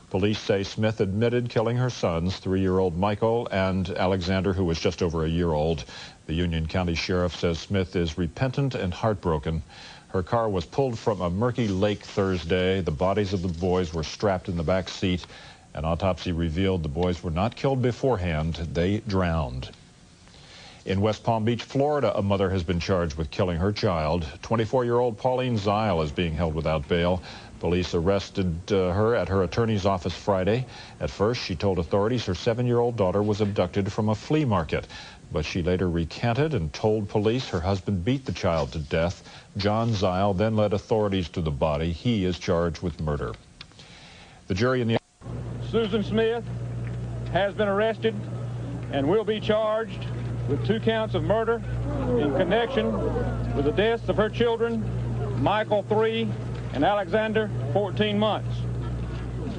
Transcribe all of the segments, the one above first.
Police say Smith admitted killing her sons, 3-year-old Michael and Alexander, who was just over a year old. The Union County Sheriff says Smith is repentant and heartbroken. Her car was pulled from a murky lake Thursday. The bodies of the boys were strapped in the back seat. An autopsy revealed the boys were not killed beforehand. They drowned. In West Palm Beach, Florida, a mother has been charged with killing her child. 24-year-old Pauline Zile is being held without bail. Police arrested her at her attorney's office Friday. At first, she told authorities her 7-year-old daughter was abducted from a flea market. But she later recanted and told police her husband beat the child to death. John Zile then led authorities to the body. He is charged with murder. The jury in the... Susan Smith has been arrested and will be charged with 2 counts of murder in connection with the deaths of her children, Michael 3 and Alexander 14 months.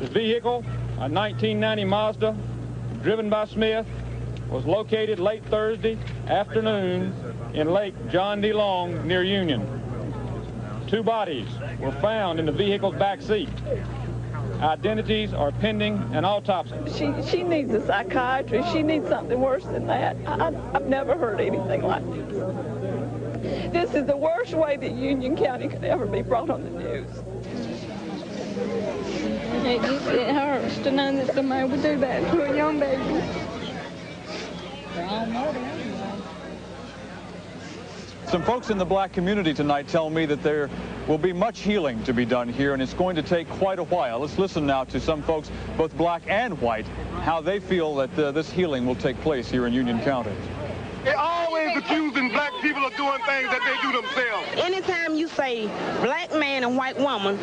The vehicle, a 1990 Mazda, driven by Smith, was located late Thursday afternoon in Lake John D. Long near Union. 2 bodies were found in the vehicle's back seat. Identities are pending an autopsy. She needs a psychiatrist. She needs something worse than that. I've never heard anything like this. This is the worst way that Union County could ever be brought on the news. It hurts to know that somebody would do that to a young baby. Some folks in the black community tonight tell me that there will be much healing to be done here, and it's going to take quite a while. Let's listen now to some folks, both black and white, how they feel that this healing will take place here in Union County. They're always accusing black people of doing things that they do themselves. Anytime you say black man and white woman,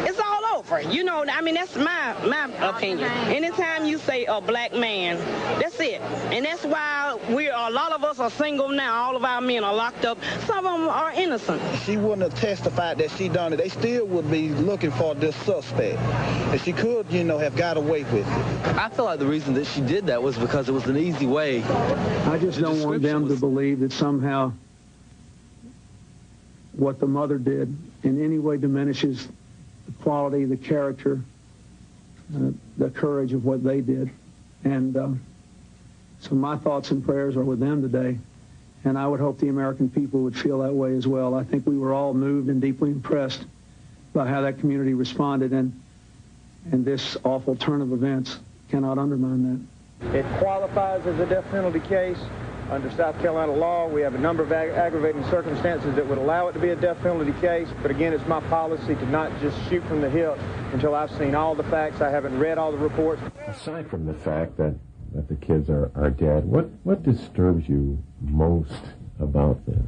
it's all over. You know, I mean, that's my opinion. Anytime you say a black man, that's it. And that's why a lot of us are single now. All of our men are locked up. Some of them are innocent. She wouldn't have testified that she done it. They still would be looking for this suspect. And she could, you know, have got away with it. I feel like the reason that she did that was because it was an easy way. I just don't want them to believe that somehow what the mother did in any way diminishes the quality, the character, the courage of what they did. And so my thoughts and prayers are with them today, and I would hope the American people would feel that way as well. I think we were all moved and deeply impressed by how that community responded, and this awful turn of events cannot undermine that. It qualifies as a death penalty case. Under South Carolina law, we have a number of aggravating circumstances that would allow it to be a death penalty case. But again, it's my policy to not just shoot from the hip until I've seen all the facts. I haven't read all the reports. Aside from the fact that the kids are dead, what disturbs you most about this?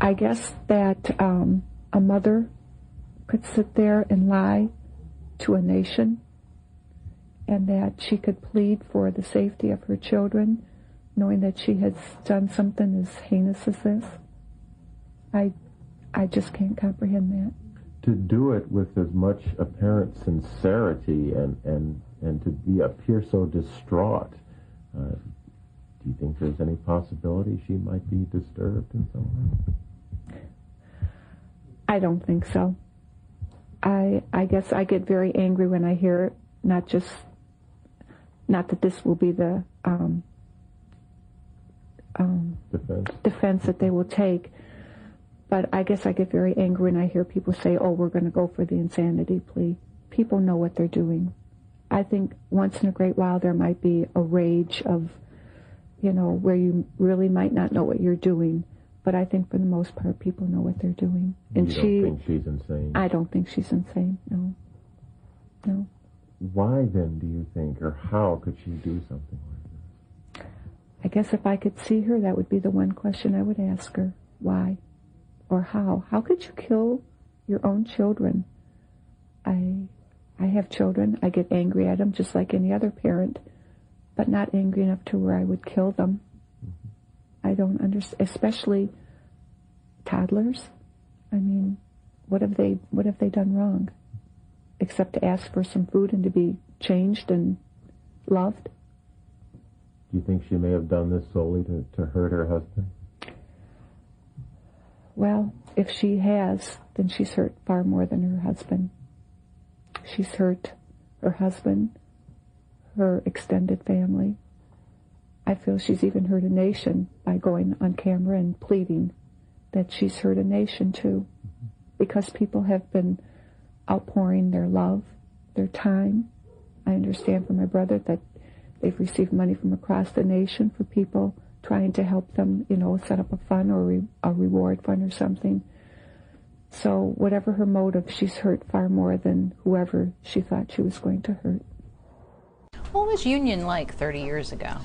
I guess that a mother could sit there and lie to a nation, and that she could plead for the safety of her children, knowing that she has done something as heinous as this. I just can't comprehend that. To do it with as much apparent sincerity and to appear so distraught, do you think there's any possibility she might be disturbed in some way? I don't think so. I guess I get very angry when I hear it, not that this will be the defense that they will take, but I guess I get very angry when I hear people say, oh, we're going to go for the insanity plea. People know what they're doing. I think once in a great while there might be a rage of, where you really might not know what you're doing, but I think for the most part people know what they're doing. And you don't think she's insane? I don't think she's insane, no. No. Why then do you think, or how could she do something like this? I guess if I could see her, that would be the one question I would ask her. Why? Or how? How could you kill your own children? I have children. I get angry at them just like any other parent, but not angry enough to where I would kill them. Mm-hmm. I don't understand, especially toddlers. I mean, what have they done wrong? Except to ask for some food and to be changed and loved. Do you think she may have done this solely to hurt her husband? Well, if she has, then she's hurt far more than her husband. She's hurt her husband, her extended family. I feel she's even hurt a nation by going on camera and pleading that she's hurt a nation too, because people have been outpouring their love, their time. I understand from my brother that they've received money from across the nation for people trying to help them, set up a fund or a reward fund or something. So whatever her motive, she's hurt far more than whoever she thought she was going to hurt. What was Union like 30 years ago?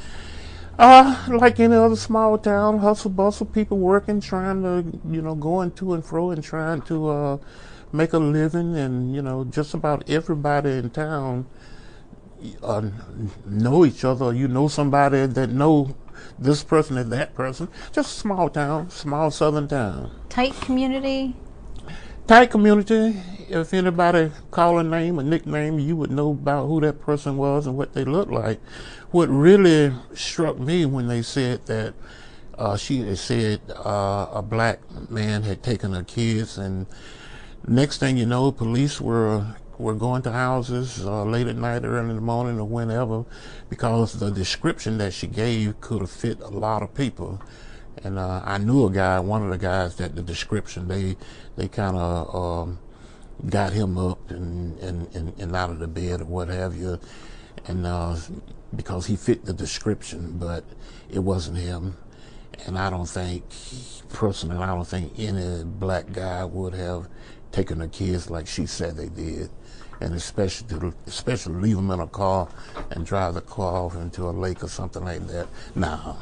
Like any other small town, hustle bustle, people working, trying to, going to and fro and trying to make a living, and, just about everybody in town know each other. You know somebody that know this person and that person. Just a small town, small southern town. Tight community? Tight community. If anybody call a name, a nickname, you would know about who that person was and what they looked like. What really struck me when they said that she said a black man had taken her kids, and next thing you know, police were going to houses late at night, early in the morning, or whenever, because the description that she gave could have fit a lot of people. And I knew a guy, one of the guys, that the description, they kind of got him up and out of the bed or what have you, and because he fit the description, but it wasn't him. And I don't think, personally, I don't think any black guy would have taken her kids like she said they did, and especially leave them in a car and drive the car off into a lake or something like that. No.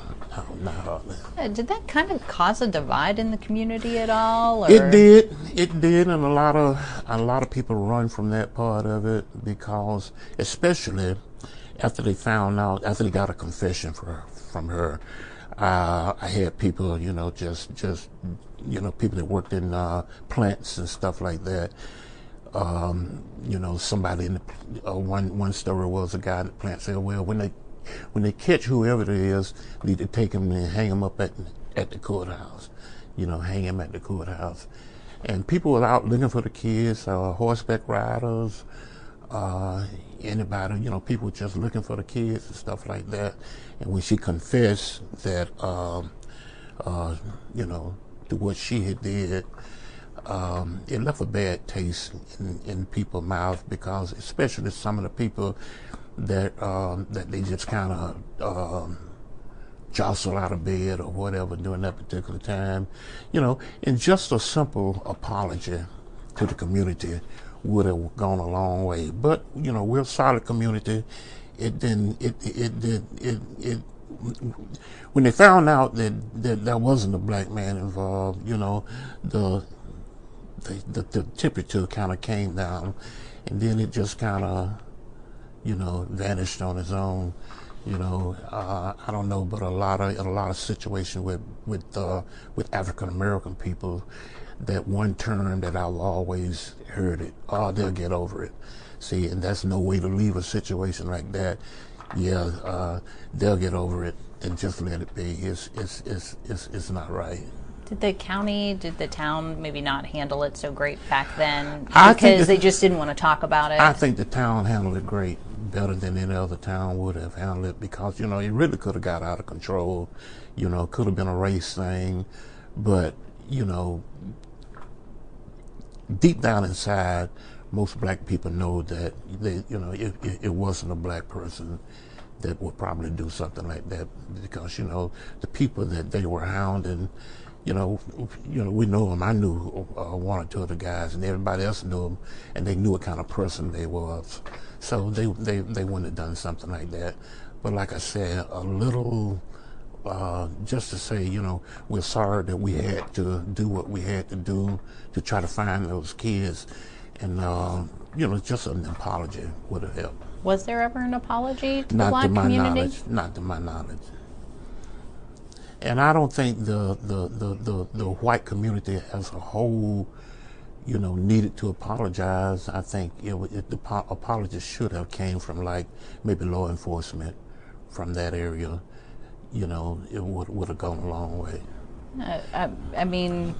Did that kind of cause a divide in the community at all? Or? It did, and a lot of people run from that part of it, because especially after they found out, after they got a confession from her. I had people, just people that worked in plants and stuff like that. Somebody in the, one story was a guy in the plant said, well, when they catch whoever it is, need to take him and hang him up at the courthouse. Hang him at the courthouse. And people were out looking for the kids, horseback riders, anybody, people just looking for the kids and stuff like that. And when she confessed that, to what she had did, it left a bad taste in people's mouths, because especially some of the people that they just kind of jostle out of bed or whatever during that particular time, and just a simple apology to the community would have gone a long way. But we're a solid community. When they found out that there wasn't a black man involved, the temperature kind of came down, and then it just kind of, vanished on its own. I don't know, but a lot of situations with African American people, that one term that I've always heard it, they'll get over it. See, and that's no way to leave a situation like that. Yeah, they'll get over it and just let it be. It's not right. Did the town maybe not handle it so great back then because they just didn't want to talk about it? I think the town handled it great, better than any other town would have handled it, because, it really could have got out of control. Could have been a race thing, but, deep down inside, most black people know that it wasn't a black person that would probably do something like that, because, the people that they were hounding, we know them. I knew one or two of the guys, and everybody else knew them, and they knew what kind of person they was. So they wouldn't have done something like that. But like I said, a little, just to say, we're sorry that we had to do what we had to do to try to find those kids, and just an apology would have helped. Was there ever an apology to the black community? Not to my knowledge. And I don't think the white community as a whole, needed to apologize. I think the apology should have came from, like, maybe law enforcement from that area. It would have gone a long way. I mean,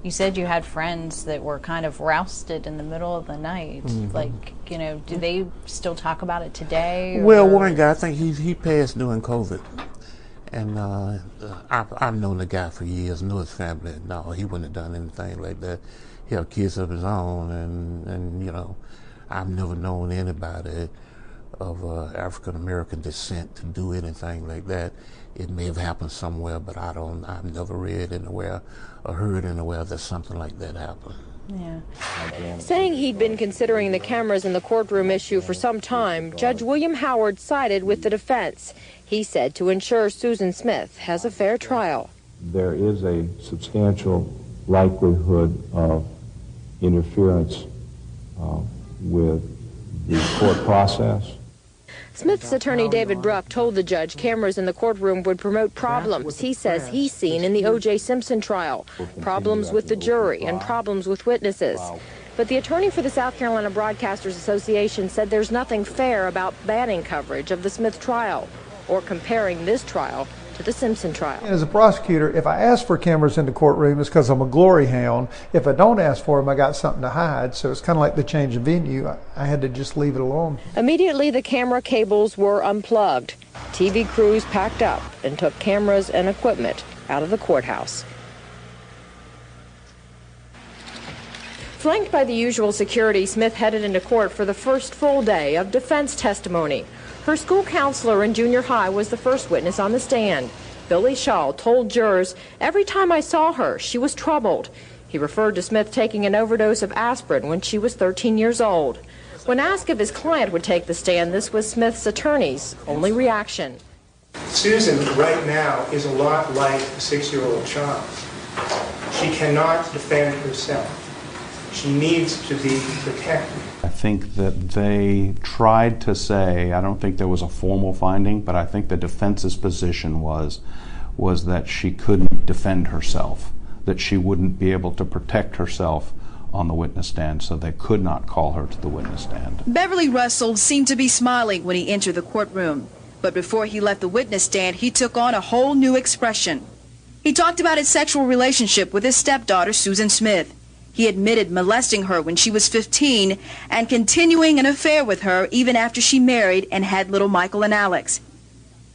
You said you had friends that were kind of rousted in the middle of the night. Mm-hmm. Like, you know, do they still talk about it today? Well, one guy, I think he passed during COVID. And I've known the guy for years, knew his family. No, he wouldn't have done anything like that. He had kids of his own, and you know, I've never known anybody of African American descent to do anything like that. It may have happened somewhere, but I've never read anywhere or heard anywhere that something like that happened. Yeah. Saying he'd been considering the cameras in the courtroom issue for some time, Judge William Howard sided with the defense. He said to ensure Susan Smith has a fair trial. There is a substantial likelihood of interference with the court process. Smith's attorney David Bruck told the judge cameras in the courtroom would promote problems he says he's seen in the O.J. Simpson trial, problems with the jury and problems with witnesses. But the attorney for the South Carolina Broadcasters Association said there's nothing fair about banning coverage of the Smith trial or comparing this trial to the Simpson trial. As a prosecutor, if I ask for cameras in the courtroom, it's because I'm a glory hound. If I don't ask for them, I got something to hide. So it's kind of like the change of venue. I had to just leave it alone. Immediately, the camera cables were unplugged. TV crews packed up and took cameras and equipment out of the courthouse. Flanked by the usual security, Smith headed into court for the first full day of defense testimony. Her school counselor in junior high was the first witness on the stand. Billy Shaw told jurors, "Every time I saw her, she was troubled." He referred to Smith taking an overdose of aspirin when she was 13 years old. When asked if his client would take the stand, this was Smith's attorney's only reaction. Susan right now is a lot like a 6-year-old child. She cannot defend herself. She needs to be protected. I think that they tried to say, I don't think there was a formal finding, but I think the defense's position was that she couldn't defend herself, that she wouldn't be able to protect herself on the witness stand, so they could not call her to the witness stand. Beverly Russell seemed to be smiling when he entered the courtroom, but before he left the witness stand, he took on a whole new expression. He talked about his sexual relationship with his stepdaughter, Susan Smith. He admitted molesting her when she was 15 and continuing an affair with her even after she married and had little Michael and Alex.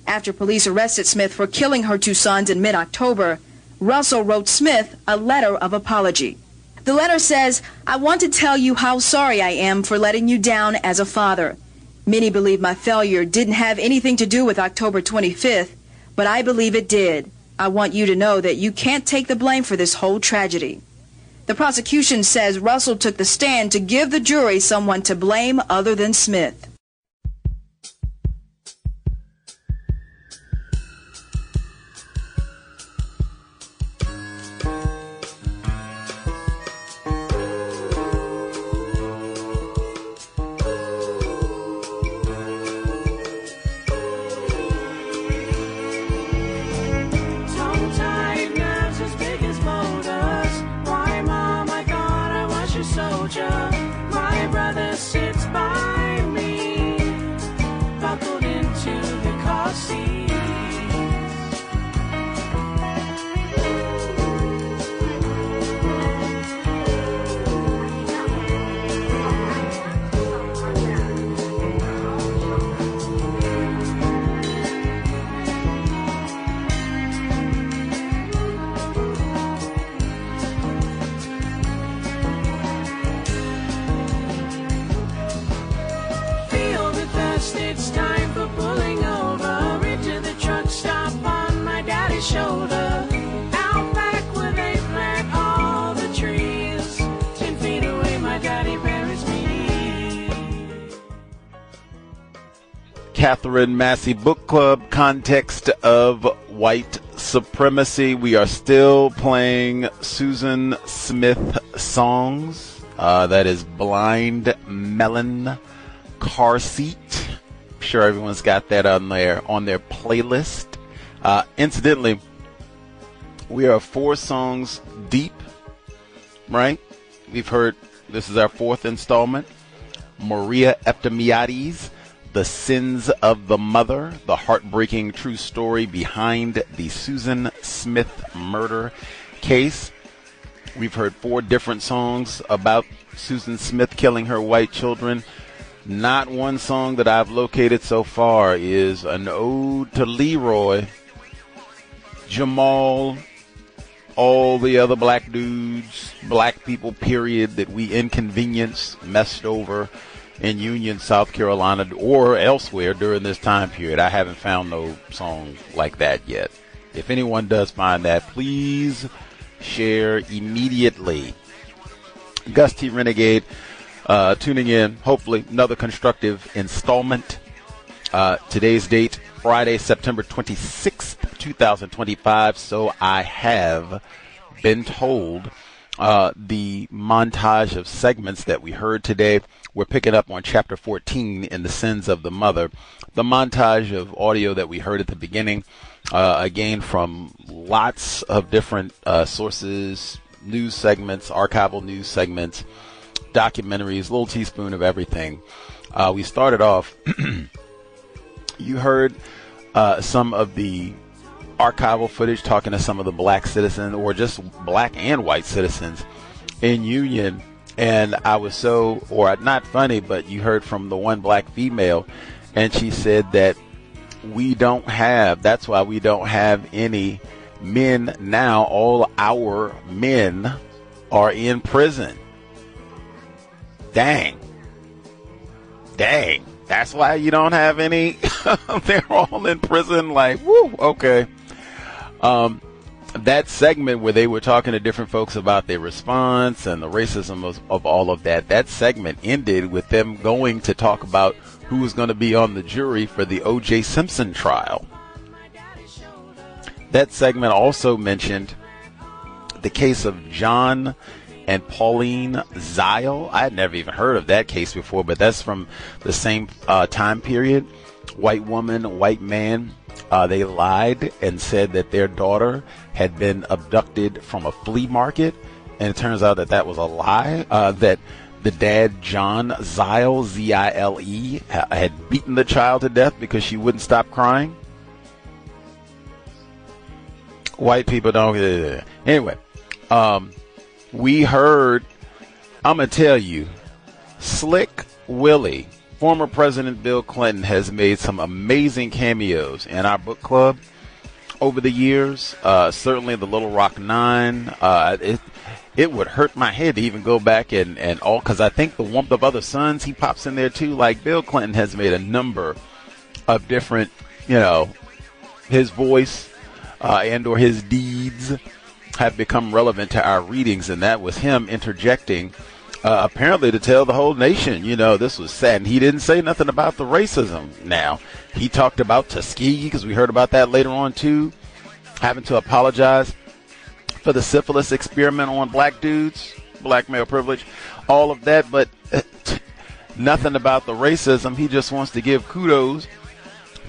After police arrested Smith for killing her 2 sons in mid-October, Russell wrote Smith a letter of apology. The letter says, "I want to tell you how sorry I am for letting you down as a father. Many believe my failure didn't have anything to do with October 25th, but I believe it did. I want you to know that you can't take the blame for this whole tragedy." The prosecution says Russell took the stand to give the jury someone to blame other than Smith. My brother sits by me, buckled into the car seat. It's time for pulling over into the truck stop on my daddy's shoulder. Out back where they plant all the trees, 10 feet away my daddy buries me. Katherine Massey Book Club, context of white supremacy. We are still playing Susan Smith songs. That is Blind Melon, Car Seat. I'm sure everyone's got that on their playlist. Incidentally, we are 4 songs deep, right? We've heard, this is our 4th installment. Maria Eftimiades, The Sins of the Mother, the heartbreaking true story behind the Susan Smith murder case. We've heard 4 different songs about Susan Smith killing her white children. Not one song that I've located so far is an ode to Leroy, Jamal, all the other black dudes, black people, period, that we inconvenienced, messed over in Union, South Carolina, or elsewhere during this time period. I haven't found no song like that yet. If anyone does find that, please share immediately. Gus T. Renegade tuning in. Hopefully another constructive installment. Today's date, Friday, September 26th, 2025. So I have been told. The montage of segments that we heard today, we're picking up on chapter 14 in the sins of the mother. The montage of audio that we heard at the beginning, again from lots of different sources, news segments, archival news segments, documentaries, little teaspoon of everything. We started off, you heard some of the archival footage talking to some of the black citizens, or just black and white citizens in Union, and I was not funny, but you heard from the one black female, and she said that that's why we don't have any men now. All our men are in prison. Dang, that's why you don't have any. They're all in prison. Like, woo, okay. That segment where they were talking to different folks about their response and the racism of all of that segment ended with them going to talk about who was going to be on the jury for the O.J. Simpson trial. That segment also mentioned the case of John and Pauline Zile. I had never even heard of that case before, but that's from the same time period. White woman, white man. They lied and said that their daughter had been abducted from a flea market, and it turns out that was a lie, that the dad, John Zile, Z-I-L-E, had beaten the child to death because she wouldn't stop crying. White people don't. Anyway, we heard, I'm going to tell you, Slick Willie, former President Bill Clinton, has made some amazing cameos in our book club over the years. Certainly the Little Rock Nine. It would hurt my head to even go back and all, because I think the Warmth of Other Suns, he pops in there too. Like, Bill Clinton has made a number of different, his voice and or his deeds have become relevant to our readings, and that was him interjecting apparently to tell the whole nation, this was sad. And he didn't say nothing about the racism. Now, he talked about Tuskegee, because we heard about that later on too, having to apologize for the syphilis experiment on black dudes, black male privilege, all of that, but nothing about the racism. He just wants to give kudos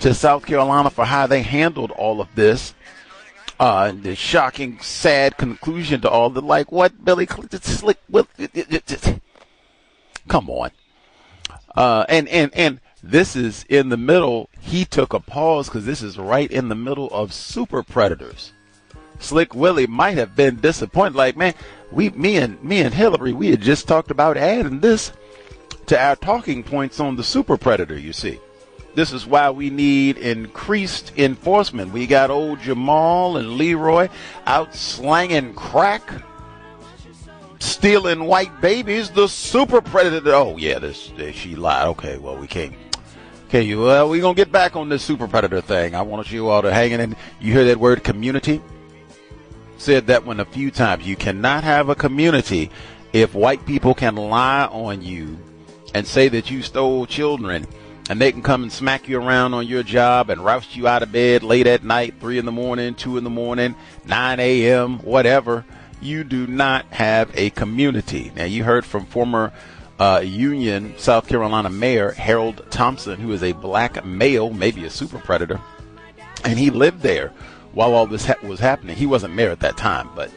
to South Carolina for how they handled all of this. The shocking, sad conclusion to all the, like, what, Billy Slick? Come on. And this is in the middle. He took a pause because this is right in the middle of Super Predators. Slick Willie might have been disappointed. Like, man, me and Hillary, we had just talked about adding this to our talking points on the Super Predator, you see. This is why we need increased enforcement. We got old Jamal and Leroy out slanging crack, stealing white babies. The Super Predator. Oh, yeah, she lied. Okay, well, we can't. Okay, well, we're going to get back on this Super Predator thing. I want you all to hang in. You hear that word, community? Said that one a few times. You cannot have a community if white people can lie on you and say that you stole children, and they can come and smack you around on your job and roust you out of bed late at night, 3 in the morning, 2 in the morning, 9 a.m., whatever. You do not have a community. Now, you heard from former Union, South Carolina Mayor Harold Thompson, who is a black male, maybe a super predator, and he lived there while all this was happening. He wasn't mayor at that time, but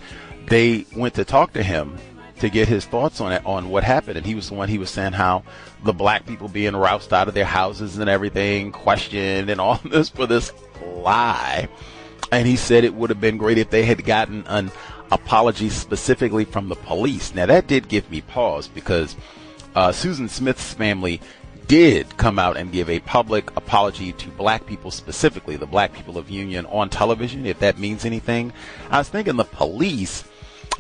they went to talk to him to get his thoughts on it, on what happened. And he was the one, he was saying how the black people being roused out of their houses and everything, questioned and all this for this lie. And he said it would have been great if they had gotten an apology specifically from the police. Now, that did give me pause because Susan Smith's family did come out and give a public apology to black people, specifically the black people of Union, on television, if that means anything. I was thinking the police,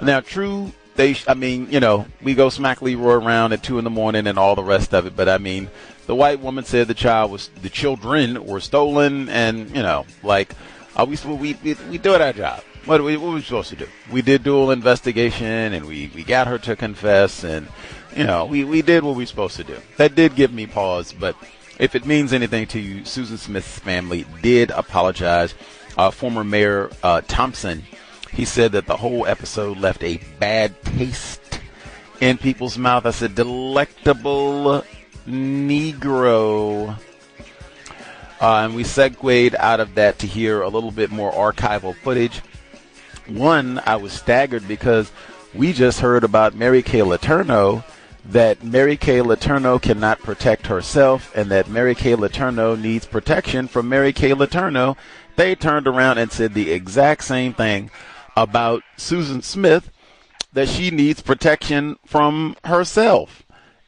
now true, we go smack Leroy around at 2 a.m. and all the rest of it, but I mean, the white woman said the children were stolen, and, we did our job. What were we supposed to do? We did dual investigation, and we got her to confess, and we did what we were supposed to do. That did give me pause, but if it means anything to you, Susan Smith's family did apologize. Former Mayor Thompson, he said that the whole episode left a bad taste in people's mouth. I said, delectable Negro. And we segued out of that to hear a little bit more archival footage. One, I was staggered because we just heard about Mary Kay Letourneau, that Mary Kay Letourneau cannot protect herself and that Mary Kay Letourneau needs protection from Mary Kay Letourneau. They turned around and said the exact same thing about Susan Smith, that she needs protection from herself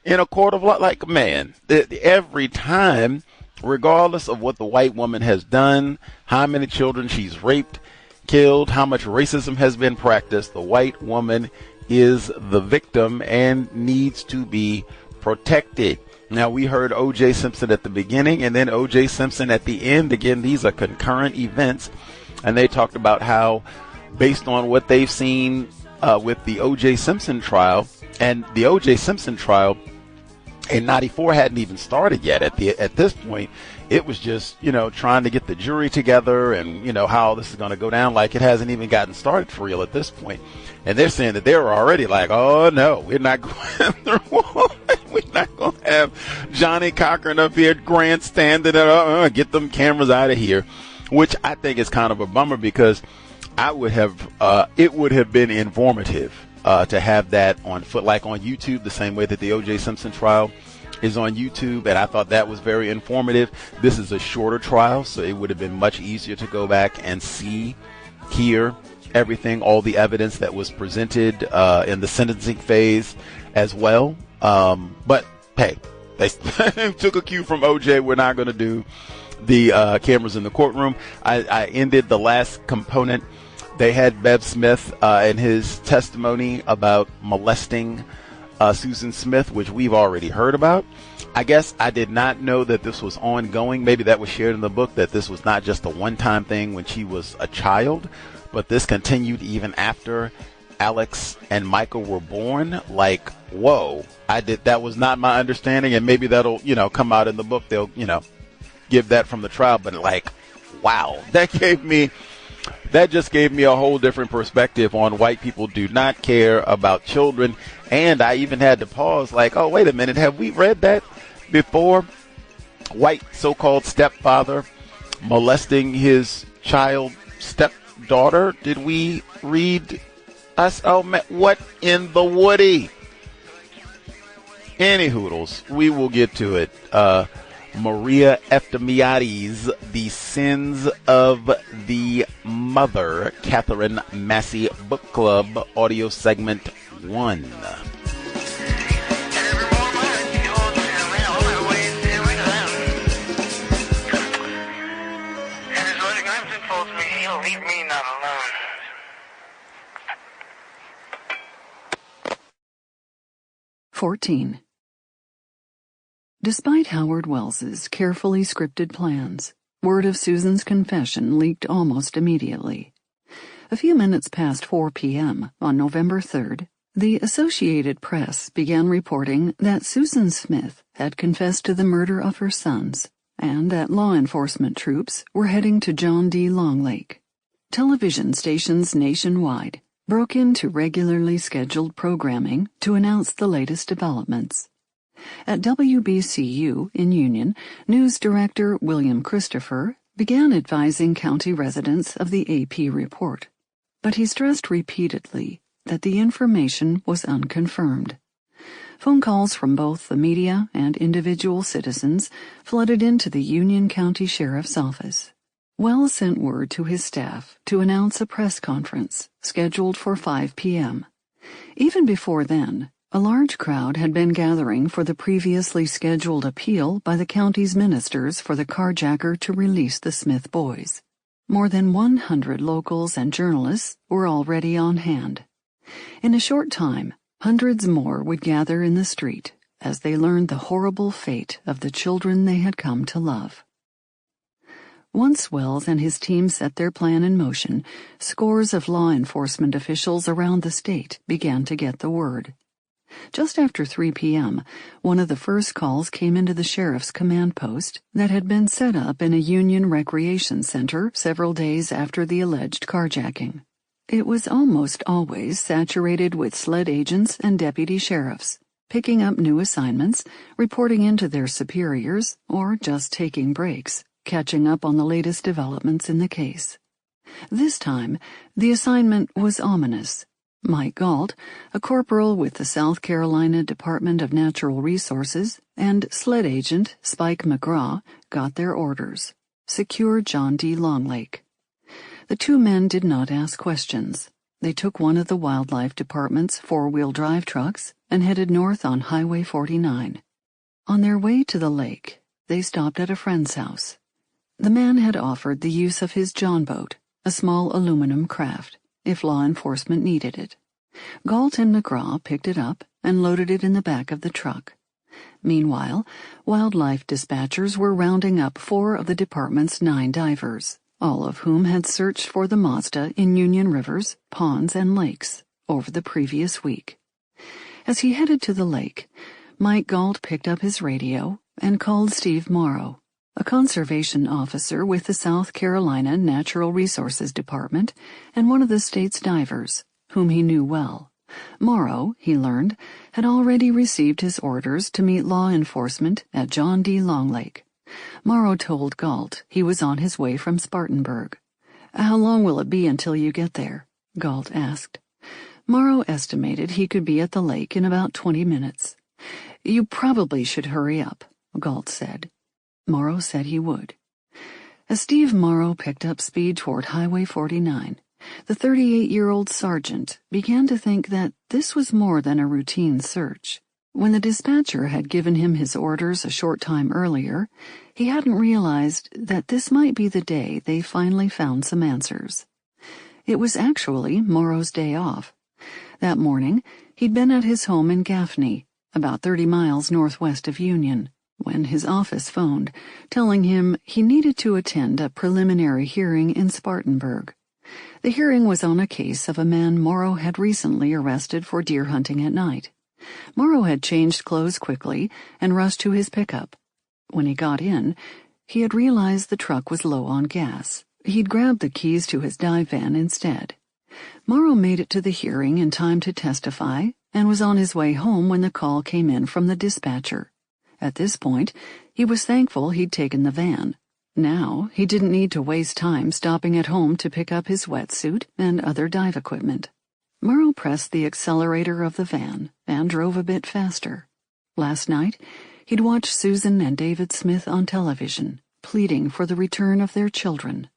in a court of law. Like, man, every time, regardless of what the white woman has done, how many children she's raped, killed, how much racism has been practiced, the white woman is the victim and needs to be protected. Now, we heard O.J. Simpson at the beginning and then O.J. Simpson at the end. Again, these are concurrent events, and they talked about how, based on what they've seen with the O.J. Simpson trial, and the O.J. Simpson trial in '94 hadn't even started yet. At this point, it was just, trying to get the jury together and, how this is going to go down. Like, it hasn't even gotten started for real at this point. And they're saying that they're already like, oh, no, we're not going through. We're not going to have Johnny Cochran up here grandstanding. Get them cameras out of here, which I think is kind of a bummer because it would have been informative to have that on foot, like on YouTube, the same way that the O.J. Simpson trial is on YouTube, and I thought that was very informative. This is a shorter trial, so it would have been much easier to go back and hear everything, all the evidence that was presented in the sentencing phase as well. But hey, they took a cue from OJ. We're not going to do the cameras in the courtroom. I ended the last component. They had Bev Smith in his testimony about molesting Susan Smith, which we've already heard about. I guess I did not know that this was ongoing. Maybe that was shared in the book, that this was not just a one-time thing when she was a child, but this continued even after Alex and Michael were born. Like, whoa, that was not my understanding, and maybe that'll, come out in the book. They'll, give that from the trial, but like, wow, that just gave me a whole different perspective on white people do not care about children. And I even had to pause, like, oh, wait a minute, have we read that before? White so-called stepfather molesting his child stepdaughter. Did we read us? Oh, man, what in the woody? Any hoodles, we will get to it. Maria Eftimiades, The Sins of the Mother, Katherine Massey Book Club, audio segment 1. Leave me not alone. (14) Despite Howard Wells's carefully scripted plans, word of Susan's confession leaked almost immediately. A few minutes past 4 p.m. on November 3rd, the Associated Press began reporting that Susan Smith had confessed to the murder of her sons and that law enforcement troops were heading to John D. Long Lake. Television stations nationwide broke into regularly scheduled programming to announce the latest developments. At WBCU in Union, news director William Christopher began advising county residents of the AP report, but he stressed repeatedly that the information was unconfirmed. Phone calls from both the media and individual citizens flooded into the Union County Sheriff's Office. Wells sent word to his staff to announce a press conference scheduled for 5 p.m. Even before then, a large crowd had been gathering for the previously scheduled appeal by the county's ministers for the carjacker to release the Smith boys. More than 100 locals and journalists were already on hand. In a short time, hundreds more would gather in the street as they learned the horrible fate of the children they had come to love. Once Wells and his team set their plan in motion, scores of law enforcement officials around the state began to get the word. Just after 3 p.m., one of the first calls came into the sheriff's command post that had been set up in a Union recreation center several days after the alleged carjacking. It was almost always saturated with sled agents and deputy sheriffs, picking up new assignments, reporting into their superiors, or just taking breaks, catching up on the latest developments in the case. This time, the assignment was ominous. Mike Galt, a corporal with the South Carolina Department of Natural Resources, and sled agent Spike McGraw got their orders: secure John D. Longlake. The two men did not ask questions. They took one of the Wildlife Department's four-wheel drive trucks and headed north on Highway 49. On their way to the lake, they stopped at a friend's house. The man had offered the use of his John boat, a small aluminum craft, if law enforcement needed it. Galt and McGraw picked it up and loaded it in the back of the truck. Meanwhile, wildlife dispatchers were rounding up 4 of the department's 9 divers, all of whom had searched for the Mazda in Union rivers, ponds, and lakes over the previous week. As he headed to the lake, Mike Galt picked up his radio and called Steve Morrow, a conservation officer with the South Carolina Natural Resources Department and one of the state's divers, whom he knew well. Morrow, he learned, had already received his orders to meet law enforcement at John D. Longlake. Morrow told Galt he was on his way from Spartanburg. "How long will it be until you get there?" Galt asked. Morrow estimated he could be at the lake in about 20 minutes. "You probably should hurry up," Galt said. Morrow said he would. As Steve Morrow picked up speed toward Highway 49, the 38-year-old sergeant began to think that this was more than a routine search. When the dispatcher had given him his orders a short time earlier, he hadn't realized that this might be the day they finally found some answers. It was actually Morrow's day off. That morning, he'd been at his home in Gaffney, about 30 miles northwest of Union, when his office phoned, telling him he needed to attend a preliminary hearing in Spartanburg. The hearing was on a case of a man Morrow had recently arrested for deer hunting at night. Morrow had changed clothes quickly and rushed to his pickup. When he got in, he had realized the truck was low on gas. He'd grabbed the keys to his dive van instead. Morrow made it to the hearing in time to testify and was on his way home when the call came in from the dispatcher. At this point, he was thankful he'd taken the van. Now, he didn't need to waste time stopping at home to pick up his wetsuit and other dive equipment. Morrow pressed the accelerator of the van and drove a bit faster. Last night, he'd watched Susan and David Smith on television, pleading for the return of their children.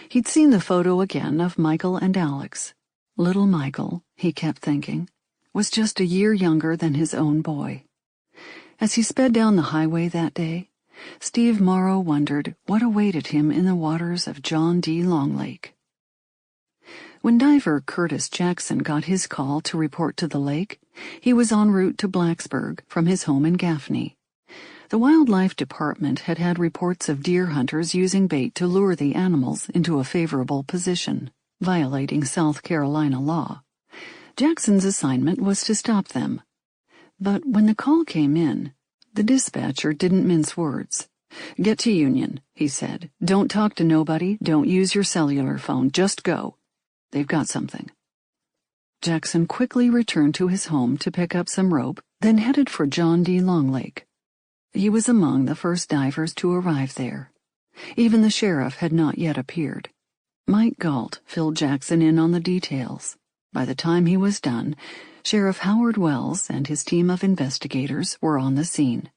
He'd seen the photo again of Michael and Alex. Little Michael, he kept thinking, was just a year younger than his own boy. As he sped down the highway that day, Steve Morrow wondered what awaited him in the waters of John D. Longlake. When diver Curtis Jackson got his call to report to the lake, he was en route to Blacksburg from his home in Gaffney. The Wildlife Department had had reports of deer hunters using bait to lure the animals into a favorable position, violating South Carolina law. Jackson's assignment was to stop them. But when the call came in, the dispatcher didn't mince words. "Get to Union," he said. "Don't talk to nobody, don't use your cellular phone, just go. They've got something." Jackson quickly returned to his home to pick up some rope, then headed for John D. Longlake. He was among the first divers to arrive there. Even the sheriff had not yet appeared. Mike Galt filled Jackson in on the details. By the time he was done, Sheriff Howard Wells and his team of investigators were on the scene.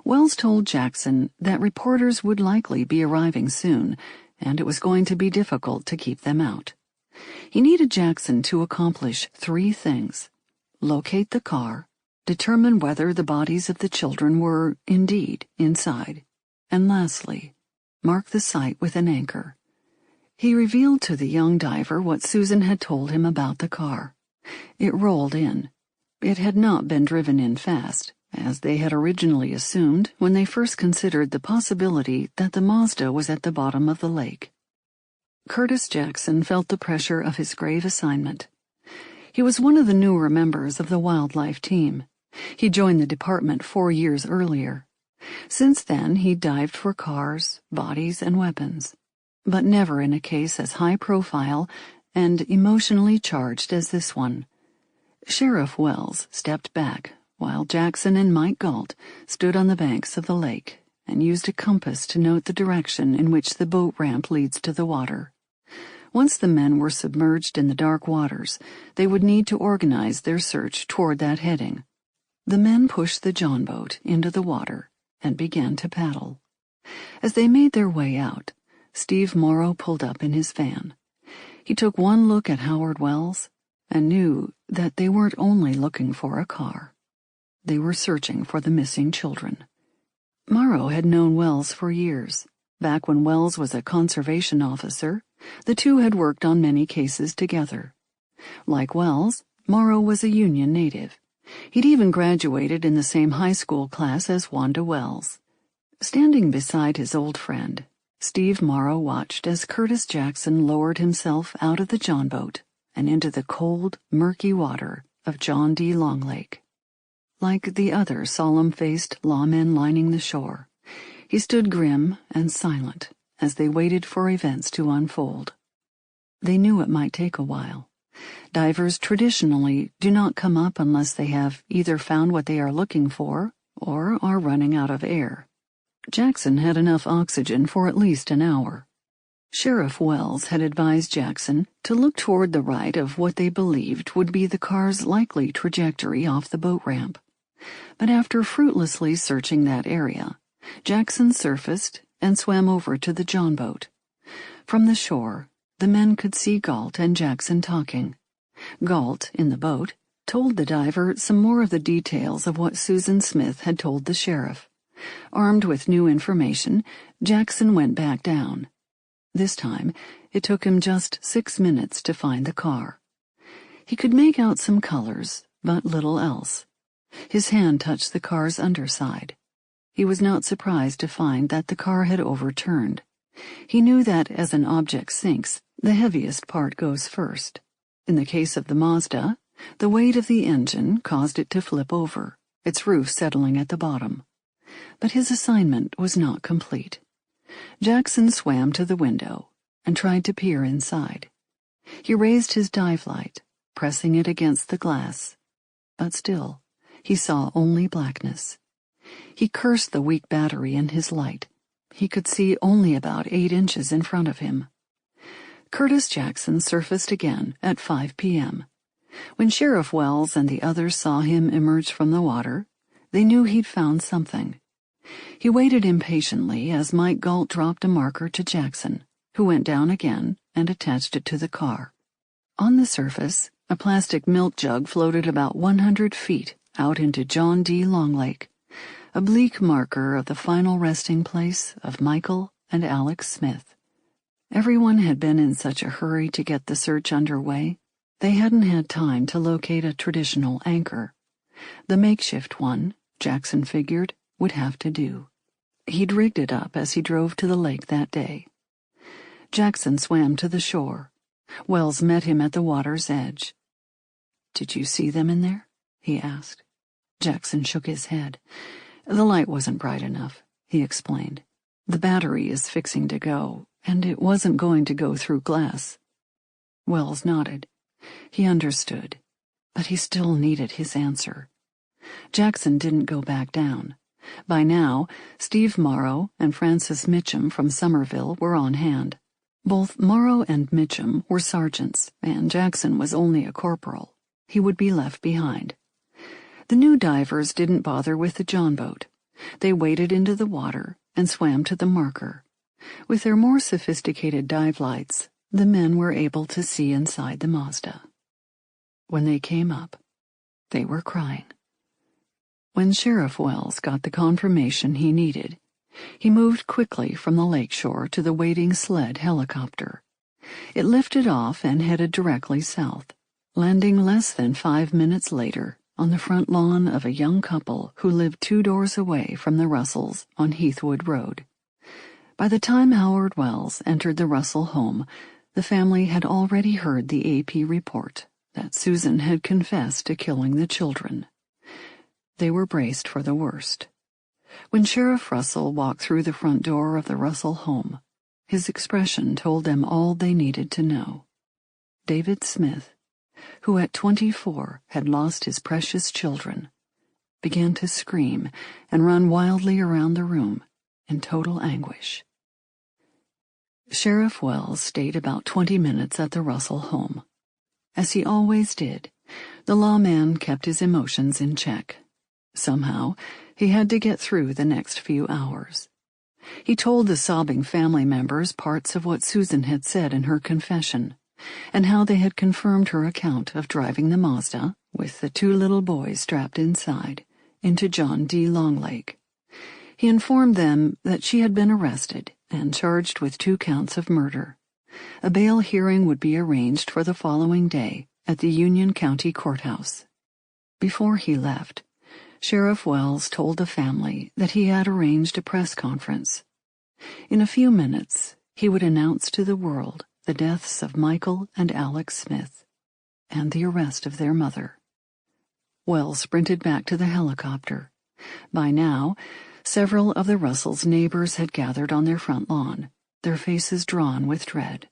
Wells told Jackson that reporters would likely be arriving soon, and it was going to be difficult to keep them out. He needed Jackson to accomplish 3 things: locate the car, determine whether the bodies of the children were indeed inside, and lastly, mark the site with an anchor. He revealed to the young diver what Susan had told him about the car. It rolled in. It had not been driven in fast, as they had originally assumed when they first considered the possibility that the Mazda was at the bottom of the lake. Curtis Jackson felt the pressure of his grave assignment. He was one of the newer members of the wildlife team. He joined the department 4 years earlier. Since then, he dived for cars, bodies, and weapons, but never in a case as high-profile and emotionally charged as this one. Sheriff Wells stepped back while Jackson and Mike Galt stood on the banks of the lake and used a compass to note the direction in which the boat ramp leads to the water. Once the men were submerged in the dark waters, they would need to organize their search toward that heading. The men pushed the John boat into the water and began to paddle. As they made their way out, Steve Morrow pulled up in his van. He took one look at Howard Wells and knew that they weren't only looking for a car. They were searching for the missing children. Morrow had known Wells for years. Back when Wells was a conservation officer, the two had worked on many cases together. Like Wells, Morrow was a Union native. He'd even graduated in the same high school class as Wanda Wells. Standing beside his old friend, Steve Morrow watched as Curtis Jackson lowered himself out of the John boat and into the cold, murky water of John D. Long Lake. Like the other solemn-faced lawmen lining the shore, he stood grim and silent as they waited for events to unfold. They knew it might take a while. Divers traditionally do not come up unless they have either found what they are looking for or are running out of air. Jackson had enough oxygen for at least an hour. Sheriff Wells had advised Jackson to look toward the right of what they believed would be the car's likely trajectory off the boat ramp. But after fruitlessly searching that area, Jackson surfaced and swam over to the John boat. From the shore, the men could see Galt and Jackson talking. Galt, in the boat, told the diver some more of the details of what Susan Smith had told the sheriff. Armed with new information, Jackson went back down. This time, it took him just 6 minutes to find the car. He could make out some colors, but little else. His hand touched the car's underside. He was not surprised to find that the car had overturned. He knew that as an object sinks, the heaviest part goes first. In the case of the Mazda, the weight of the engine caused it to flip over, its roof settling at the bottom. But his assignment was not complete. Jackson swam to the window and tried to peer inside. He raised his dive light, pressing it against the glass. But still, he saw only blackness. He cursed the weak battery in his light. He could see only about 8 inches in front of him. Curtis Jackson surfaced again at 5 p.m. When Sheriff Wells and the others saw him emerge from the water, they knew he'd found something. He waited impatiently as Mike Galt dropped a marker to Jackson, who went down again and attached it to the car. On the surface, a plastic milk jug floated about 100 feet out into John D. Long Lake, a bleak marker of the final resting place of Michael and Alex Smith. Everyone had been in such a hurry to get the search underway, they hadn't had time to locate a traditional anchor. The makeshift one, Jackson figured, would have to do. He'd rigged it up as he drove to the lake that day. Jackson swam to the shore. Wells met him at the water's edge. "Did you see them in there?" he asked. Jackson shook his head. "The light wasn't bright enough," he explained. "The battery is fixing to go, and it wasn't going to go through glass." Wells nodded. He understood, but he still needed his answer. Jackson didn't go back down. By now, Steve Morrow and Francis Mitchum from Somerville were on hand. Both Morrow and Mitchum were sergeants, and Jackson was only a corporal. He would be left behind. The new divers didn't bother with the John boat. They waded into the water and swam to the marker. With their more sophisticated dive lights, the men were able to see inside the Mazda. When they came up, they were crying. When Sheriff Wells got the confirmation he needed, he moved quickly from the lakeshore to the waiting sled helicopter. It lifted off and headed directly south, landing less than 5 minutes later on the front lawn of a young couple who lived 2 doors away from the Russells on Heathwood Road. By the time Howard Wells entered the Russell home, the family had already heard the AP report that Susan had confessed to killing the children. They were braced for the worst. When Sheriff Russell walked through the front door of the Russell home, his expression told them all they needed to know. David Smith, who at 24 had lost his precious children, began to scream and run wildly around the room in total anguish. Sheriff Wells stayed about 20 minutes at the Russell home. As he always did, the lawman kept his emotions in check. Somehow, he had to get through the next few hours. He told the sobbing family members parts of what Susan had said in her confession, and how they had confirmed her account of driving the Mazda, with the 2 little boys strapped inside, into John D. Longlake. He informed them that she had been arrested and charged with 2 counts of murder. A bail hearing would be arranged for the following day at the Union County Courthouse. Before he left, Sheriff Wells told the family that he had arranged a press conference. In a few minutes, he would announce to the world the deaths of Michael and Alex Smith, and the arrest of their mother. Wells sprinted back to the helicopter. By now, several of the Russells' neighbors had gathered on their front lawn, their faces drawn with dread.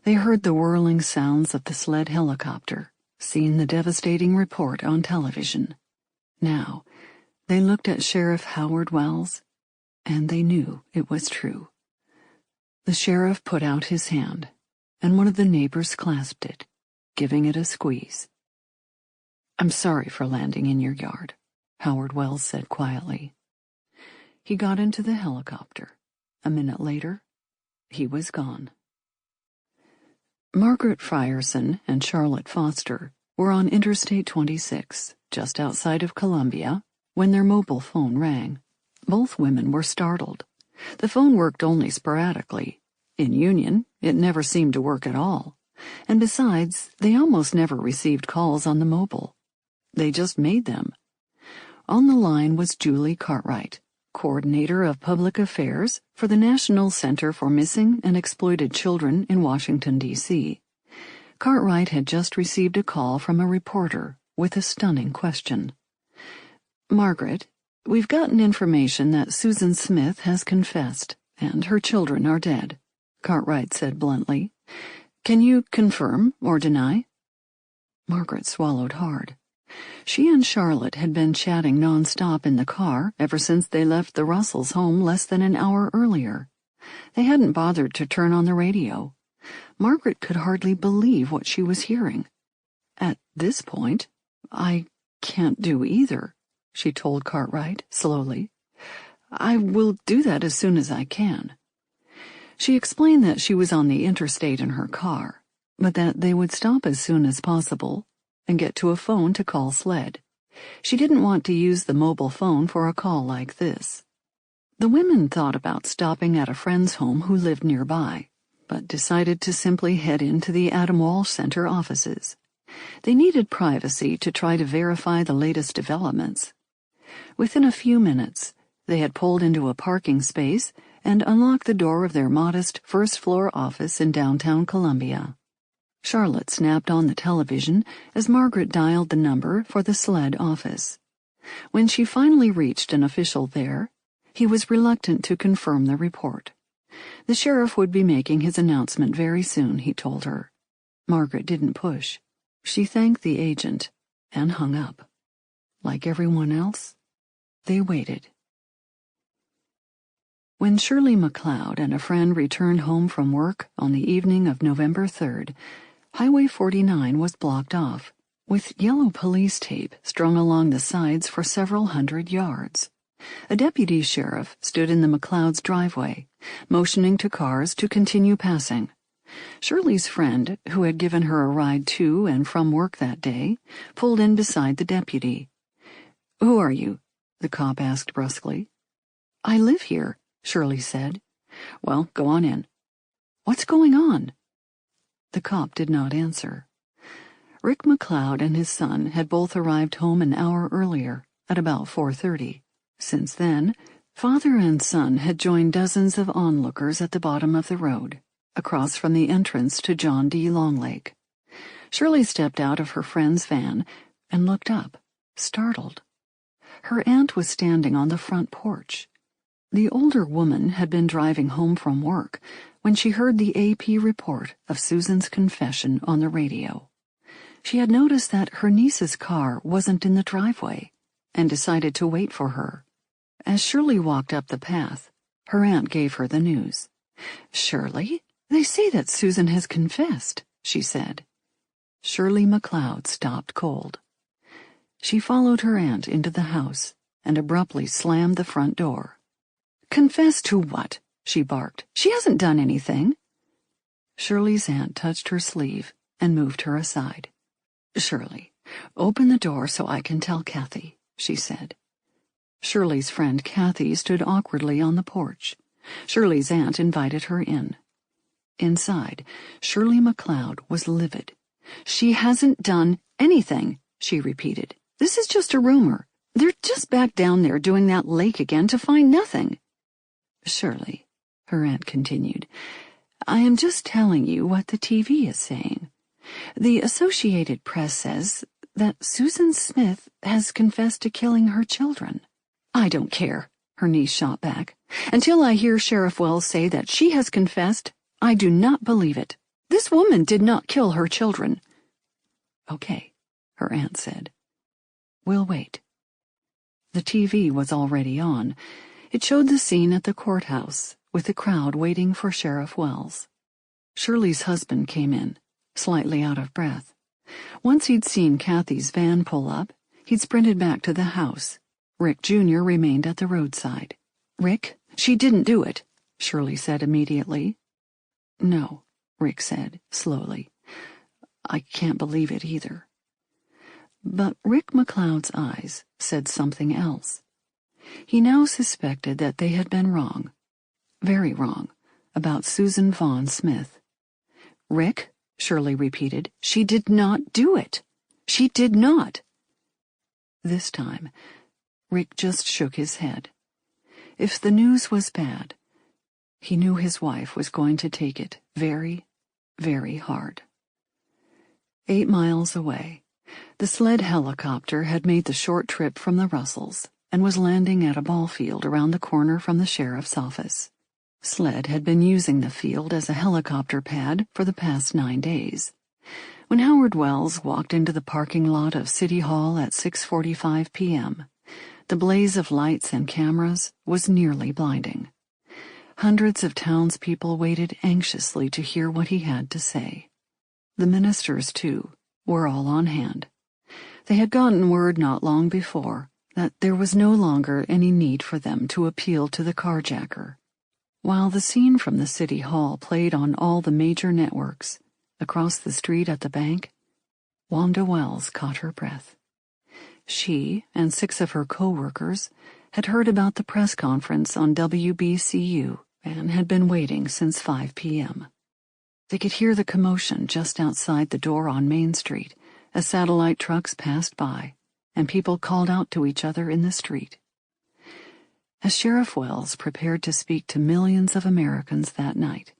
They heard the whirling sounds of the sled helicopter, seen the devastating report on television. Now, they looked at Sheriff Howard Wells, and they knew it was true. The sheriff put out his hand, and one of the neighbors clasped it, giving it a squeeze. "I'm sorry for landing in your yard," Howard Wells said quietly. He got into the helicopter. A minute later, he was gone. Margaret Frierson and Charlotte Foster were on Interstate 26, just outside of Columbia, when their mobile phone rang. Both women were startled. The phone worked only sporadically. In Union, it never seemed to work at all. And besides, they almost never received calls on the mobile. They just made them. On the line was Julie Cartwright, Coordinator of Public Affairs for the National Center for Missing and Exploited Children in Washington, D.C. Cartwright had just received a call from a reporter with a stunning question. "Margaret, we've gotten information that Susan Smith has confessed, and her children are dead," Cartwright said bluntly. "Can you confirm or deny?" Margaret swallowed hard. She and Charlotte had been chatting nonstop in the car ever since they left the Russells' home less than an hour earlier. They hadn't bothered to turn on the radio. Margaret could hardly believe what she was hearing. "At this point, I can't do either," she told Cartwright slowly. "I will do that as soon as I can." She explained that she was on the interstate in her car, but that they would stop as soon as possible and get to a phone to call SLED. She didn't want to use the mobile phone for a call like this. The women thought about stopping at a friend's home who lived nearby, but decided to simply head into the Adam Walsh Center offices. They needed privacy to try to verify the latest developments. Within a few minutes, they had pulled into a parking space and unlocked the door of their modest first-floor office in downtown Columbia. Charlotte snapped on the television as Margaret dialed the number for the SLED office. When she finally reached an official there, he was reluctant to confirm the report. The sheriff would be making his announcement very soon, he told her. Margaret didn't push. She thanked the agent and hung up. Like everyone else, they waited. When Shirley McLeod and a friend returned home from work on the evening of November 3rd, Highway 49 was blocked off, with yellow police tape strung along the sides for several hundred yards. A deputy sheriff stood in the McLeod's driveway, motioning to cars to continue passing. Shirley's friend, who had given her a ride to and from work that day, pulled in beside the deputy. "Who are you?" the cop asked brusquely. "I live here," Shirley said. "Well, go on in." "What's going on?" The cop did not answer. Rick McLeod and his son had both arrived home an hour earlier, at about 4:30. Since then, father and son had joined dozens of onlookers at the bottom of the road, across from the entrance to John D. Longlake. Shirley stepped out of her friend's van and looked up, startled. Her aunt was standing on the front porch. The older woman had been driving home from work when she heard the AP report of Susan's confession on the radio. She had noticed that her niece's car wasn't in the driveway and decided to wait for her. As Shirley walked up the path, her aunt gave her the news. "Shirley, they say that Susan has confessed," she said. Shirley McLeod stopped cold. She followed her aunt into the house and abruptly slammed the front door. "Confess to what?" she barked. "She hasn't done anything." Shirley's aunt touched her sleeve and moved her aside. "Shirley, open the door so I can tell Kathy," she said. Shirley's friend Kathy stood awkwardly on the porch. Shirley's aunt invited her in. Inside, Shirley McLeod was livid. "She hasn't done anything," she repeated. "This is just a rumor. They're just back down there doing that lake again to find nothing." "Shirley," her aunt continued, "I am just telling you what the TV is saying. The Associated Press says that Susan Smith has confessed to killing her children." "I don't care," her niece shot back. "Until I hear Sheriff Wells say that she has confessed, I do not believe it. This woman did not kill her children." "Okay," her aunt said. "We'll wait." The TV was already on. It showed the scene at the courthouse, with the crowd waiting for Sheriff Wells. Shirley's husband came in, slightly out of breath. Once he'd seen Kathy's van pull up, he'd sprinted back to the house. Rick Jr. remained at the roadside. "Rick, she didn't do it," Shirley said immediately. "No," Rick said, slowly. "I can't believe it either." But Rick McLeod's eyes said something else. He now suspected that they had been wrong, very wrong, about Susan Vaughn Smith. "Rick," Shirley repeated, "she did not do it. She did not." This time, Rick just shook his head. If the news was bad, he knew his wife was going to take it very, very hard. 8 miles away, the sled helicopter had made the short trip from the Russells and was landing at a ball field around the corner from the sheriff's office. Sled had been using the field as a helicopter pad for the past 9 days. When Howard Wells walked into the parking lot of City Hall at 6:45 p.m., the blaze of lights and cameras was nearly blinding. Hundreds of townspeople waited anxiously to hear what he had to say. The ministers, too, were all on hand. They had gotten word not long before that there was no longer any need for them to appeal to the carjacker. While the scene from the City Hall played on all the major networks, across the street at the bank, Wanda Wells caught her breath. She and 6 of her co-workers had heard about the press conference on WBCU and had been waiting since 5 p.m. They could hear the commotion just outside the door on Main Street as satellite trucks passed by and people called out to each other in the street. As Sheriff Wells prepared to speak to millions of Americans that night,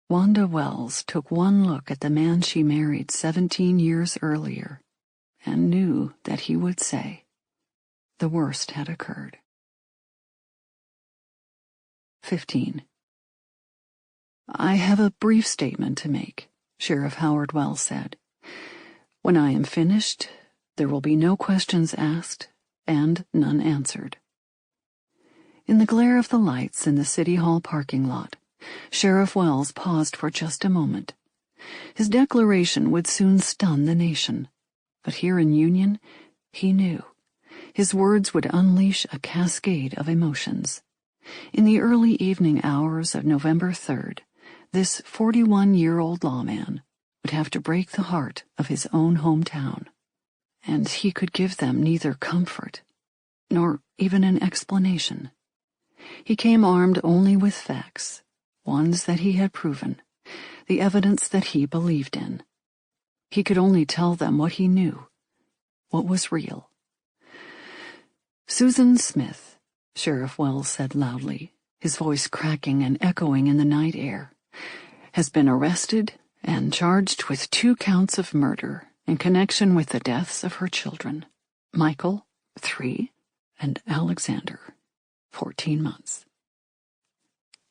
Wanda Wells took one look at the man she married 17 years earlier and knew that he would say, the worst had occurred. 15. "I have a brief statement to make," Sheriff Howard Wells said. "When I am finished, there will be no questions asked and none answered." In the glare of the lights in the City Hall parking lot, Sheriff Wells paused for just a moment. His declaration would soon stun the nation, but here in Union, he knew. His words would unleash a cascade of emotions. In the early evening hours of November 3rd, this 41-year-old lawman would have to break the heart of his own hometown, and he could give them neither comfort nor even an explanation. He came armed only with facts, ones that he had proven, the evidence that he believed in. He could only tell them what he knew, what was real. Susan Smith, Sheriff Wells said loudly, his voice cracking and echoing in the night air, has been arrested and charged with 2 counts of murder in connection with the deaths of her children, Michael, 3, and Alexander, 14 months.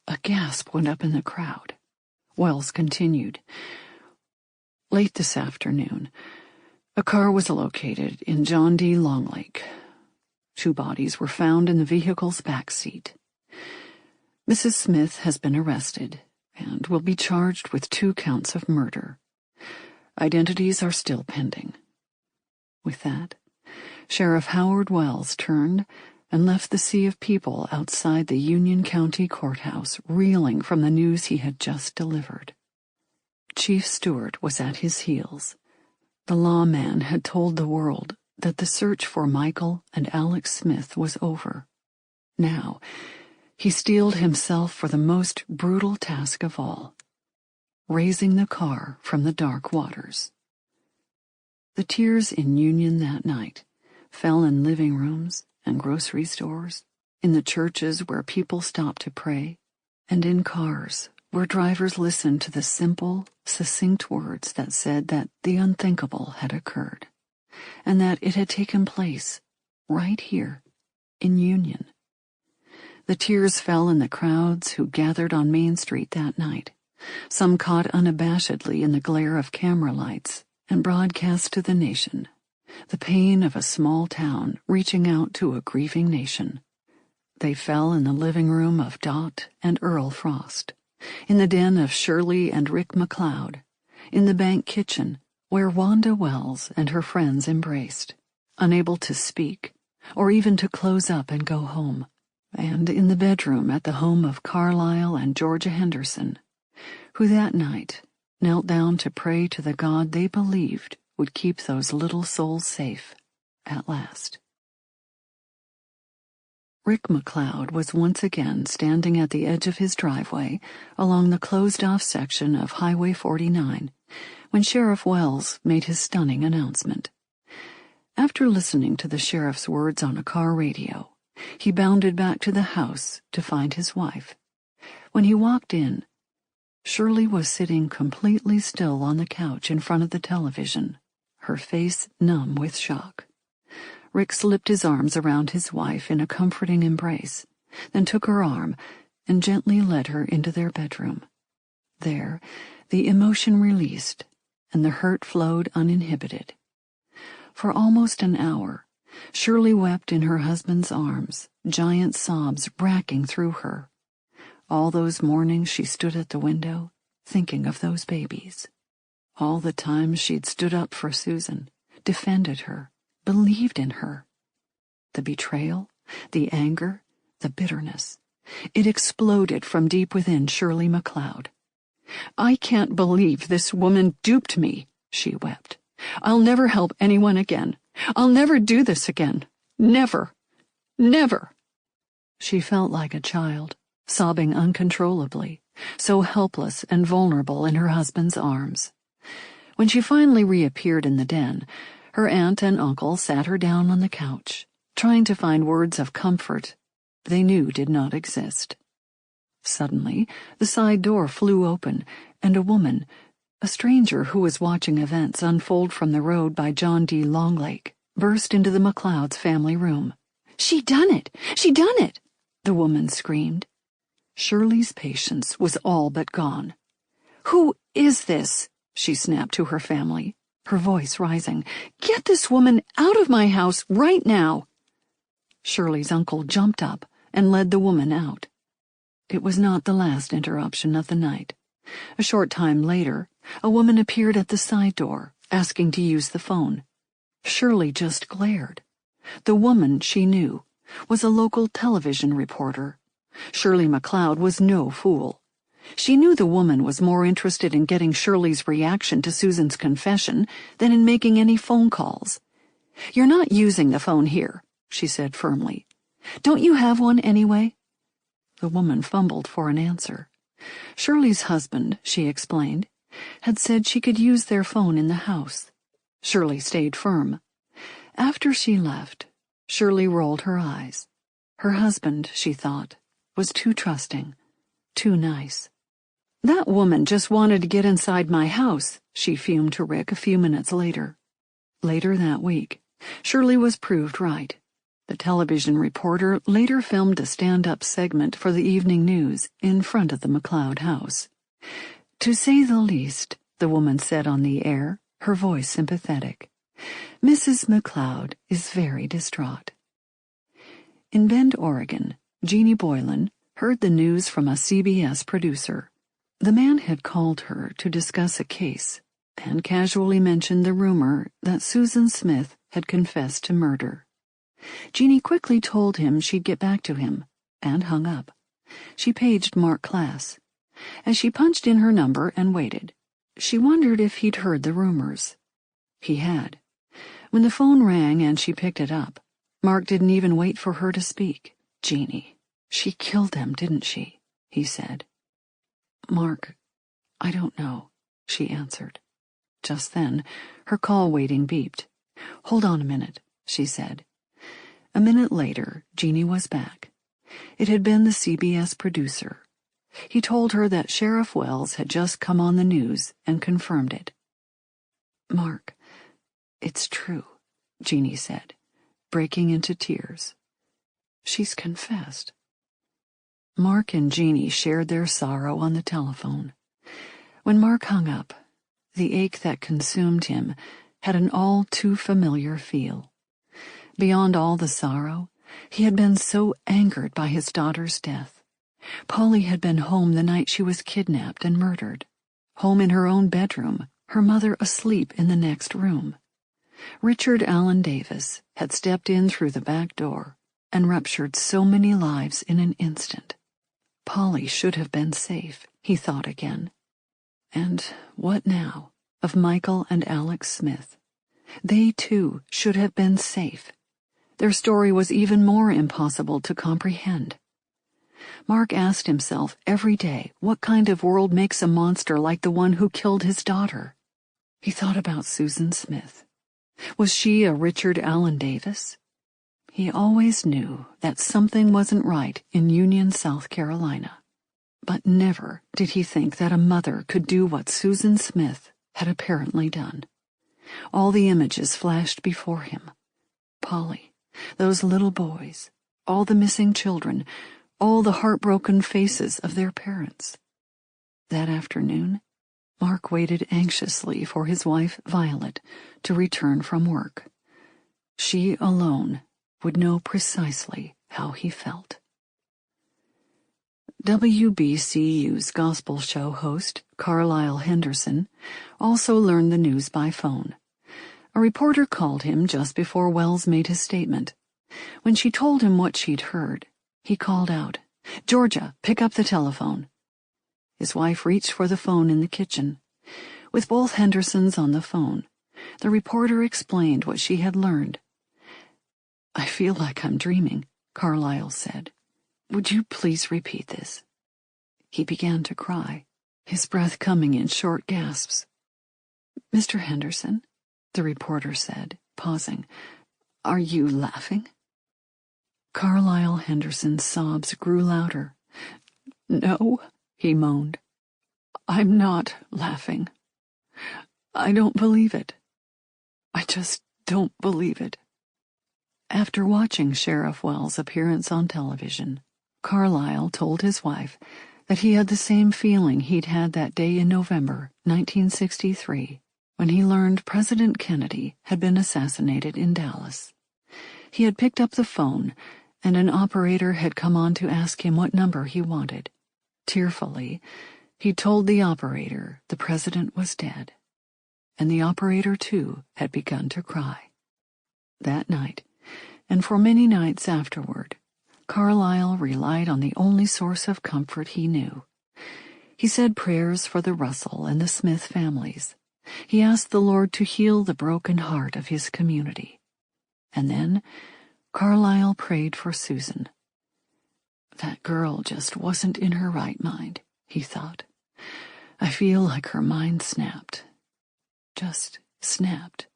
A gasp went up in the crowd. Wells continued. Late this afternoon, a car was located in John D. Longlake. 2 bodies were found in the vehicle's back seat. Mrs. Smith has been arrested and will be charged with 2 counts of murder. Identities are still pending. With that, Sheriff Howard Wells turned and left the sea of people outside the Union County Courthouse reeling from the news he had just delivered. Chief Stewart was at his heels. The lawman had told the world that the search for Michael and Alex Smith was over. Now, he steeled himself for the most brutal task of all, raising the car from the dark waters. The tears in Union that night fell in living rooms and grocery stores, in the churches where people stopped to pray, and in cars where drivers listened to the simple, succinct words that said that the unthinkable had occurred, and that it had taken place right here in Union. The tears fell in the crowds who gathered on Main Street that night, some caught unabashedly in the glare of camera lights and broadcast to the nation, the pain of a small town reaching out to a grieving nation. They fell in the living room of Dot and Earl Frost, in the den of Shirley and Rick McLeod, in the bank kitchen where Wanda Wells and her friends embraced, unable to speak or even to close up and go home, and in the bedroom at the home of Carlisle and Georgia Henderson, who that night knelt down to pray to the God they believed would keep those little souls safe at last. Rick McLeod was once again standing at the edge of his driveway along the closed-off section of Highway 49 when Sheriff Wells made his stunning announcement. After listening to the sheriff's words on a car radio, he bounded back to the house to find his wife. When he walked in, Shirley was sitting completely still on the couch in front of the television, her face numb with shock. Rick slipped his arms around his wife in a comforting embrace, then took her arm and gently led her into their bedroom. There, the emotion released, and the hurt flowed uninhibited. For almost an hour, Shirley wept in her husband's arms, giant sobs racking through her. All those mornings she stood at the window, thinking of those babies. All the times she'd stood up for Susan, defended her, believed in her. The betrayal, the anger, the bitterness. It exploded from deep within Shirley McLeod. "I can't believe this woman duped me," she wept. "I'll never help anyone again. I'll never do this again. Never. Never." She felt like a child, sobbing uncontrollably, so helpless and vulnerable in her husband's arms. When she finally reappeared in the den, her aunt and uncle sat her down on the couch, trying to find words of comfort they knew did not exist. Suddenly, the side door flew open, and a woman, a stranger who was watching events unfold from the road by John D. Longlake, burst into the McLeod's family room. "She done it! She done it!" the woman screamed. Shirley's patience was all but gone. "Who is this?" she snapped to her family, her voice rising. "Get this woman out of my house right now!" Shirley's uncle jumped up and led the woman out. It was not the last interruption of the night. A short time later, a woman appeared at the side door, asking to use the phone. Shirley just glared. The woman, she knew, was a local television reporter, Shirley McLeod was no fool. She knew the woman was more interested in getting Shirley's reaction to Susan's confession than in making any phone calls. "You're not using the phone here," she said firmly. "Don't you have one anyway?" The woman fumbled for an answer. Shirley's husband, she explained, had said she could use their phone in the house. Shirley stayed firm. After she left, Shirley rolled her eyes. Her husband, she thought, was too trusting, too nice. "That woman just wanted to get inside my house," she fumed to Rick a few minutes later. Later that week, Shirley was proved right. The television reporter later filmed a stand-up segment for the evening news in front of the McLeod house. "To say the least," the woman said on the air, her voice sympathetic, "Mrs. McLeod is very distraught." In Bend, Oregon, Jeannie Boylan heard the news from a CBS producer. The man had called her to discuss a case and casually mentioned the rumor that Susan Smith had confessed to murder. Jeannie quickly told him she'd get back to him, and hung up. She paged Mark Class. As she punched in her number and waited, she wondered if he'd heard the rumors. He had. When the phone rang and she picked it up, Mark didn't even wait for her to speak. "Jeannie, she killed them, didn't she?" he said. "Mark, I don't know," she answered. Just then, her call waiting beeped. "Hold on a minute," she said. A minute later, Jeannie was back. It had been the CBS producer. He told her that Sheriff Wells had just come on the news and confirmed it. "Mark, it's true," Jeannie said, breaking into tears. "She's confessed." Mark and Jeannie shared their sorrow on the telephone. When Mark hung up, the ache that consumed him had an all too familiar feel. Beyond all the sorrow, he had been so angered by his daughter's death. Polly had been home the night she was kidnapped and murdered, home in her own bedroom, her mother asleep in the next room. Richard Allen Davis had stepped in through the back door and ruptured so many lives in an instant. Polly should have been safe, he thought again. And what now of Michael and Alex Smith? They, too, should have been safe. Their story was even more impossible to comprehend. Mark asked himself every day what kind of world makes a monster like the one who killed his daughter. He thought about Susan Smith. Was she a Richard Allen Davis? He always knew that something wasn't right in Union, South Carolina. But never did he think that a mother could do what Susan Smith had apparently done. All the images flashed before him. Polly, those little boys, all the missing children, all the heartbroken faces of their parents. That afternoon, Mark waited anxiously for his wife, Violet, to return from work. She alone would know precisely how he felt. WBCU's gospel show host, Carlisle Henderson, also learned the news by phone. A reporter called him just before Wells made his statement. When she told him what she'd heard, he called out, "Georgia, pick up the telephone." His wife reached for the phone in the kitchen. With both Hendersons on the phone, the reporter explained what she had learned. "I feel like I'm dreaming," Carlisle said. "Would you please repeat this?" He began to cry, his breath coming in short gasps. "Mr. Henderson," the reporter said, pausing, "are you laughing?" Carlisle Henderson's sobs grew louder. "No," he moaned. "I'm not laughing. I don't believe it. I just don't believe it." After watching Sheriff Wells' appearance on television, Carlisle told his wife that he had the same feeling he'd had that day in November 1963, when he learned President Kennedy had been assassinated in Dallas. He had picked up the phone, and an operator had come on to ask him what number he wanted. Tearfully, he told the operator the president was dead, and the operator, too, had begun to cry. That night, and for many nights afterward, Carlyle relied on the only source of comfort he knew. He said prayers for the Russell and the Smith families. He asked the Lord to heal the broken heart of his community. And then Carlyle prayed for Susan. That girl just wasn't in her right mind, he thought. I feel like her mind snapped. Just snapped.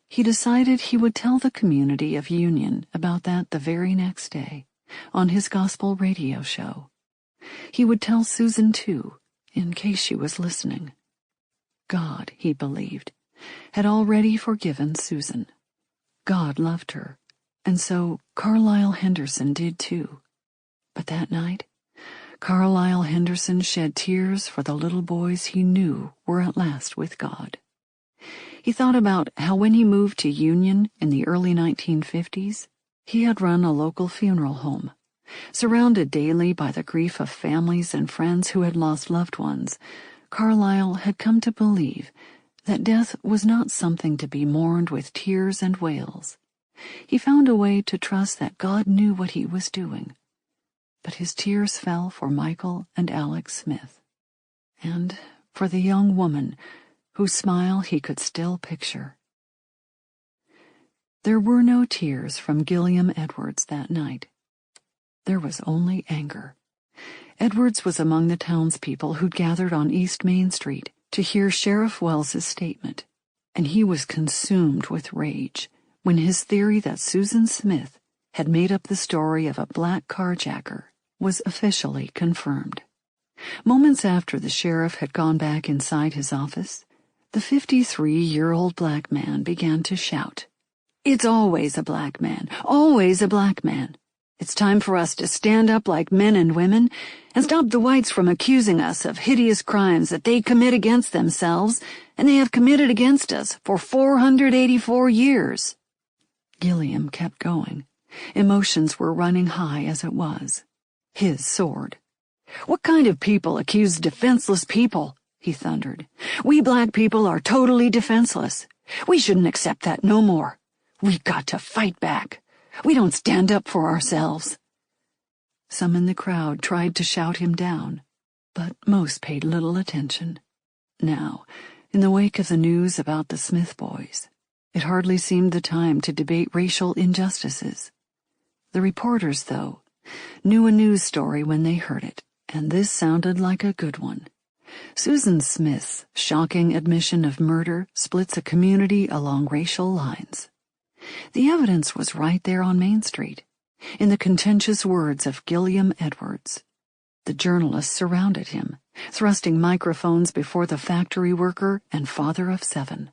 He decided he would tell the community of Union about that the very next day, on his gospel radio show. He would tell Susan, too, in case she was listening. God, he believed, had already forgiven Susan. God loved her, and so Carlyle Henderson did, too. But that night, Carlyle Henderson shed tears for the little boys he knew were at last with God. He thought about how when he moved to Union in the early 1950s, he had run a local funeral home. Surrounded daily by the grief of families and friends who had lost loved ones, Carlyle had come to believe that death was not something to be mourned with tears and wails. He found a way to trust that God knew what he was doing. But his tears fell for Michael and Alex Smith, and for the young woman whose smile he could still picture. There were no tears from Gilliam Edwards that night. There was only anger. Edwards was among the townspeople who'd gathered on East Main Street to hear Sheriff Wells's statement, and he was consumed with rage when his theory that Susan Smith had made up the story of a black carjacker was officially confirmed. Moments after the sheriff had gone back inside his office, the 53-year-old black man began to shout, "It's always a black man, always a black man. It's time for us to stand up like men and women and stop the whites from accusing us of hideous crimes that they commit against themselves and they have committed against us for 484 years. Gilliam kept going. Emotions were running high as it was. His soared. "What kind of people accuse defenseless people?" he thundered. "We black people are totally defenseless. We shouldn't accept that no more. We've got to fight back. We don't stand up for ourselves." Some in the crowd tried to shout him down, but most paid little attention. Now, in the wake of the news about the Smith boys, it hardly seemed the time to debate racial injustices. The reporters, though, knew a news story when they heard it, and this sounded like a good one. Susan Smith's shocking admission of murder splits a community along racial lines. The evidence was right there on Main Street, in the contentious words of Gilliam Edwards. The journalists surrounded him, thrusting microphones before the factory worker and father of 7.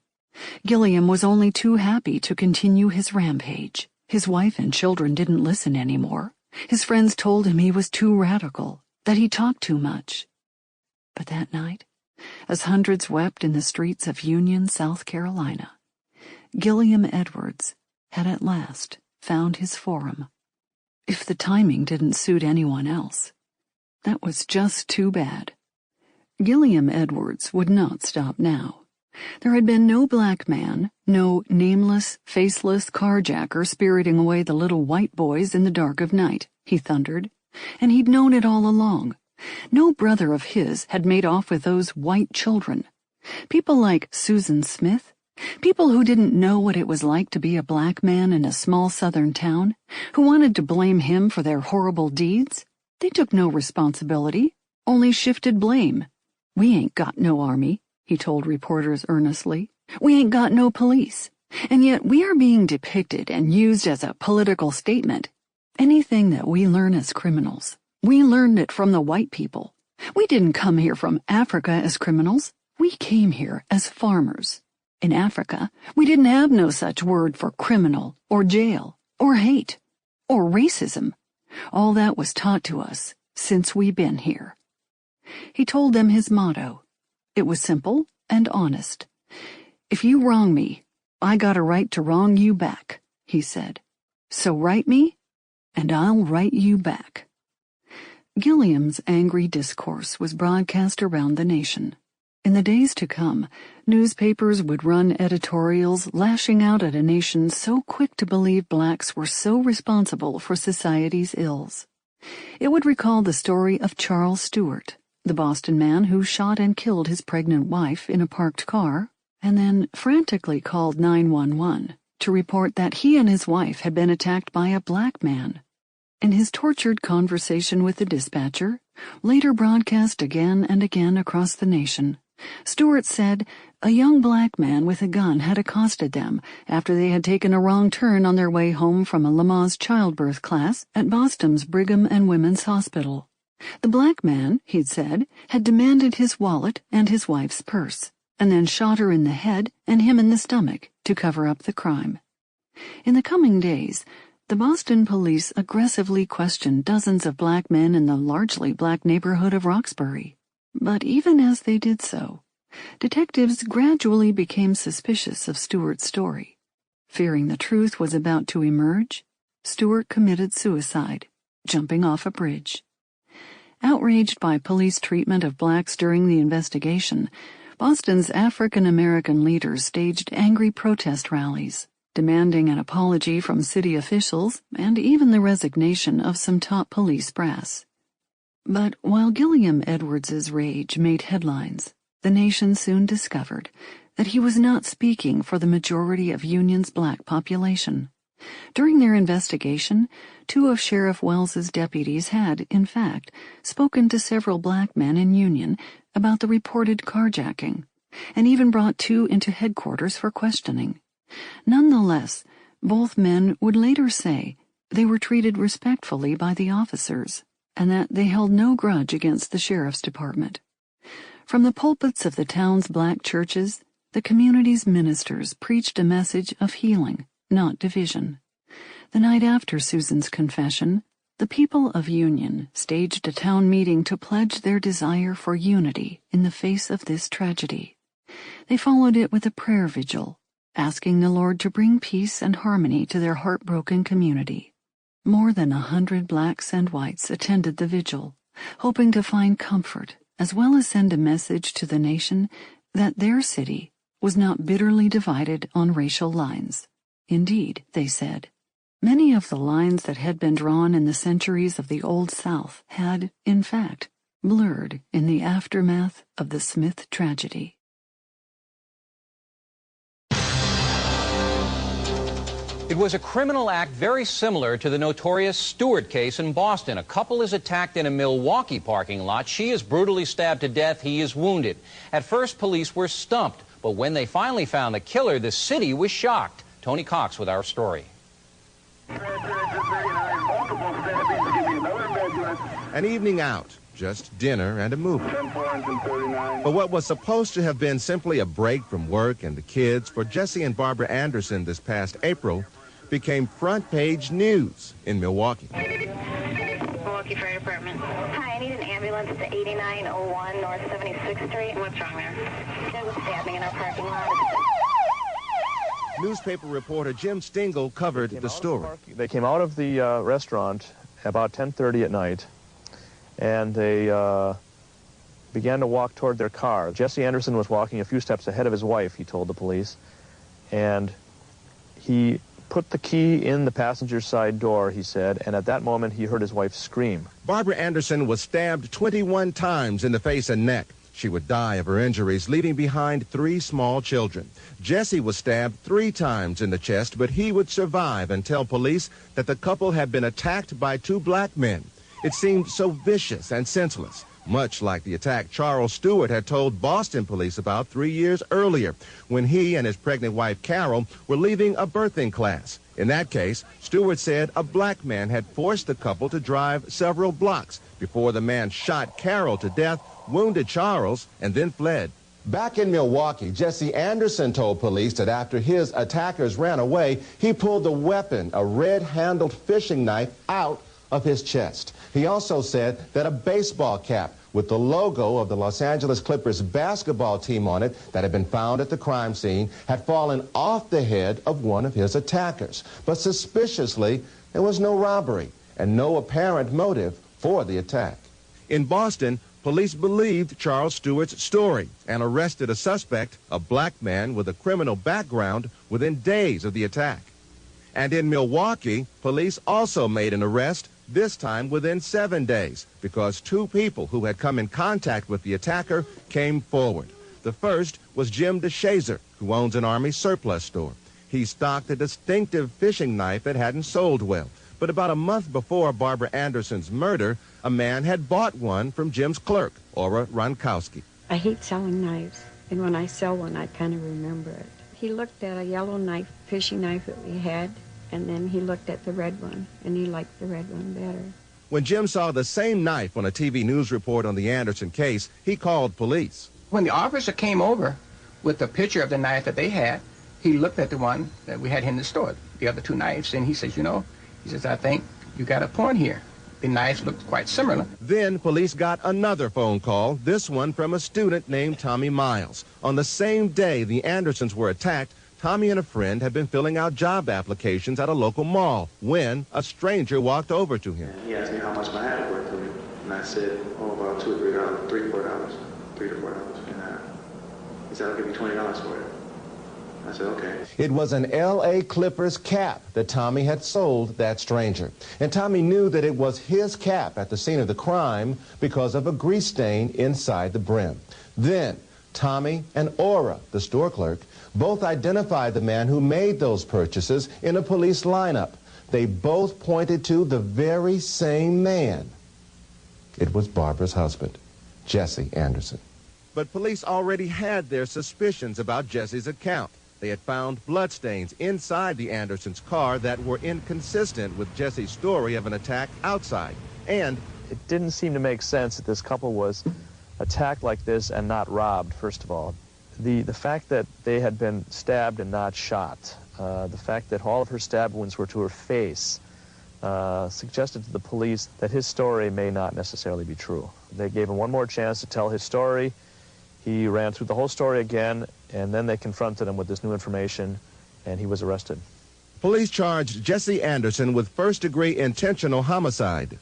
Gilliam was only too happy to continue his rampage. His wife and children didn't listen anymore. His friends told him he was too radical, that he talked too much. But that night, as hundreds wept in the streets of Union, South Carolina, Gilliam Edwards had at last found his forum. If the timing didn't suit anyone else, that was just too bad. Gilliam Edwards would not stop now. There had been no black man, no nameless, faceless carjacker spiriting away the little white boys in the dark of night, he thundered, and he'd known it all along. No brother of his had made off with those white children. People like Susan Smith, people who didn't know what it was like to be a black man in a small southern town, who wanted to blame him for their horrible deeds, they took no responsibility, only shifted blame. "We ain't got no army," he told reporters earnestly. "We ain't got no police. And yet we are being depicted and used as a political statement. Anything that we learn as criminals, we learned it from the white people. We didn't come here from Africa as criminals. We came here as farmers. In Africa, we didn't have no such word for criminal or jail or hate or racism. All that was taught to us since we been here." He told them his motto. It was simple and honest. "If you wrong me, I got a right to wrong you back," he said. "So write me, and I'll write you back." Gilliam's angry discourse was broadcast around the nation. In the days to come, newspapers would run editorials lashing out at a nation so quick to believe blacks were so responsible for society's ills. It would recall the story of Charles Stewart, the Boston man who shot and killed his pregnant wife in a parked car, and then frantically called 911 to report that he and his wife had been attacked by a black man. In his tortured conversation with the dispatcher, later broadcast again and again across the nation, Stewart said a young black man with a gun had accosted them after they had taken a wrong turn on their way home from a Lamaze childbirth class at Boston's Brigham and Women's Hospital. The black man, he'd said, had demanded his wallet and his wife's purse, and then shot her in the head and him in the stomach to cover up the crime. In the coming days, the Boston police aggressively questioned dozens of black men in the largely black neighborhood of Roxbury. But even as they did so, detectives gradually became suspicious of Stewart's story. Fearing the truth was about to emerge, Stewart committed suicide, jumping off a bridge. Outraged by police treatment of blacks during the investigation, Boston's African-American leaders staged angry protest rallies, demanding an apology from city officials and even the resignation of some top police brass. But while Gilliam Edwards's rage made headlines, the nation soon discovered that he was not speaking for the majority of Union's black population. During their investigation, 2 of Sheriff Wells's deputies had, in fact, spoken to several black men in Union about the reported carjacking, and even brought 2 into headquarters for questioning. Nonetheless, both men would later say they were treated respectfully by the officers, and that they held no grudge against the sheriff's department. From the pulpits of the town's black churches, the community's ministers preached a message of healing, not division. The night after Susan's confession, the people of Union staged a town meeting to pledge their desire for unity in the face of this tragedy. They followed it with a prayer vigil, asking the Lord to bring peace and harmony to their heartbroken community. More than 100 blacks and whites attended the vigil, hoping to find comfort as well as send a message to the nation that their city was not bitterly divided on racial lines. Indeed, they said, many of the lines that had been drawn in the centuries of the Old South had, in fact, blurred in the aftermath of the Smith tragedy. It was a criminal act very similar to the notorious Stewart case in Boston. A couple is attacked in a Milwaukee parking lot. She is brutally stabbed to death. He is wounded. At first, police were stumped, but when they finally found the killer, the city was shocked. Tony Cox with our story. An evening out, just dinner and a movie. But what was supposed to have been simply a break from work and the kids for Jesse and Barbara Anderson this past April became front-page news in Milwaukee. Milwaukee Fire Department. Hi, I need an ambulance to 8901 North 76th Street. What's wrong there? There was stabbing in our parking lot. Newspaper reporter Jim Stingle covered the story. They came out of the restaurant about 10:30 at night, and they began to walk toward their car. Jesse Anderson was walking a few steps ahead of his wife, he told the police, and he put the key in the passenger side door, he said, and at that moment he heard his wife scream. Barbara Anderson was stabbed 21 times in the face and neck. She would die of her injuries, leaving behind 3 small children. Jesse was stabbed 3 times in the chest, but he would survive and tell police that the couple had been attacked by 2 black men. It seemed so vicious and senseless, much like the attack Charles Stewart had told Boston police about 3 years earlier, when he and his pregnant wife Carol were leaving a birthing class. In that case, Stewart said a black man had forced the couple to drive several blocks before the man shot Carol to death, wounded Charles, and then fled. Back in Milwaukee, Jesse Anderson told police that after his attackers ran away, he pulled the weapon, a red-handled fishing knife, out of his chest. He also said that a baseball cap with the logo of the Los Angeles Clippers basketball team on it that had been found at the crime scene had fallen off the head of one of his attackers. But suspiciously, there was no robbery and no apparent motive for the attack. In Boston, police believed Charles Stewart's story and arrested a suspect, a black man with a criminal background, within days of the attack. And in Milwaukee, police also made an arrest, this time within 7 days, because 2 people who had come in contact with the attacker came forward. The first was Jim DeShazer, who owns an Army surplus store. He stocked a distinctive fishing knife that hadn't sold well. But about a month before Barbara Anderson's murder, a man had bought one from Jim's clerk, Ora Ronkowski. I hate selling knives, and when I sell one, I kind of remember it. He looked at a yellow knife, fishing knife that we had, and then he looked at the red one, and he liked the red one better. When Jim saw the same knife on a TV news report on the Anderson case, he called police. When the officer came over with a picture of the knife that they had, he looked at the one that we had in the store, the other 2 knives, and he says, I think you got a point here. The knives looked quite similar. Then police got another phone call, this one from a student named Tommy Miles. On the same day the Andersons were attacked, Tommy and a friend had been filling out job applications at a local mall when a stranger walked over to him. He asked me how much my hat was worth to me, and I said, about $2 or $3, $3 to $4, $3 to $4. And he said, I'll give you $20 for it. I said, okay. It was an L.A. Clippers cap that Tommy had sold that stranger. And Tommy knew that it was his cap at the scene of the crime because of a grease stain inside the brim. Then Tommy and Ora, the store clerk, both identified the man who made those purchases in a police lineup. They both pointed to the very same man. It was Barbara's husband, Jesse Anderson. But police already had their suspicions about Jesse's account. They had found bloodstains inside the Andersons' car that were inconsistent with Jesse's story of an attack outside. And it didn't seem to make sense that this couple was attacked like this and not robbed, first of all. The fact that they had been stabbed and not shot, the fact that all of her stab wounds were to her face, suggested to the police that his story may not necessarily be true. They gave him one more chance to tell his story. He ran through the whole story again, and then they confronted him with this new information, and he was arrested. Police charged Jesse Anderson with first-degree intentional homicide.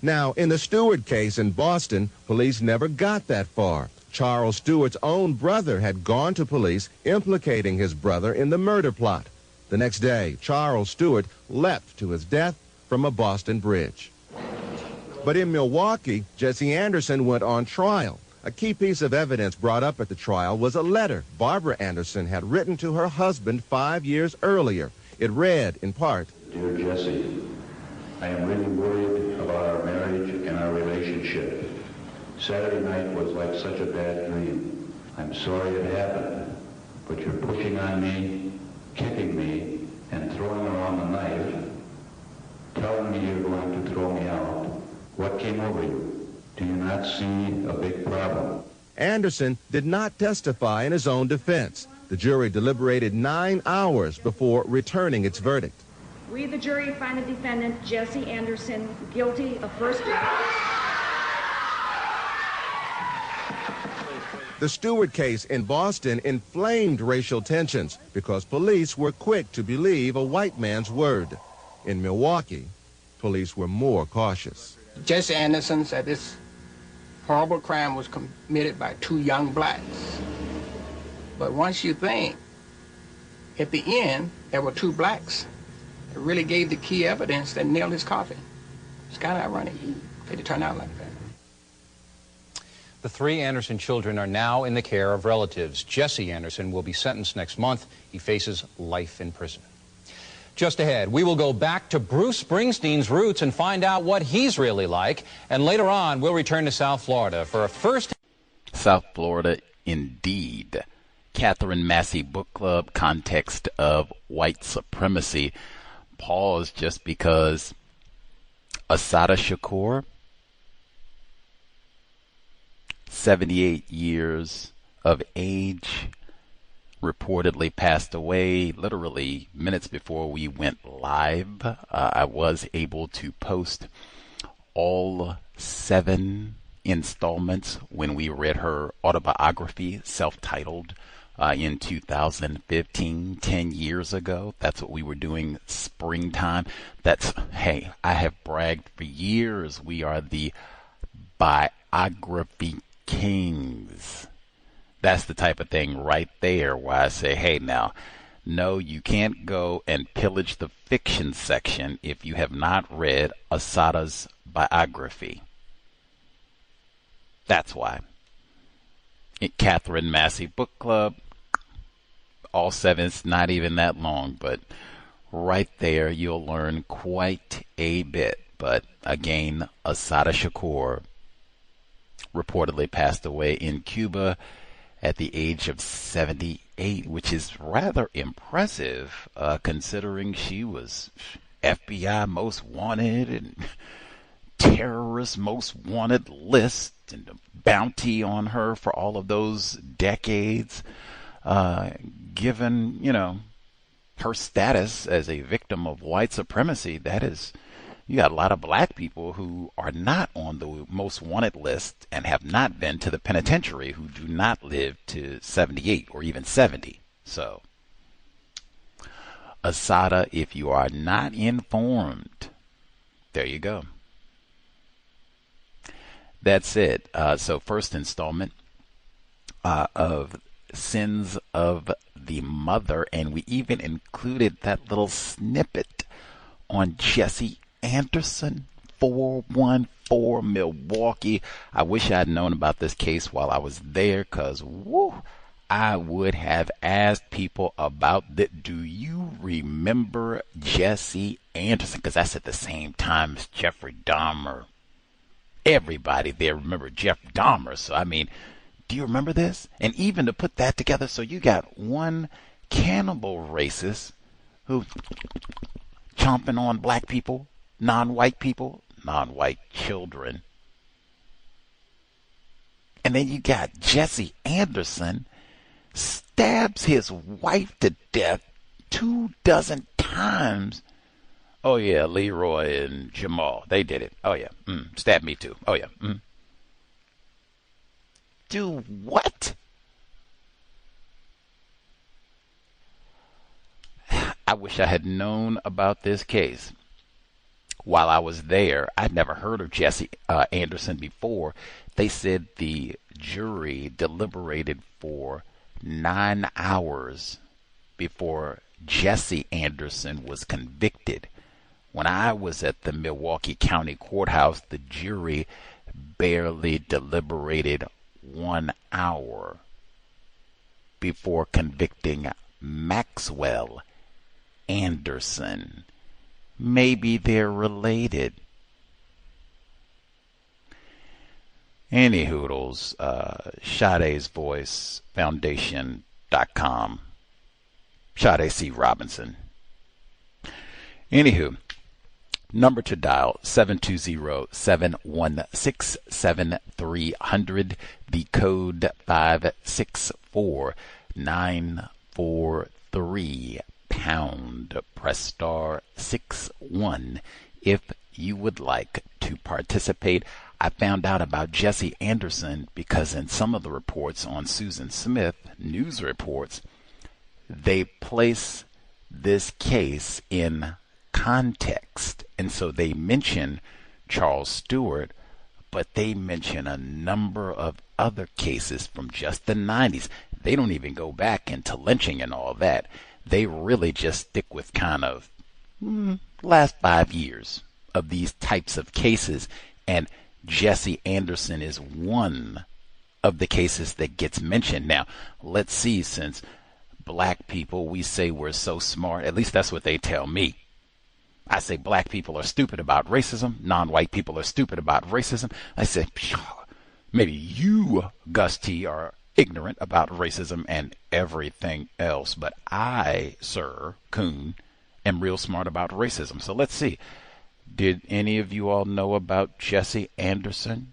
Now, in the Stewart case in Boston, police never got that far. Charles Stewart's own brother had gone to police implicating his brother in the murder plot. The next day, Charles Stewart leapt to his death from a Boston bridge. But in Milwaukee, Jesse Anderson went on trial. A key piece of evidence brought up at the trial was a letter Barbara Anderson had written to her husband 5 years earlier. It read, in part, Dear Jesse, I am really worried about our marriage and our relationship. Saturday night was like such a bad dream. I'm sorry it happened, but you're pushing on me, kicking me, and throwing around the knife, telling me you're going to throw me out. What came over you? Do you not see a big problem? Anderson did not testify in his own defense. The jury deliberated 9 hours before returning its verdict. We, the jury, find the defendant, Jesse Anderson, guilty of first degree. The Stewart case in Boston inflamed racial tensions because police were quick to believe a white man's word. In Milwaukee, police were more cautious. Jesse Anderson said this horrible crime was committed by 2 young blacks. But once you think, at the end, there were 2 blacks. It really gave the key evidence that nailed his coffin. It's kind of ironic that it turned out like that. The 3 Anderson children are now in the care of relatives. Jesse Anderson will be sentenced next month. He faces life in prison. Just ahead, we will go back to Bruce Springsteen's roots and find out what he's really like. And later on, we'll return to South Florida for a first... South Florida, indeed. Katherine Massey Book Club, Context of White Supremacy. Pause just because Assata Shakur, 78 years of age, reportedly passed away literally minutes before we went live. I was able to post all 7 installments when we read her autobiography, self-titled, in 2015, 10 years ago. That's what we were doing springtime. Hey, I have bragged for years. We are the biography kings. That's the type of thing right there where I say, hey, now, no, you can't go and pillage the fiction section if you have not read Assata's biography. That's why. Katherine Massey Book Club, all 7, it's not even that long, but right there you'll learn quite a bit. But again, Assata Shakur reportedly passed away in Cuba at the age of 78, which is rather impressive considering she was FBI most wanted and terrorist most wanted list and a bounty on her for all of those decades, given, you know, her status as a victim of white supremacy. That is, you got a lot of black people who are not on the most wanted list and have not been to the penitentiary who do not live to 78 or even 70. So, Assata, if you are not informed, there you go. That's it. So first installment of Sins of the Mother, and we even included that little snippet on Jesse Anderson, 414 Milwaukee. I wish I'd known about this case while I was there, because I would have asked people about that. Do you remember Jesse Anderson? Because that's at the same time as Jeffrey Dahmer. Everybody there remember Jeff Dahmer. So, I mean, do you remember this? And even to put that together, so you got one cannibal racist who chomping on black people, non-white people, non-white children. And then you got Jesse Anderson stabs his wife to death 24 times. Oh, yeah, Leroy and Jamal, they did it. Oh, yeah, stabbed me too. Oh, yeah. Do what? I wish I had known about this case while I was there. I'd never heard of Jesse Anderson before. They said the jury deliberated for 9 hours before Jesse Anderson was convicted. When I was at the Milwaukee County Courthouse, the jury barely deliberated 1 hour before convicting Maxwell Anderson. Maybe they're related. Any hoodles, Sade's Voice Foundation.com. Sade C. Robinson. Anywho, number to dial 720-716-7300. The code 564943 pound. Press star 61 if you would like to participate. I found out about Jesse Anderson because in some of the reports on Susan Smith, news reports, they place this case in context. And so they mention Charles Stewart, but they mention a number of other cases from just the 90s. They don't even go back into lynching and all that. They really just stick with kind of last 5 years of these types of cases. And Jesse Anderson is one of the cases that gets mentioned. Now, let's see, since black people, we say we're so smart, at least that's what they tell me. I say black people are stupid about racism, non-white people are stupid about racism. I say, maybe you, Gus T, are ignorant about racism and everything else, but I, Sir Coon, am real smart about racism. So let's see. Did any of you all know about Jesse Anderson?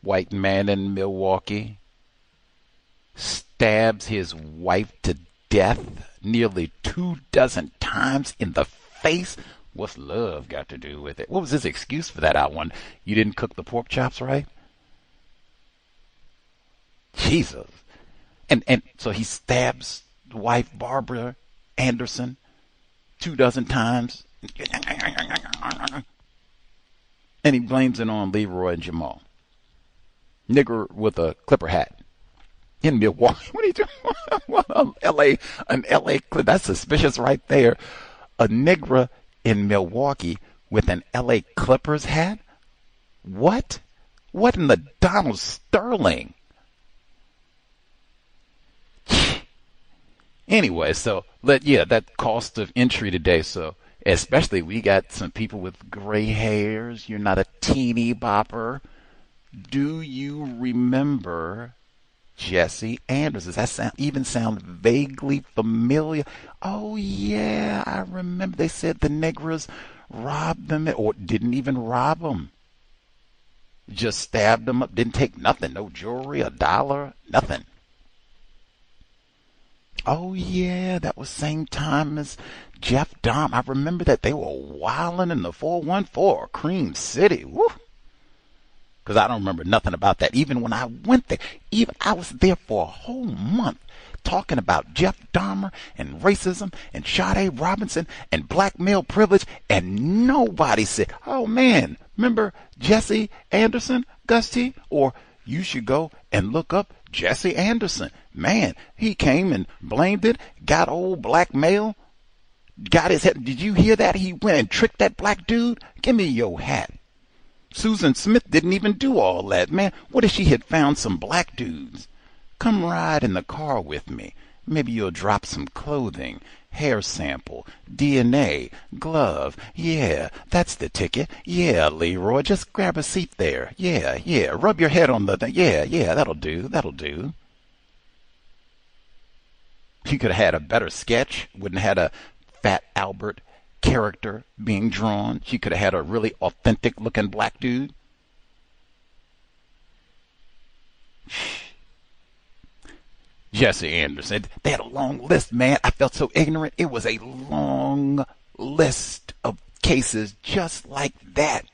White man in Milwaukee stabs his wife to death nearly 24 times in the face. What's love got to do with it? What was his excuse for that out one? You didn't cook the pork chops right? Jesus. And so he stabs the wife, Barbara Anderson, 24 times. And he blames it on Leroy and Jamal. Nigger with a Clipper hat in Milwaukee. What are you doing? Well, an LA Clipper. That's suspicious right there. A nigger in Milwaukee with an LA Clippers hat? What? What in the Donald Sterling? Anyway, so that cost of entry today. So especially we got some people with gray hairs. You're not a teeny bopper. Do you remember Jesse Anderson? Does that even sound vaguely familiar? Oh yeah, I remember. They said the Negros robbed them, or didn't even rob them. Just stabbed them up. Didn't take nothing. No jewelry, $1, nothing. Oh yeah, that was same time as Jeff Dahmer. I remember that they were wilding in the 414, Cream City. Woo! Because I don't remember nothing about that. Even when I went there, I was there for a whole month talking about Jeff Dahmer and racism and Sade Robinson and black male privilege, and nobody said, "Oh man, remember Jesse Anderson, Gus T?" Or you should go and look up Jesse Anderson. Man, he came and blamed it, got old black male, got his head. Did you hear that? He went and tricked that black dude. Give me your hat. Susan Smith didn't even do all that, man. What if she had found some black dudes? Come ride in the car with me. Maybe you'll drop some clothing, hair sample, DNA, glove. Yeah, that's the ticket. Yeah, Leroy, just grab a seat there. Yeah, rub your head on the thing. Yeah, that'll do. She could have had a better sketch. Wouldn't have had a Fat Albert character being drawn. She could have had a really authentic looking black dude. Jesse Anderson. They had a long list, man. I felt so ignorant. It was a long list of cases just like that.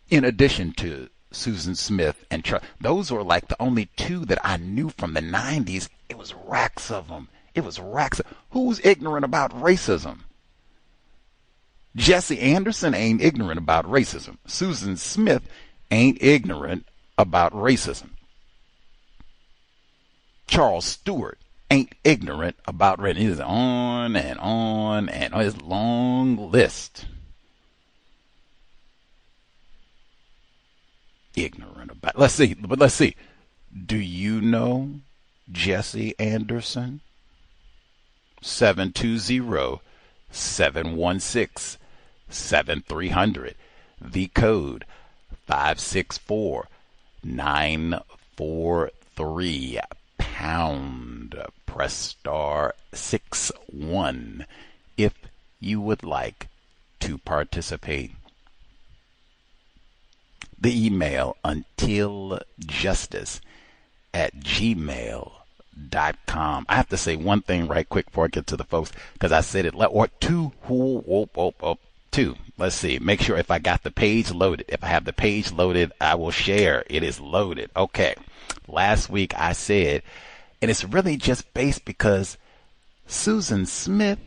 In addition to Susan Smith and those were like the only two that I knew from the 90s. It was racks of them. Who's ignorant about racism? Jesse Anderson ain't ignorant about racism. Susan Smith ain't ignorant about racism. Charles Stewart ain't ignorant about racism. It is on and on and on. His long list. Ignorant about. Let's see. Do you know Jesse Anderson? 720-716-7300. The code 564-943. Pound. Press star 61 if you would like to participate. The email untiljustice@gmail.com. I have to say one thing right quick before I get to the folks, because I said it, or two. Let's see. Make sure if I got the page loaded. If I have the page loaded, I will share. It is loaded. Okay. Last week I said, and it's really just based because Susan Smith,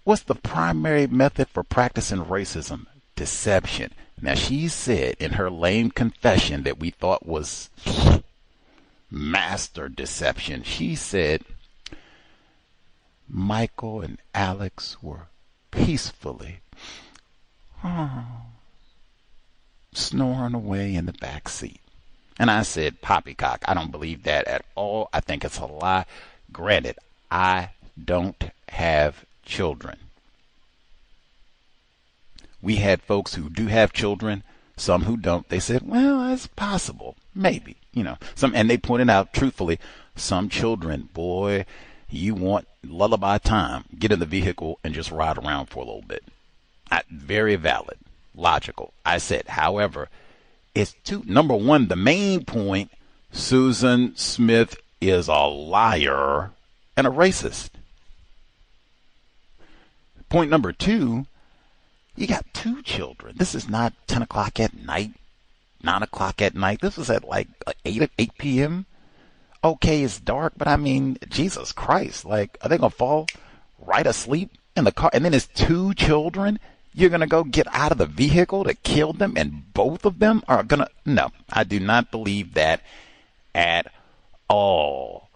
what's the primary method for practicing racism? Deception. Now, she said in her lame confession that we thought was master deception, she said Michael and Alex were peacefully snoring away in the back seat. And I said, poppycock, I don't believe that at all. I think it's a lie. Granted, I don't have children. We had folks who do have children, some who don't. They said, well, it's possible. Maybe, some, and they pointed out truthfully, some children, boy, you want lullaby time. Get in the vehicle and just ride around for a little bit. Very valid, logical. I said, however, it's number one, the main point, Susan Smith is a liar and a racist. Point number two, you got two children. This is not 10 o'clock at night, 9 o'clock at night. This was at like 8 p.m. Okay, it's dark, but I mean, Jesus Christ. Like, are they going to fall right asleep in the car? And then it's two children You're going to go get out of the vehicle to kill them, and both of them are going to... No, I do not believe that at all.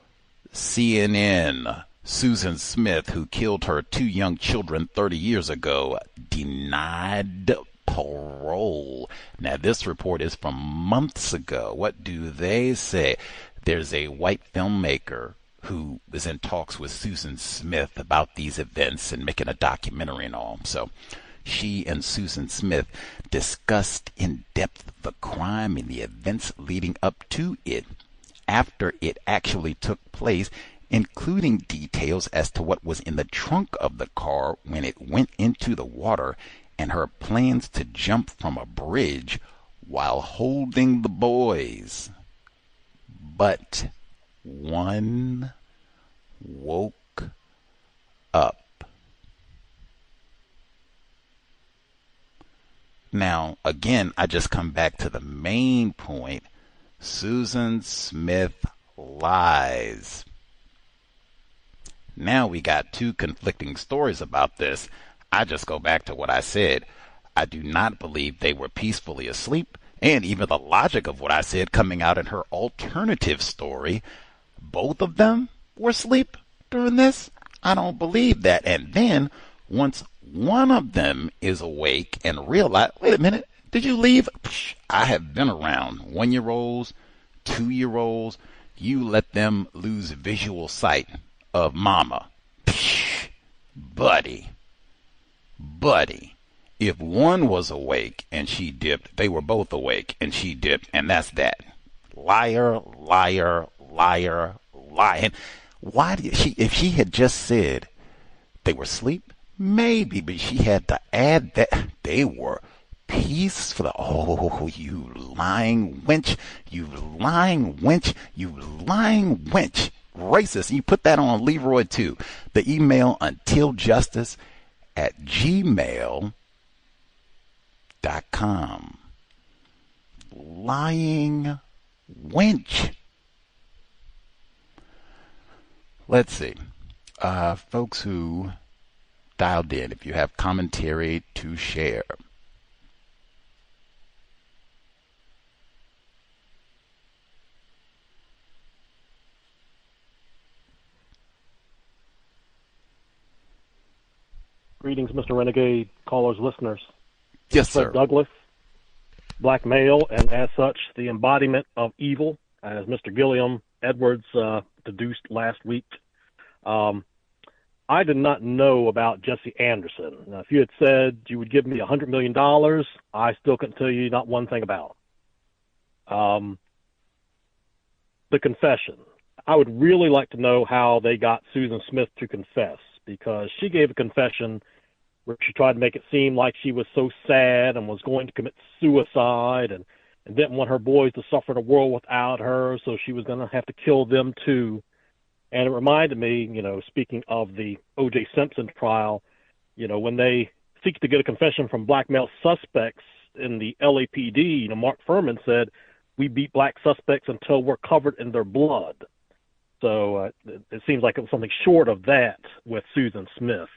CNN, Susan Smith, who killed her 2 young children 30 years ago, denied parole. Now, this report is from months ago. What do they say? There's a white filmmaker who is in talks with Susan Smith about these events and making a documentary and all. So she and Susan Smith discussed in depth the crime and the events leading up to it, after it actually took place, including details as to what was in the trunk of the car when it went into the water, and her plans to jump from a bridge while holding the boys. But one woke up. Now, again, I just come back to the main point. Susan Smith lies. Now we got 2 conflicting stories about this. I just go back to what I said. I do not believe they were peacefully asleep, and even the logic of what I said coming out in her alternative story, both of them were asleep during this. I don't believe that. And then once one of them is awake and realize, wait a minute, did you leave? I have been around 1-year-olds, 2-year-olds. You let them lose visual sight of mama. Buddy. If one was awake and she dipped, they were both awake and she dipped, and that's that. Liar. And why did she, if she had just said they were asleep, maybe, but she had to add that they were peaceful. Oh, you lying wench. Racist. You put that on Leroy too. The email untiljustice@gmail.com. Lying wench. Let's see. Folks who dialed in, if you have commentary to share. Greetings, Mr. Renegade, callers, listeners. Yes, sir. Fred Douglas, black male, and as such, the embodiment of evil, as Mr. Gilliam Edwards deduced last week. I did not know about Jesse Anderson. Now, if you had said you would give me $100 million, I still couldn't tell you not one thing about it. The confession. I would really like to know how they got Susan Smith to confess, because she gave a confession where she tried to make it seem like she was so sad and was going to commit suicide and didn't want her boys to suffer the world without her, so she was going to have to kill them too. And it reminded me, speaking of the O.J. Simpson trial, when they seek to get a confession from black male suspects in the LAPD, Mark Furman said, "We beat black suspects until we're covered in their blood." So it seems like it was something short of that with Susan Smith.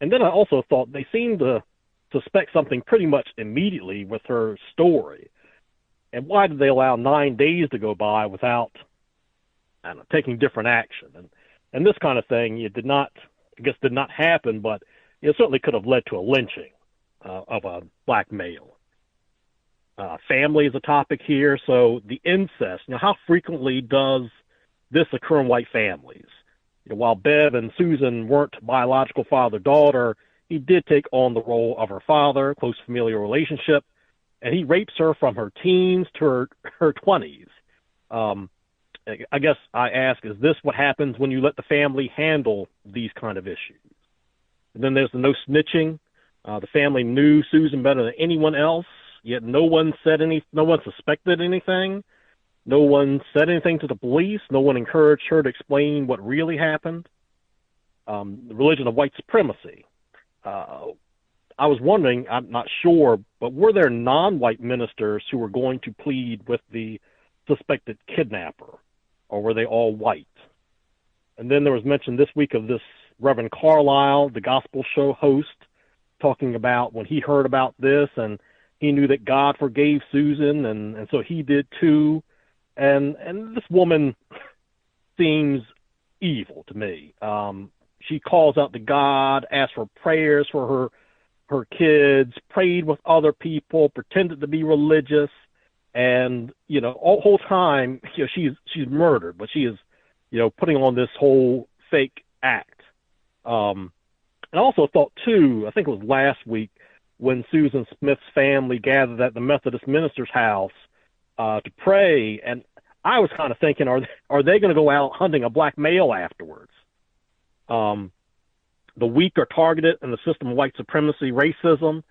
And then I also thought they seemed to suspect something pretty much immediately with her story. And why did they allow 9 days to go by without taking different action? And this kind of thing did not happen, but it certainly could have led to a lynching of a black male. Family is a topic here, so the incest. How frequently does this occur in white families? While Bev and Susan weren't biological father-daughter, he did take on the role of her father, close familial relationship, and he rapes her from her teens to her 20s. I guess I ask, is this what happens when you let the family handle these kind of issues? And then there's the no snitching. The family knew Susan better than anyone else, yet no one suspected anything. No one said anything to the police. No one encouraged her to explain what really happened. The religion of white supremacy. I was wondering, I'm not sure, but were there non-white ministers who were going to plead with the suspected kidnapper, or were they all white? And then there was mention this week of this Reverend Carlisle, the gospel show host, talking about when he heard about this and he knew that God forgave Susan, and so he did too. And this woman seems evil to me. She calls out to God, asks for prayers for her kids, prayed with other people, pretended to be religious, and all whole time she's murdered, but she is putting on this whole fake act. And I also thought too, I think it was last week when Susan Smith's family gathered at the Methodist minister's house to pray, and I was kind of thinking, are they going to go out hunting a black male afterwards? The weak are targeted in the system of white supremacy, racism.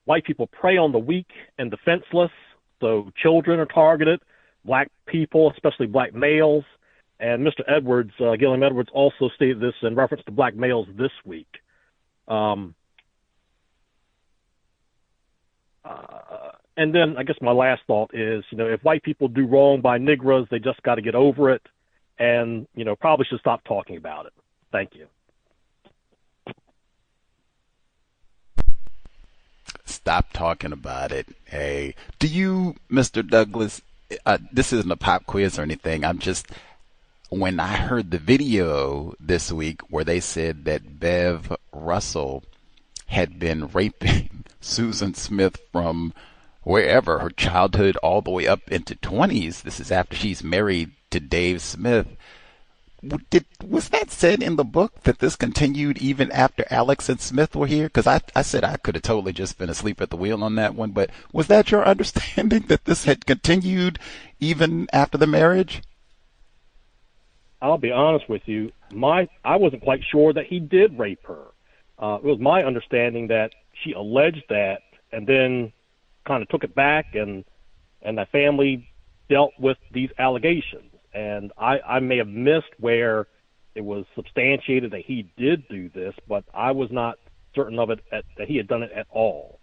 White people prey on the weak and defenseless, so children are targeted, black people, especially black males. And Mr. Edwards, Gilliam Edwards, also stated this in reference to black males this week. And then I guess my last thought is, if white people do wrong by Negroes, they just got to get over it and, probably should stop talking about it. Thank you. Stop talking about it. Hey, do you, Mr. Douglas, this isn't a pop quiz or anything. When I heard the video this week where they said that Bev Russell had been raping Susan Smith from wherever, her childhood all the way up into 20s. This is after she's married to Dave Smith. Was that said in the book that this continued even after Alex and Smith were here? Because I said I could have totally just been asleep at the wheel on that one, but was that your understanding, that this had continued even after the marriage? I'll be honest with you. I wasn't quite sure that he did rape her. It was my understanding that she alleged that and then kind of took it back, and that family dealt with these allegations. And I may have missed where it was substantiated that he did do this, but I was not certain of it that he had done it at all.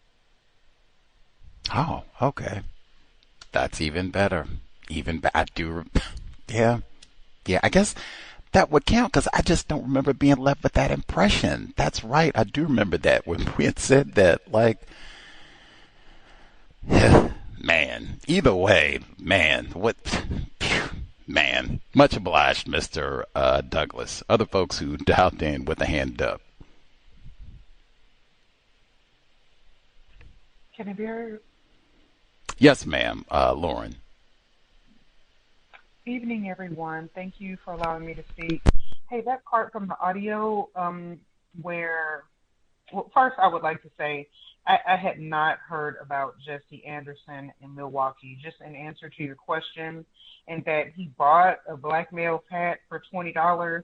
Oh, okay. That's even better. I do. Yeah. I guess that would count, because I just don't remember being left with that impression. That's right. I do remember that when we had said that. Man, either way, man, man, much obliged, Mr. Douglas. Other folks who dialed in with a hand up. Can I be heard? Yes, ma'am, Lauren. Evening, everyone. Thank you for allowing me to speak. Hey, that part from the audio first I would like to say I had not heard about Jesse Anderson in Milwaukee, just in answer to your question, and that he bought a black male's hat for $20.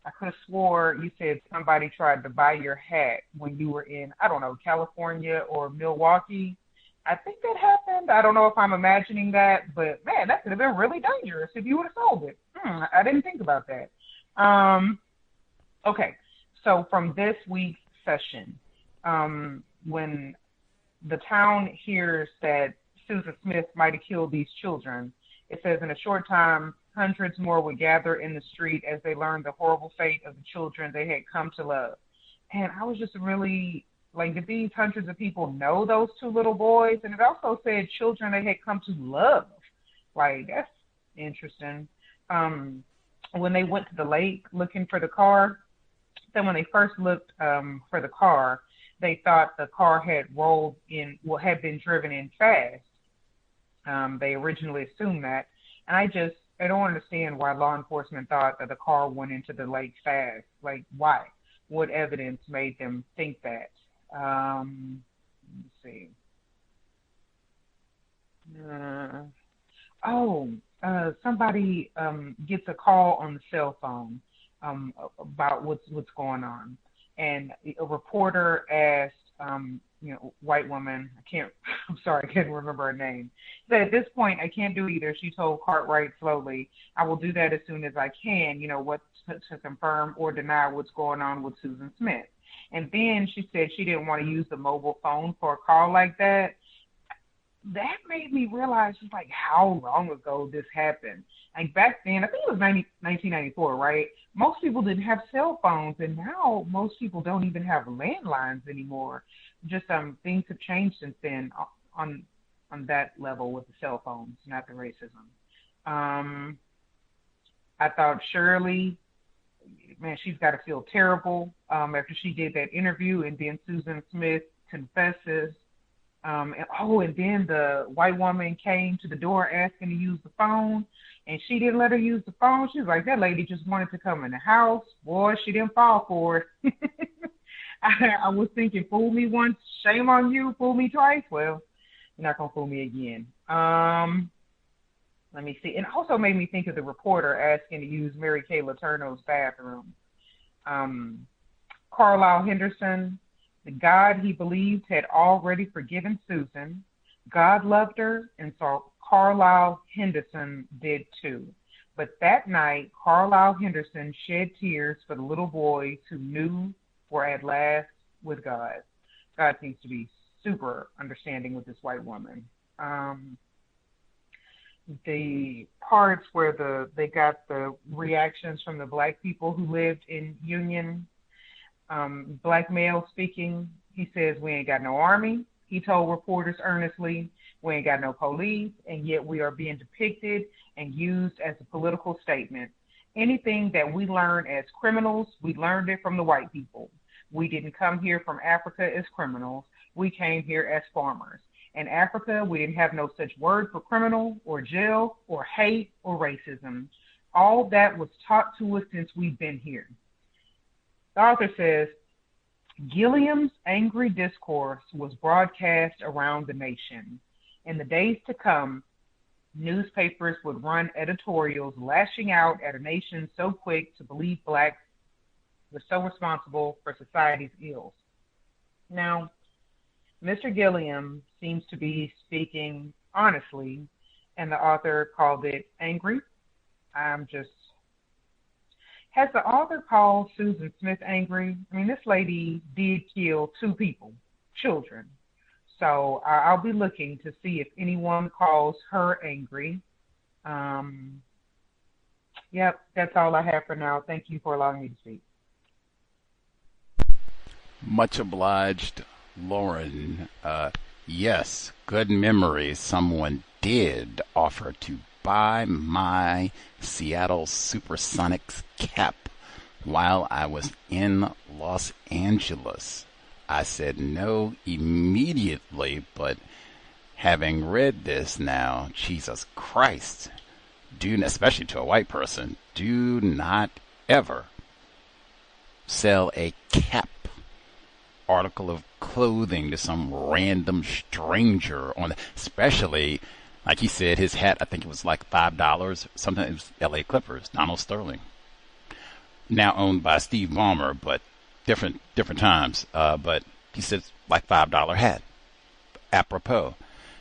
I could have swore you said somebody tried to buy your hat when you were in, I don't know, California or Milwaukee. I think that happened. I don't know if I'm imagining that, but man, that could have been really dangerous if you would have sold it. I didn't think about that. Okay, so from this week's session, when the town hears that Susan Smith might have killed these children, it says in a short time, hundreds more would gather in the street as they learned the horrible fate of the children they had come to love. And I was just really, did these hundreds of people know those two little boys? And it also said children they had come to love. That's interesting. When they went to the lake looking for the car, then when they first looked for the car, they thought the car had had been driven in fast. They originally assumed that. And I don't understand why law enforcement thought that the car went into the lake fast. Why? What evidence made them think that? Let's see. Somebody gets a call on the cell phone about what's going on, and a reporter asked, white woman, I'm sorry, I can't remember her name, said at this point I can't do either. She told Cartwright slowly, I will do that as soon as I can, what to confirm or deny what's going on with Susan Smith. And then she said she didn't want to use the mobile phone for a call like that. That made me realize just how long ago this happened. Back then, I think it was 1994, right? Most people didn't have cell phones, and now most people don't even have landlines anymore. just things have changed since then on that level with the cell phones, not the racism. I thought Shirley, man, she's got to feel terrible after she did that interview, and then Susan Smith confesses. And then the white woman came to the door asking to use the phone, and she didn't let her use the phone. She was like, that lady just wanted to come in the house. Boy, she didn't fall for it. I was thinking, fool me once, shame on you. Fool me twice. Well, you're not going to fool me again. Let me see. It also made me think of the reporter asking to use Mary Kay Letourneau's bathroom. Carlisle Henderson, the God he believed had already forgiven Susan. God loved her, and so Carlisle Henderson did too. But that night, Carlisle Henderson shed tears for the little boys who knew were at last with God. God seems to be super understanding with this white woman. The parts where they got the reactions from the black people who lived in Union, black male speaking, he says, we ain't got no army. He told reporters earnestly, we ain't got no police, and yet we are being depicted and used as a political statement. Anything that we learn as criminals, we learned it from the white people. We didn't come here from Africa as criminals. We came here as farmers. In Africa, we didn't have no such word for criminal or jail or hate or racism. All that was taught to us since we've been here. The author says, Gilliam's angry discourse was broadcast around the nation. In the days to come, newspapers would run editorials lashing out at a nation so quick to believe blacks were so responsible for society's ills. Now, Mr. Gilliam seems to be speaking honestly, and the author called it angry. Has the author called Susan Smith angry? I mean, this lady did kill 2 people, children. So I'll be looking to see if anyone calls her angry. Yep, that's all I have for now. Thank you for allowing me to speak. Much obliged, Lauren. Yes, good memory. Someone did offer to buy my Seattle Supersonics cap while I was in Los Angeles. I said no immediately, but having read this now, Jesus Christ, especially to a white person, do not ever sell a cap, article of clothing, to some random stranger, especially, like he said, his hat, I think it was like $5, something. It was LA Clippers, Donald Sterling, now owned by Steve Ballmer, but different times. But he said like $5 hat, apropos.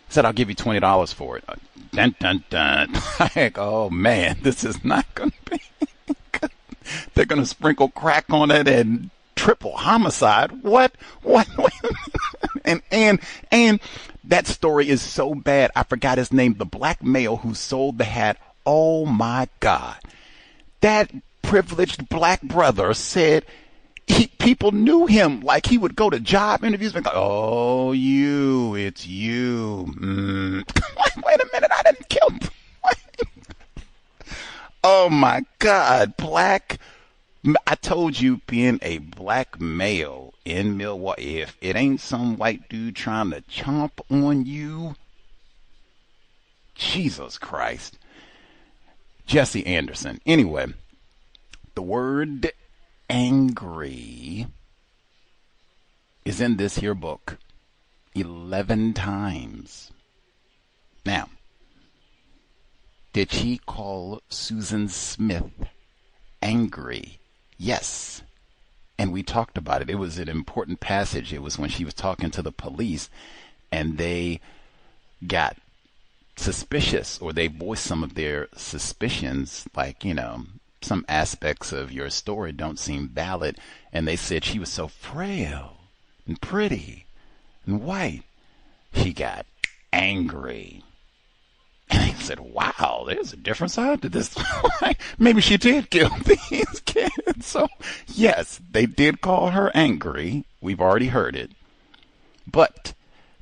He said, I'll give you $20 for it. Dun dun dun. Like, oh man, this is not gonna be good. They're gonna sprinkle crack on it and triple homicide. What? And that story is so bad, I forgot his name. The black male who sold the hat. Oh my God. That privileged black brother said people knew him. Like, he would go to job interviews and go, oh, it's you. Wait a minute, I didn't kill him. Oh my God, I told you, being a black male in Milwaukee, if it ain't some white dude trying to chomp on you, Jesus Christ. Jesse Anderson. Anyway, the word angry is in this here book 11 times. Now, did she call Susan Smith angry? Yes. And we talked about it. It was an important passage. It was when she was talking to the police and they got suspicious, or they voiced some of their suspicions, like, some aspects of your story don't seem valid. And they said she was so frail and pretty and white. She got angry. And I said, wow, there's a different side to this. Maybe she did kill these kids. So, yes, they did call her angry. We've already heard it. But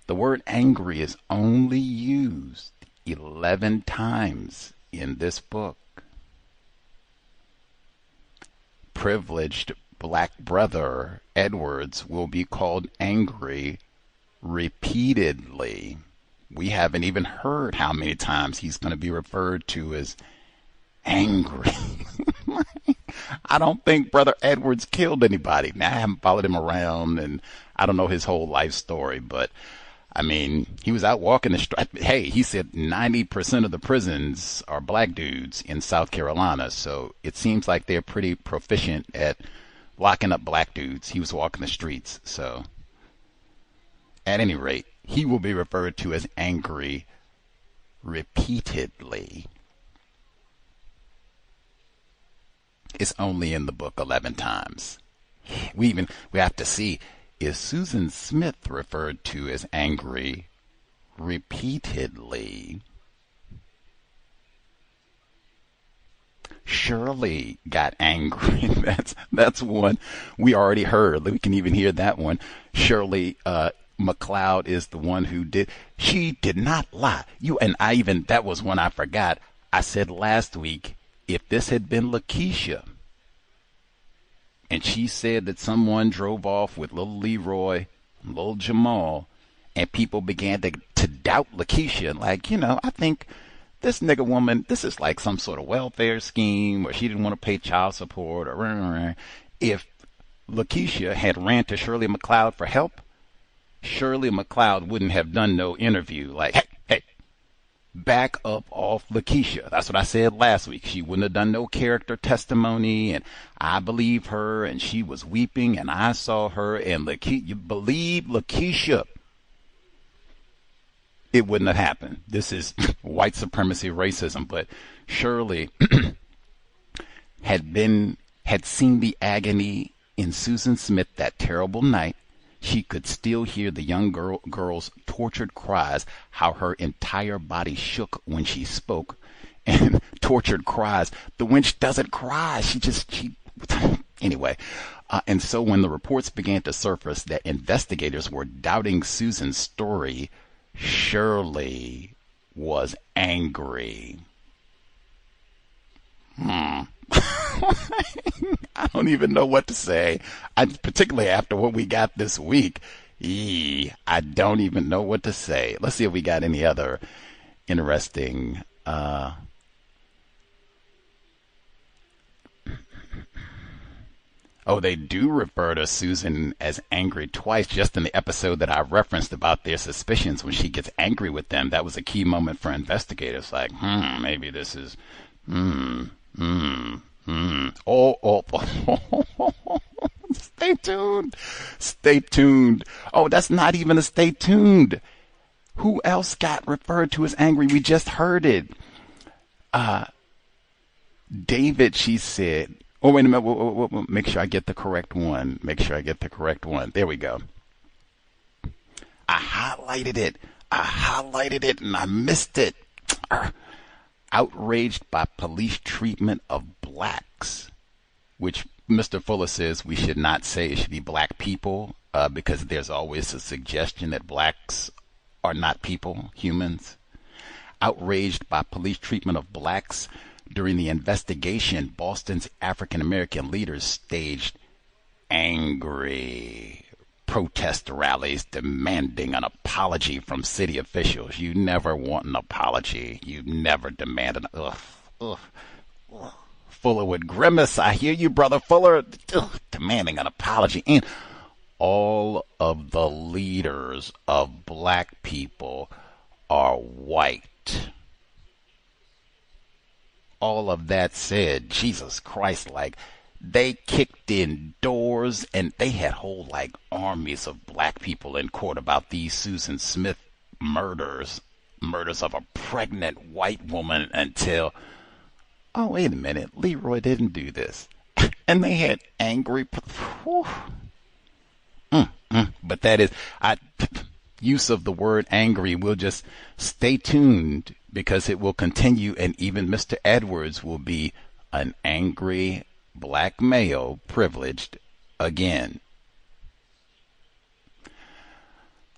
the word angry is only used 11 times in this book. Privileged black brother Edwards will be called angry repeatedly. We haven't even heard how many times he's going to be referred to as angry. I don't think Brother Edwards killed anybody. Now, I haven't followed him around, and I don't know his whole life story, but I mean, he was out walking the street. Hey, he said 90% of the prisons are black dudes in South Carolina, so it seems like they're pretty proficient at locking up black dudes. He was walking the streets, so at any rate, he will be referred to as angry repeatedly. It's only in the book 11 times. We have to see, is Susan Smith referred to as angry repeatedly? Shirley got angry. That's one we already heard. We can even hear that one. Shirley McLeod is the one who did. She did not lie. That was one I forgot. I said last week, if this had been Lakeisha, and she said that someone drove off with little Leroy, little Jamal, and people began to doubt Lakeisha, like, I think this nigga woman, this is like some sort of welfare scheme, or she didn't want to pay child support, or if Lakeisha had ran to Shirley McLeod for help, Shirley McLeod wouldn't have done no interview like, hey, back up off Lakeisha. That's what I said last week. She wouldn't have done no character testimony, and I believe her, and she was weeping, and I saw her, and you believe Lakeisha. It wouldn't have happened. This is white supremacy racism, but Shirley had seen the agony in Susan Smith that terrible night. She could still hear the young girl's tortured cries, how her entire body shook when she spoke. And tortured cries. The wench doesn't cry. Anyway. And so when the reports began to surface that investigators were doubting Susan's story, Shirley was angry. I don't even know what to say. Particularly after what we got this week. I don't even know what to say. Let's see if we got any other interesting they do refer to Susan as angry twice, just in the episode that I referenced about their suspicions when she gets angry with them. That was a key moment for investigators. Like, maybe this is, Stay tuned. Stay tuned. Oh, that's not even a stay tuned. Who else got referred to as angry? We just heard it. David, she said. Oh, wait a minute. Wait. Make sure I get the correct one. There we go. I highlighted it and I missed it. Outraged by police treatment of blacks, which Mr. Fuller says we should not say. It should be black people, because there's always a suggestion that blacks are not people, humans. Outraged by police treatment of blacks during the investigation, Boston's African-American leaders staged angry protest rallies demanding an apology from city officials. You never want an apology. You never demand an Fuller would grimace. I hear you, Brother Fuller. Demanding an apology. And all of the leaders of black people are white. All of that said, Jesus Christ, like, they kicked in doors and they had whole armies of black people in court about these Susan Smith murders of a pregnant white woman until, oh, wait a minute, Leroy didn't do this. And they had angry, but that is, use of the word angry, we'll just stay tuned because it will continue, and even Mr. Edwards will be an angry black male, privileged again.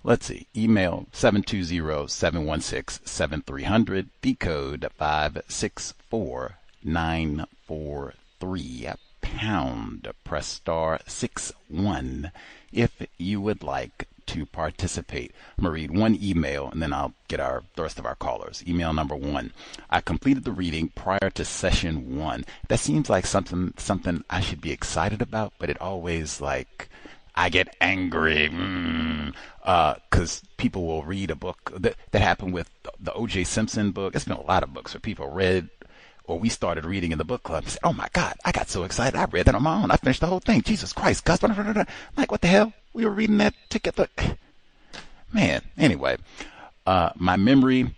Let's see. Email 720-716-7300. The code 564943. Pound. Press star 61 if you would like to participate. I'm going to read one email and then I'll get the rest of our callers. Email number 1. I completed the reading prior to session 1. That seems like something I should be excited about, but it always I get angry because people will read a book that happened with the O.J. Simpson book. It's been a lot of books where people read, or we started reading in the book club and said, oh my God, I got so excited. I read that on my own. I finished the whole thing. Jesus Christ. God, like, what the hell? We were reading that together. Man, anyway, my memory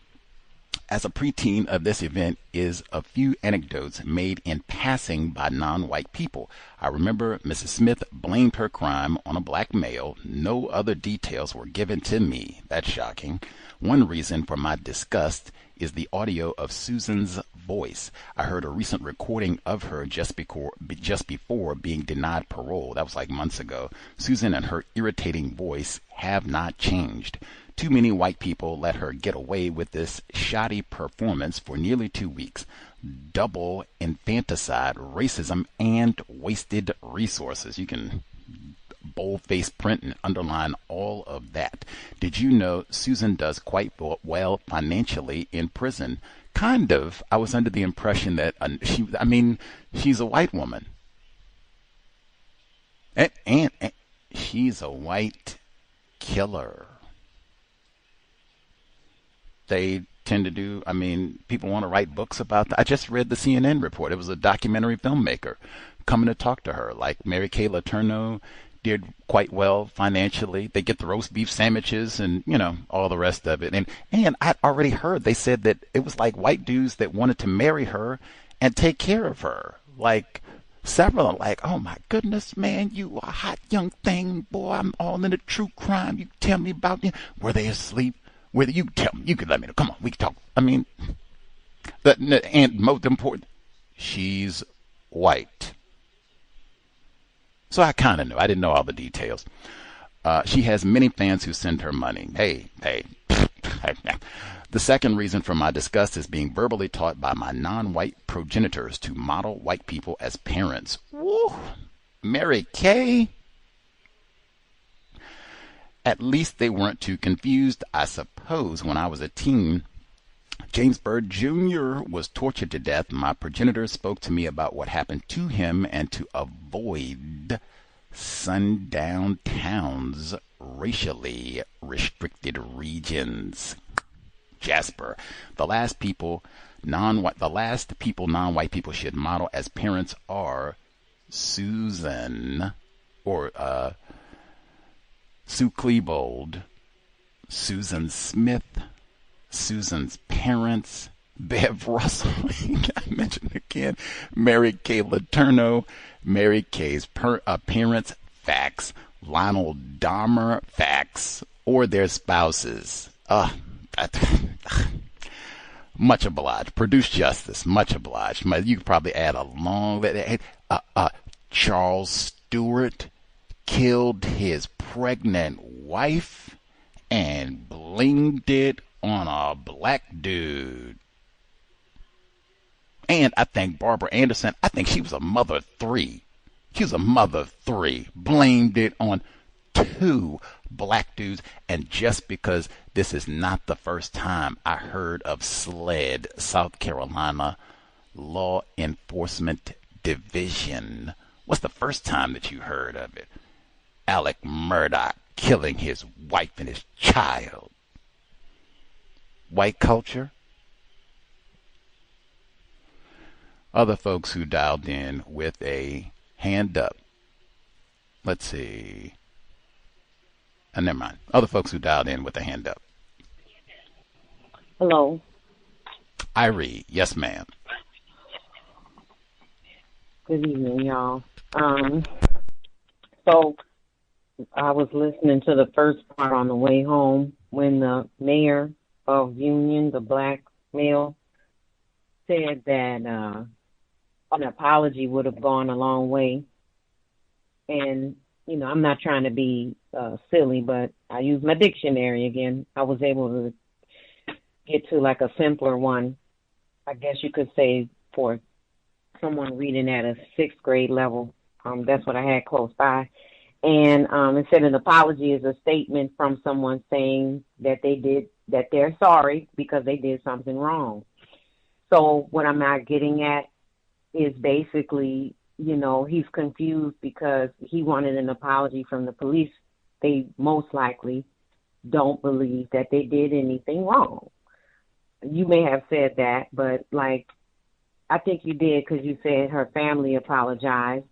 as a preteen of this event is a few anecdotes made in passing by non-white people. I remember Mrs. Smith blamed her crime on a black male. No other details were given to me. That's shocking. One reason for my disgust is the audio of Susan's voice. I heard a recent recording of her just before being denied parole. That was like months ago. Susan and her irritating voice have not changed. Too many white people let her get away with this shoddy performance for nearly 2 weeks. Double infanticide, racism, and wasted resources. You can bold-face print and underline all of that. Did you know Susan does quite well financially in prison? Kind of. I was under the impression that she's a white woman. And she's a white killer. They tend to do, people want to write books about that. I just read the CNN report. It was a documentary filmmaker coming to talk to her. Like Mary Kay Letourneau did quite well financially. They get the roast beef sandwiches and, all the rest of it. And I'd already heard they said that it was like white dudes that wanted to marry her and take care of her. Like several of them, like, oh my goodness, man, you a hot young thing. Boy, I'm all into true crime. You tell me about it. Were they asleep? Whether you tell me, you can let me know. Come on, we can talk. And most important, she's white. So I kind of knew. I didn't know all the details. She has many fans who send her money. Hey. The second reason for my disgust is being verbally taught by my non-white progenitors to model white people as parents. Woo! Mary Kay. At least they weren't too confused. I suppose when I was a teen, James Byrd Jr. was tortured to death. My progenitors spoke to me about what happened to him and to avoid sundown towns, racially restricted regions. Jasper. The last people non-white people should model as parents are Susan or Sue Klebold, Susan Smith, Susan's parents, Bev Russell, I mentioned again, Mary Kay Letourneau, Mary Kay's parents, facts, Lionel Dahmer, facts, or their spouses. Much obliged. Produce justice. Much obliged. You could probably add a long... Charles Stewart killed his pregnant wife and blinged it on a black dude. And I think Barbara Anderson, I think she was a mother of 3. She was a mother of 3. Blamed it on 2 black dudes. And just because this is not the first time I heard of SLED, South Carolina Law Enforcement Division. What's the first time that you heard of it? Alec Murdaugh killing his wife and his child. White culture. Other folks who dialed in with a hand up. Let's see. Never mind. Other folks who dialed in with a hand up. Hello. Irie, yes ma'am. Good evening, y'all. So I was listening to the first part on the way home when the mayor of Union, the black male, said that an apology would have gone a long way. And I'm not trying to be silly, but I use my dictionary again. I was able to get to like a simpler one, I guess you could say, for someone reading at a 6th grade level. That's what I had close by. And it said an apology is a statement from someone saying that they're sorry because they did something wrong. So what I'm not getting at is basically, he's confused because he wanted an apology from the police. They most likely don't believe that they did anything wrong. You may have said that, but I think you did, because you said her family apologized,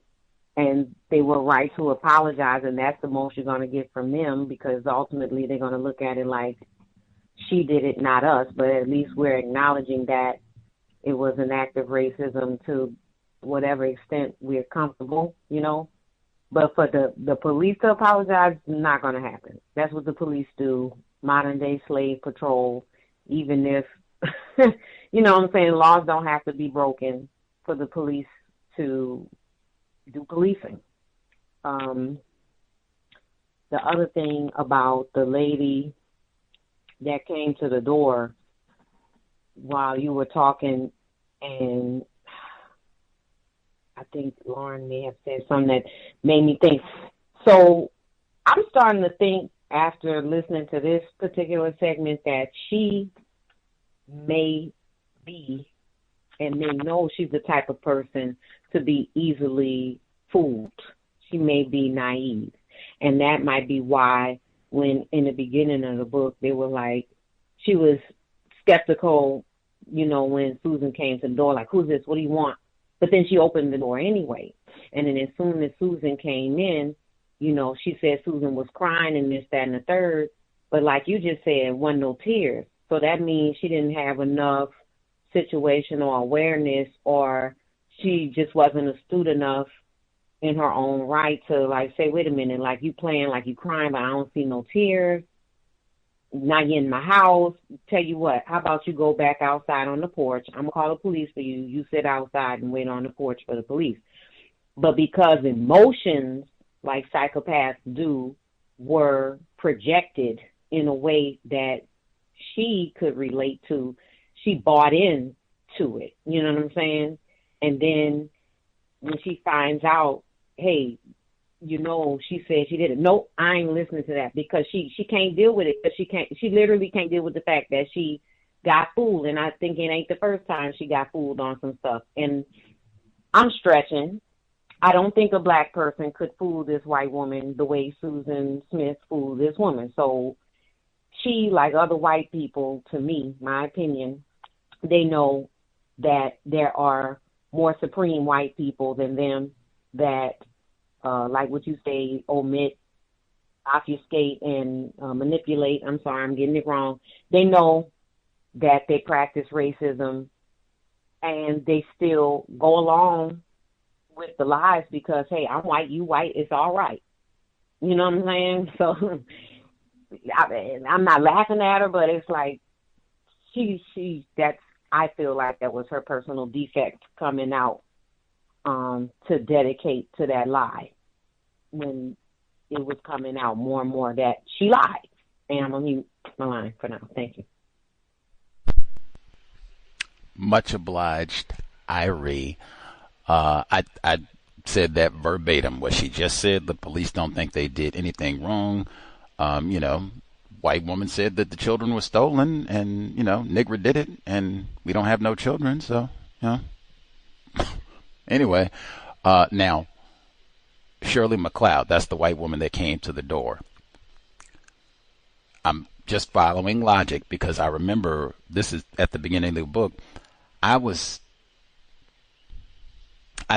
and they were right to apologize, and that's the most you're going to get from them, because ultimately they're going to look at it like she did it, not us. But at least we're acknowledging that it was an act of racism to whatever extent we're comfortable, But for the police to apologize, not going to happen. That's what the police do, modern-day slave patrol, even if, you know what I'm saying, laws don't have to be broken for the police to do policing. The other thing about the lady that came to the door while you were talking, and I think Lauren may have said something that made me think. So I'm starting to think, after listening to this particular segment, that she may be and may know she's the type of person to be easily fooled. She may be naive. And that might be why when in the beginning of the book, they were like, she was skeptical, when Susan came to the door, like, who's this? What do you want? But then she opened the door anyway. And then as soon as Susan came in, she said Susan was crying and this, that, and the third. But like you just said, wasn't no tears. So that means she didn't have enough situational awareness, or she just wasn't astute enough in her own right to say, wait a minute, you playing like you crying, but I don't see no tears. Not yet in my house. Tell you what, how about you go back outside on the porch? I'm going to call the police for you. You sit outside and wait on the porch for the police. But because emotions, like psychopaths do, were projected in a way that she could relate to, she bought in to it. You know what I'm saying? And then when she finds out, hey, she said she did it. Nope, I ain't listening to that, because she can't deal with it. Because she literally can't deal with the fact that she got fooled. And I think it ain't the first time she got fooled on some stuff. And I'm stretching. I don't think a black person could fool this white woman the way Susan Smith fooled this woman. So she, like other white people, to me, my opinion, they know that there are more supreme white people than them that, like what you say, omit, obfuscate, and manipulate. I'm sorry, I'm getting it wrong. They know that they practice racism, and they still go along with the lies because, hey, I'm white, you white, it's all right. You know what I'm saying? So I'm not laughing at her, but it's like I feel like that was her personal defect coming out to dedicate to that lie when it was coming out more and more that she lied. And I'm going to mute my line for now. Thank you. Much obliged, Irie. I said that verbatim. What she just said, the police don't think they did anything wrong. White woman said that the children were stolen, and, Negro did it, and we don't have no children, so, Anyway, now, Shirley McLeod, that's the white woman that came to the door. I'm just following logic because I remember this is at the beginning of the book. I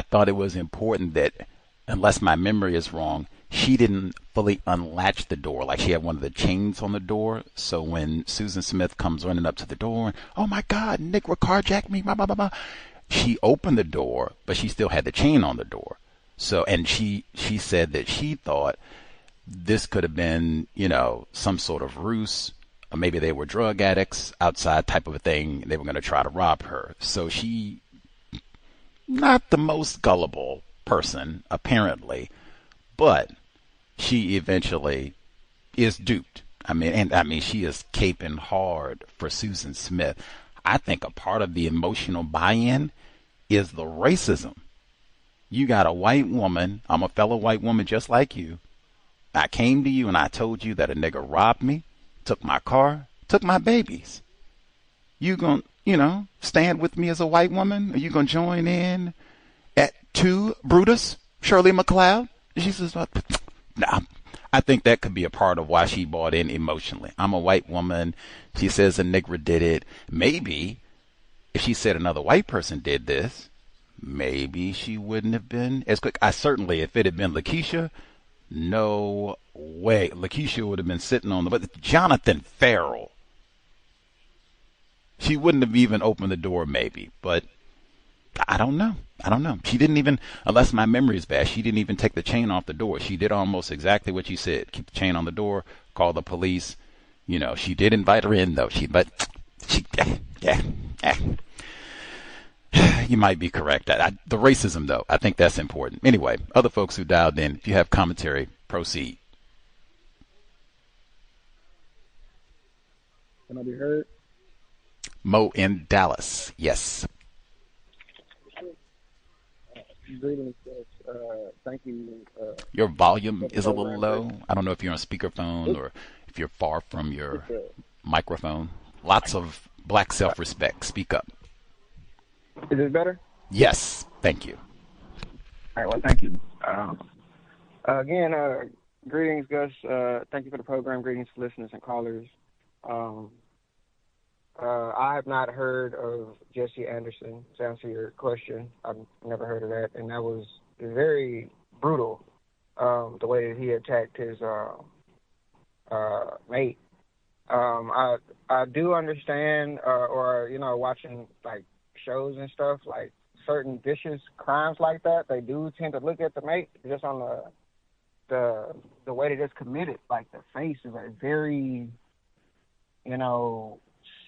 thought it was important that, unless my memory is wrong, she didn't fully unlatch the door. Like she had one of the chains on the door. So when Susan Smith comes running up to the door, oh my God, Negro carjacked me, blah, blah, blah, blah. She opened the door, but she still had the chain on the door. So, and she said that she thought this could have been, some sort of ruse, or maybe they were drug addicts outside type of a thing. They were going to try to rob her. So she, not the most gullible person, apparently, but she eventually is duped. I mean, she is caping hard for Susan Smith. I think a part of the emotional buy-in is the racism. You got a white woman. I'm a fellow white woman just like you. I came to you and I told you that a nigger robbed me, took my car, took my babies. You gonna, stand with me as a white woman? Are you gonna join in at 2, Brutus, Shirley MacLaine? She says, nah. I think that could be a part of why she bought in emotionally. I'm a white woman. She says a nigger did it. Maybe if she said another white person did this, maybe she wouldn't have been as quick. Certainly, if it had been Lakeisha, no way. Lakeisha would have been sitting on but Jonathan Farrell, she wouldn't have even opened the door, maybe. But I don't know. She didn't even, unless my memory is bad, she didn't even take the chain off the door. She did almost exactly what you said. Keep the chain on the door, call the police. She did invite her in, though. You might be correct. The racism, though, I think that's important. Anyway, other folks who dialed in, if you have commentary, proceed. Can I be heard? Mo in Dallas, yes. Greetings, thank you. Your volume is a little low. I don't know if you're on speakerphone or if you're far from your microphone. Lots of black self-respect. Speak up. Is it better? Yes, thank you. All right, well, thank you. Again, greetings, Gus. Thank you for the program. Greetings to listeners and callers. I have not heard of Jesse Anderson, to answer your question. I've never heard of that, and that was very brutal, the way that he attacked his mate. I do understand, watching, like, shows and stuff, like, certain vicious crimes like that, they do tend to look at the mate just on the way that it's committed. Like, the face is a very,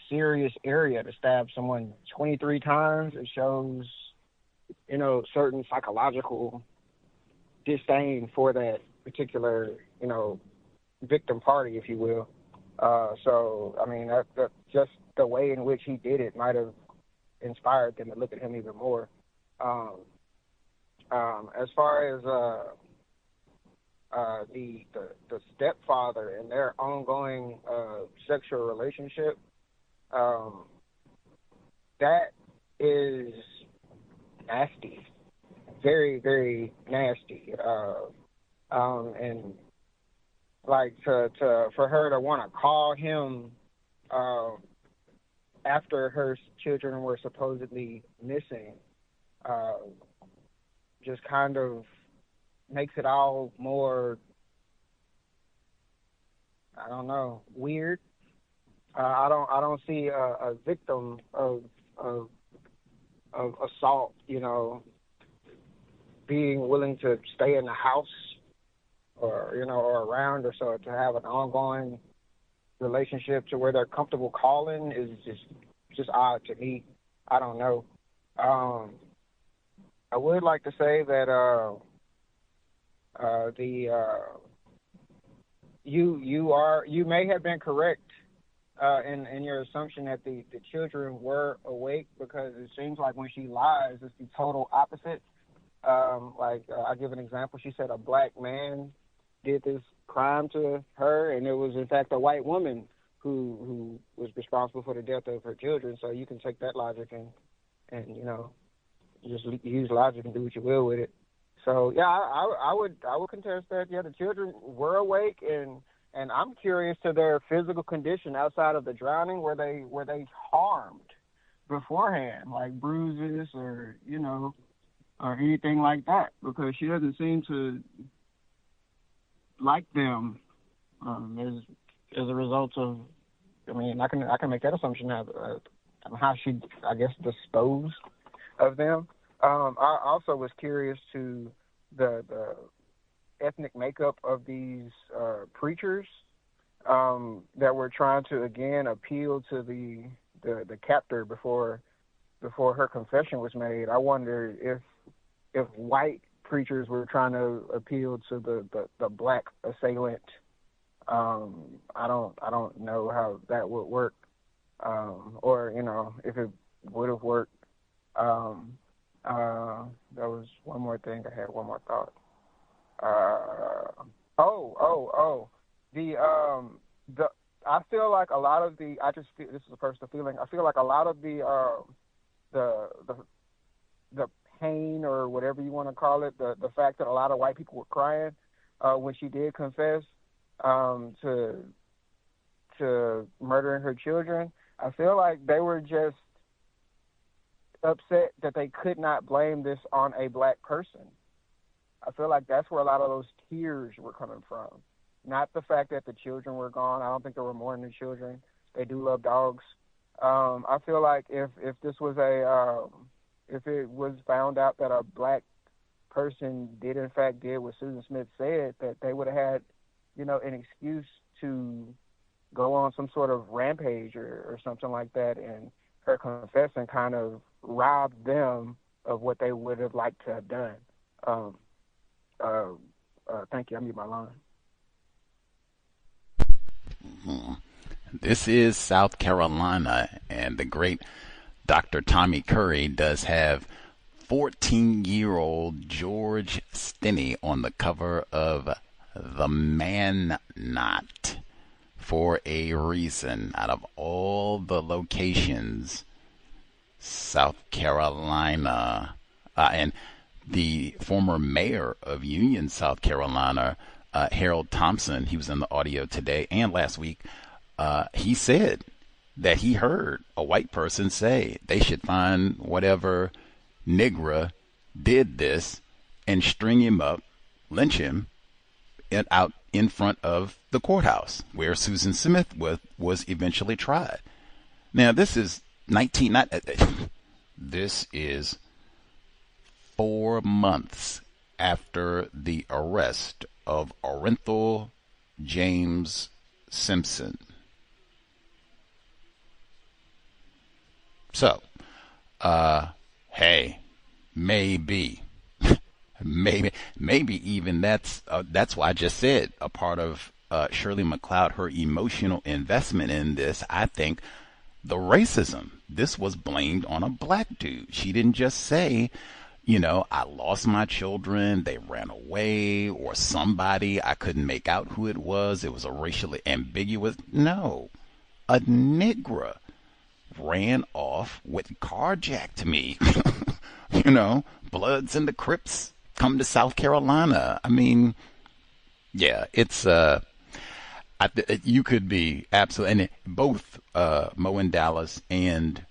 serious area to stab someone 23 times. It shows, certain psychological disdain for that particular, victim party, if you will. So, I mean, that just the way in which he did it might have inspired them to look at him even more. As far as the stepfather and their ongoing sexual relationship, that is nasty, very, very nasty. And like for her to want to call him after her children were supposedly missing, just kind of makes it all more, I don't know, weird. I don't see a victim of assault, being willing to stay in the house or around, or so to have an ongoing relationship to where they're comfortable calling is just odd to me. I don't know. I would like to say that you may have been correct in your assumption that the children were awake, because it seems like when she lies, it's the total opposite. I'll give an example. She said a black man did this crime to her, and it was in fact a white woman who was responsible for the death of her children. So you can take that logic and just use logic and do what you will with it. So yeah, I would contest that. Yeah, the children were awake, and I'm curious to their physical condition outside of the drowning. Were they harmed beforehand, like bruises or or anything like that? Because she doesn't seem to like them as a result of. I mean, I can make that assumption of how she, I guess, disposed of them. I also was curious to the ethnic makeup of these preachers that were trying to again appeal to the captor before her confession was made. I wonder if white preachers were trying to appeal to the black assailant. I don't know how that would work, or if it would have worked. There was one more thing. I had one more thought. I feel like a lot of the. This is a personal feeling. I feel like a lot of the pain, or whatever you want to call it, the fact that a lot of white people were crying when she did confess to murdering her children. I feel like they were just upset that they could not blame this on a black person. I feel like that's where a lot of those tears were coming from. Not the fact that the children were gone. I don't think there were more than the children. They do love dogs. I feel like if this was if it was found out that a black person did in fact did what Susan Smith said, that they would have had, an excuse to go on some sort of rampage or something like that, and her confessing kind of robbed them of what they would have liked to have done. Thank you. I mute my line. This is South Carolina, and the great Dr. Tommy Curry does have 14-year-old George Stinney on the cover of The Man Not for a reason. Out of all the locations, South Carolina, and the former mayor of Union, South Carolina, Harold Thompson, he was in the audio today and last week, he said that he heard a white person say they should find whatever negro did this and string him up, lynch him, and out in front of the courthouse where Susan Smith was eventually tried. Now, this is this is 4 months after the arrest of Orenthal James Simpson. So, hey, maybe even that's why I just said a part of Shirley McLeod, her emotional investment in this. I think the racism, this was blamed on a black dude. She didn't just say, I lost my children, they ran away, or somebody, I couldn't make out who it was a racially ambiguous. No, a Negro ran off with carjacked me. Bloods and the Crips come to South Carolina. I mean, yeah, it's you could be absolutely, and both Mo and Dallas and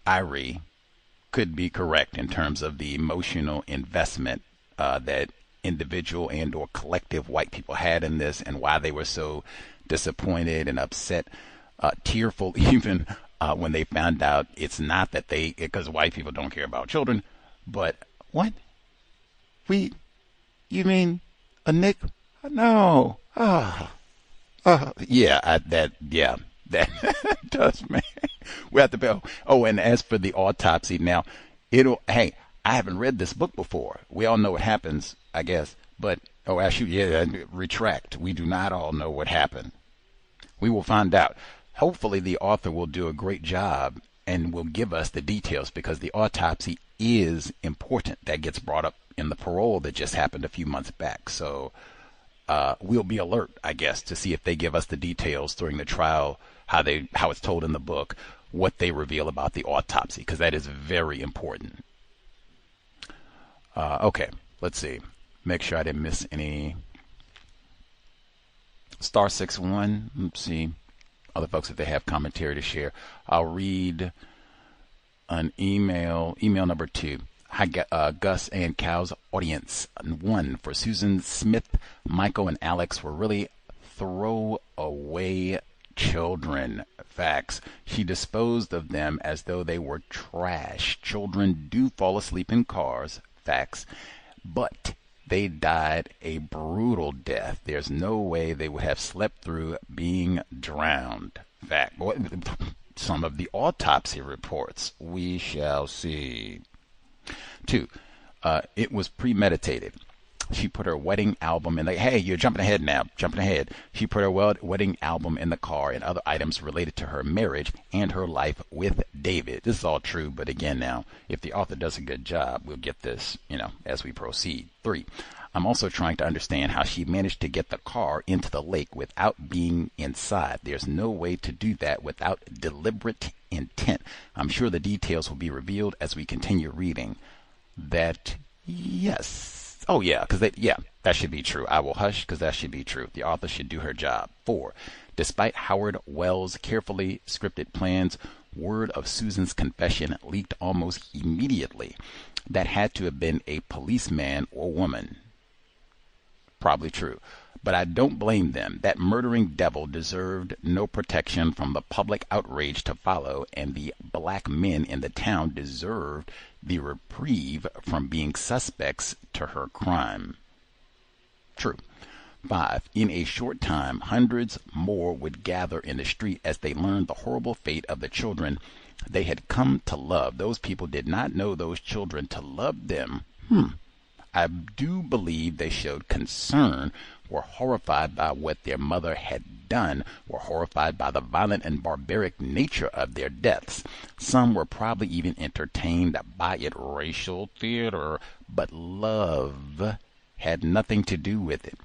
Irie could be correct in terms of the emotional investment that individual and or collective white people had in this, and why they were so disappointed and upset, tearful even when they found out it's not that because white people don't care about children, but what? You mean a Nick? No. That does, man. We have to go. Oh, and as for the autopsy, now, hey, I haven't read this book before. We all know what happens, I guess. But, retract. We do not all know what happened. We will find out. Hopefully the author will do a great job and will give us the details, because the autopsy is important. That gets brought up in the parole that just happened a few months back. So we'll be alert, I guess, to see if they give us the details during the trial, how it's told in the book, what they reveal about the autopsy, because that is very important. Okay, let's see. Make sure I didn't miss any. *61. Let's see. Other folks, if they have commentary to share. I'll read an email number 2. Hi, Gus and Cal's audience. 1, for Susan Smith, Michael and Alex were really throwaway children. Facts. She disposed of them as though they were trash. Children do fall asleep in cars. Facts. But they died a brutal death. There's no way they would have slept through being drowned. Fact. Some of the autopsy reports. We shall see. 2. It was premeditated. She put her wedding album in the, hey, you're jumping ahead now, jumping ahead. She put her wedding album in the car and other items related to her marriage and her life with David. This is all true, but again now, if the author does a good job, we'll get this, as we proceed. 3. I'm also trying to understand how she managed to get the car into the lake without being inside. There's no way to do that without deliberate intent. I'm sure the details will be revealed as we continue reading. That, yes. Oh, yeah, that should be true. I will hush because that should be true. The author should do her job. 4. Despite Howard Wells' carefully scripted plans, word of Susan's confession leaked almost immediately. That had to have been a policeman or woman. Probably true. But I don't blame them. That murdering devil deserved no protection from the public outrage to follow, and the black men in the town deserved the reprieve from being suspects to her crime. True. 5. In a short time, hundreds more would gather in the street as they learned the horrible fate of the children they had come to love. Those people did not know those children to love them. I do believe they showed concern, were horrified by what their mother had done, were horrified by the violent and barbaric nature of their deaths. Some were probably even entertained by it. Racial theater, but love had nothing to do with it.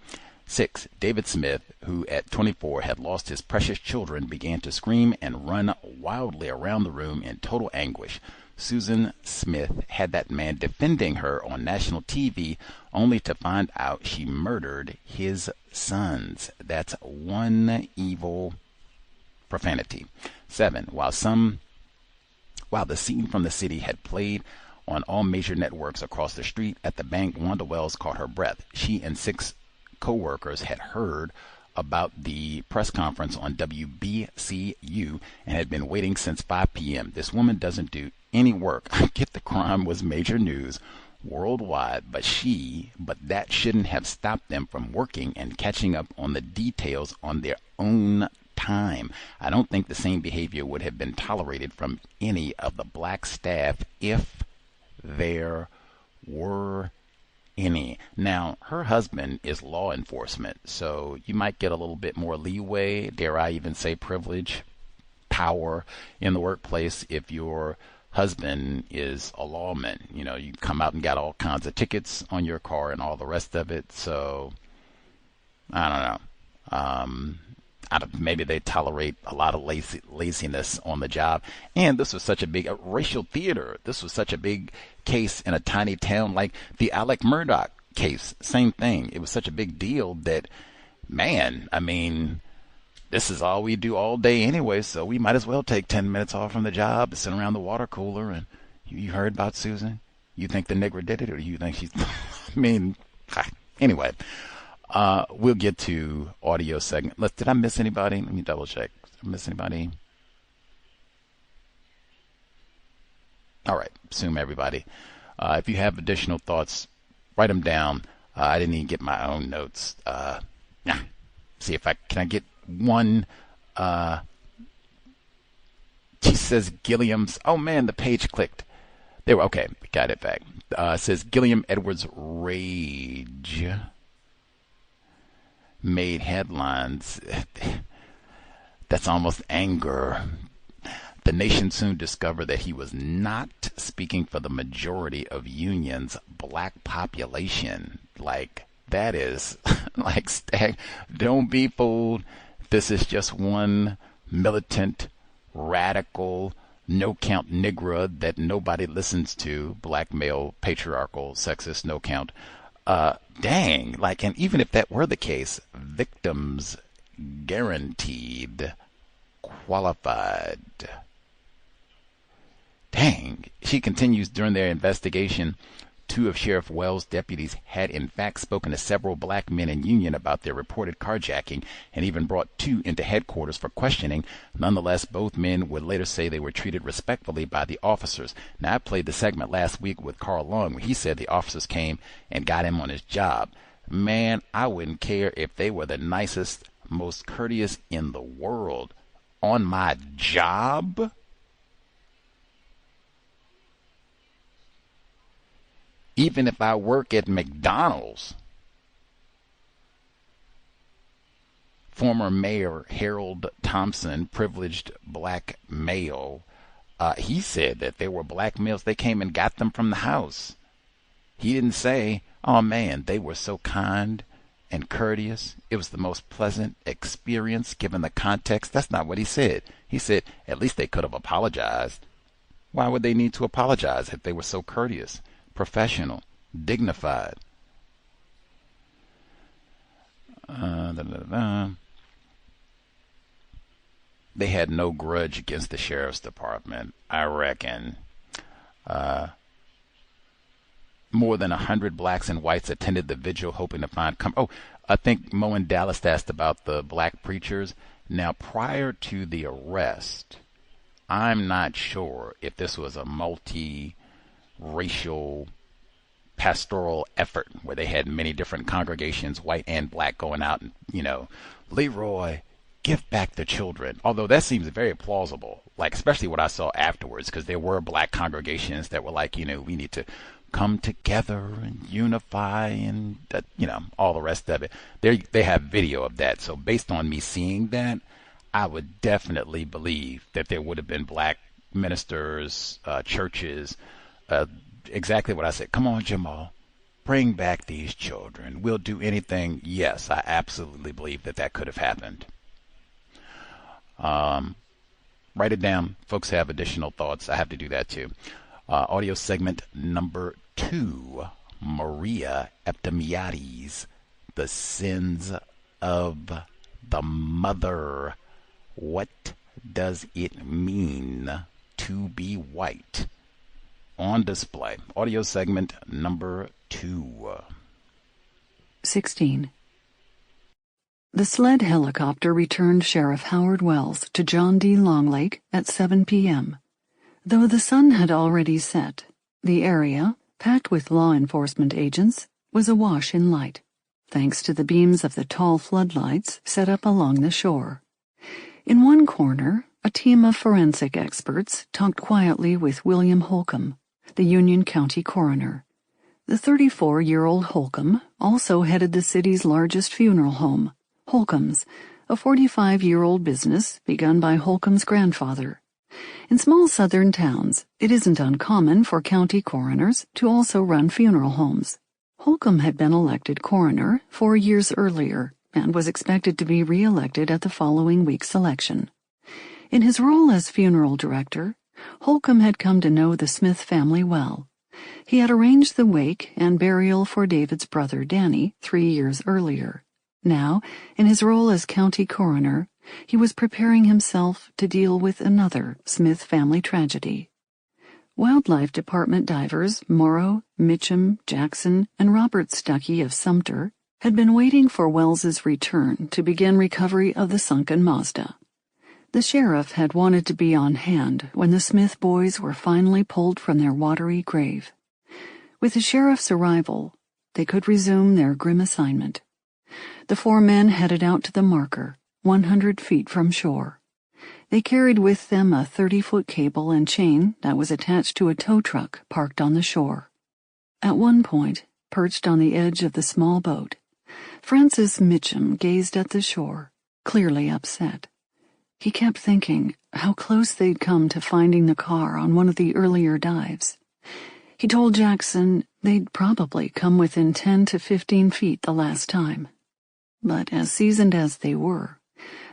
6. David Smith, who at 24 had lost his precious children, began to scream and run wildly around the room in total anguish. Susan Smith had that man defending her on national TV, only to find out she murdered his sons. That's one evil profanity. 7. While the scene from the city had played on all major networks across the street at the bank, Wanda Wells caught her breath. She and 6 co-workers had heard about the press conference on WBCU and had been waiting since 5 p.m. This woman doesn't do any work. I get the crime was major news worldwide, but that shouldn't have stopped them from working and catching up on the details on their own time. I don't think the same behavior would have been tolerated from any of the black staff if there were any. Now, her husband is law enforcement, so you might get a little bit more leeway, dare I even say privilege, power in the workplace if your husband is a lawman. You come out and got all kinds of tickets on your car and all the rest of it. So I don't know. Maybe they tolerate a lot of laziness on the job. And this was such a big racial theater. This was such a big case in a tiny town like the Alec Murdoch case. Same thing. It was such a big deal that, man, I mean, this is all we do all day anyway, so we might as well take 10 minutes off from the job and sit around the water cooler. And you heard about Susan? You think the negro did it, or you think she's... I mean, anyway, we'll get to audio segment. Did I miss anybody? Let me double check. Did I miss anybody? All right, assume everybody. If you have additional thoughts, write them down. I didn't even get my own notes. See if can I get one. She says Gilliam's. Oh man, the page clicked. There. Okay, got it back. It says Gilliam Edwards' rage made headlines. That's almost anger. The nation soon discovered that he was not speaking for the majority of Union's black population. Like, that is, like, don't be fooled. This is just one militant, radical, no-count Negro that nobody listens to. Black male, patriarchal, sexist, no-count. Dang. Like, and even if that were the case, victims guaranteed qualified. Dang. She continues, during their investigation, 2 of Sheriff Wells' deputies had in fact spoken to several black men in Union about their reported carjacking and even brought 2 into headquarters for questioning. Nonetheless, both men would later say they were treated respectfully by the officers. Now, I played the segment last week with Carl Long where he said the officers came and got him on his job. Man, I wouldn't care if they were the nicest, most courteous in the world. On my job? Even if I work at McDonald's. Former Mayor Harold Thompson, privileged black male, he said that there were black males. They came and got them from the house. He didn't say, oh man, they were so kind and courteous. It was the most pleasant experience given the context. That's not what he said. He said, at least they could have apologized. Why would they need to apologize if they were so courteous, professional, dignified? They had no grudge against the sheriff's department. I reckon more than 100 blacks and whites attended the vigil hoping to find I think Mo in Dallas asked about the black preachers. Now, prior to the arrest, I'm not sure if this was a multi-racial pastoral effort where they had many different congregations, white and black, going out and, Leroy, give back the children. Although that seems very plausible, like especially what I saw afterwards, because there were black congregations that were like, we need to come together and unify and, all the rest of it. They have video of that. So based on me seeing that, I would definitely believe that there would have been black ministers, churches, exactly what I said. Come on, Jamal, bring back these children. We'll do anything. Yes, I absolutely believe that could have happened. Write it down. Folks have additional thoughts. I have to do that too. Audio segment number 2, Maria Eftimiades, the sins of the mother. What does it mean to be white? On display. Audio segment number 2. 16. The sled helicopter returned Sheriff Howard Wells to John D. Longlake at 7 p.m. Though the sun had already set, the area, packed with law enforcement agents, was awash in light, thanks to the beams of the tall floodlights set up along the shore. In one corner, a team of forensic experts talked quietly with William Holcomb, the Union County coroner. The 34-year-old Holcomb also headed the city's largest funeral home, Holcomb's, a 45-year-old business begun by Holcomb's grandfather. In small southern towns, it isn't uncommon for county coroners to also run funeral homes. Holcomb had been elected coroner 4 years earlier and was expected to be re-elected at the following week's election. In his role as funeral director, Holcomb had come to know the Smith family well. He had arranged the wake and burial for David's brother Danny 3 years earlier. Now, in his role as county coroner, he was preparing himself to deal with another Smith family tragedy. Wildlife Department divers Morrow, Mitchum, Jackson, and Robert Stuckey of Sumter had been waiting for Wells's return to begin recovery of the sunken Mazda. The sheriff had wanted to be on hand when the Smith boys were finally pulled from their watery grave. With the sheriff's arrival, they could resume their grim assignment. The 4 men headed out to the marker, 100 feet from shore. They carried with them a 30-foot cable and chain that was attached to a tow truck parked on the shore. At one point, perched on the edge of the small boat, Francis Mitchum gazed at the shore, clearly upset. He kept thinking how close they'd come to finding the car on one of the earlier dives. He told Jackson they'd probably come within 10 to 15 feet the last time. But as seasoned as they were,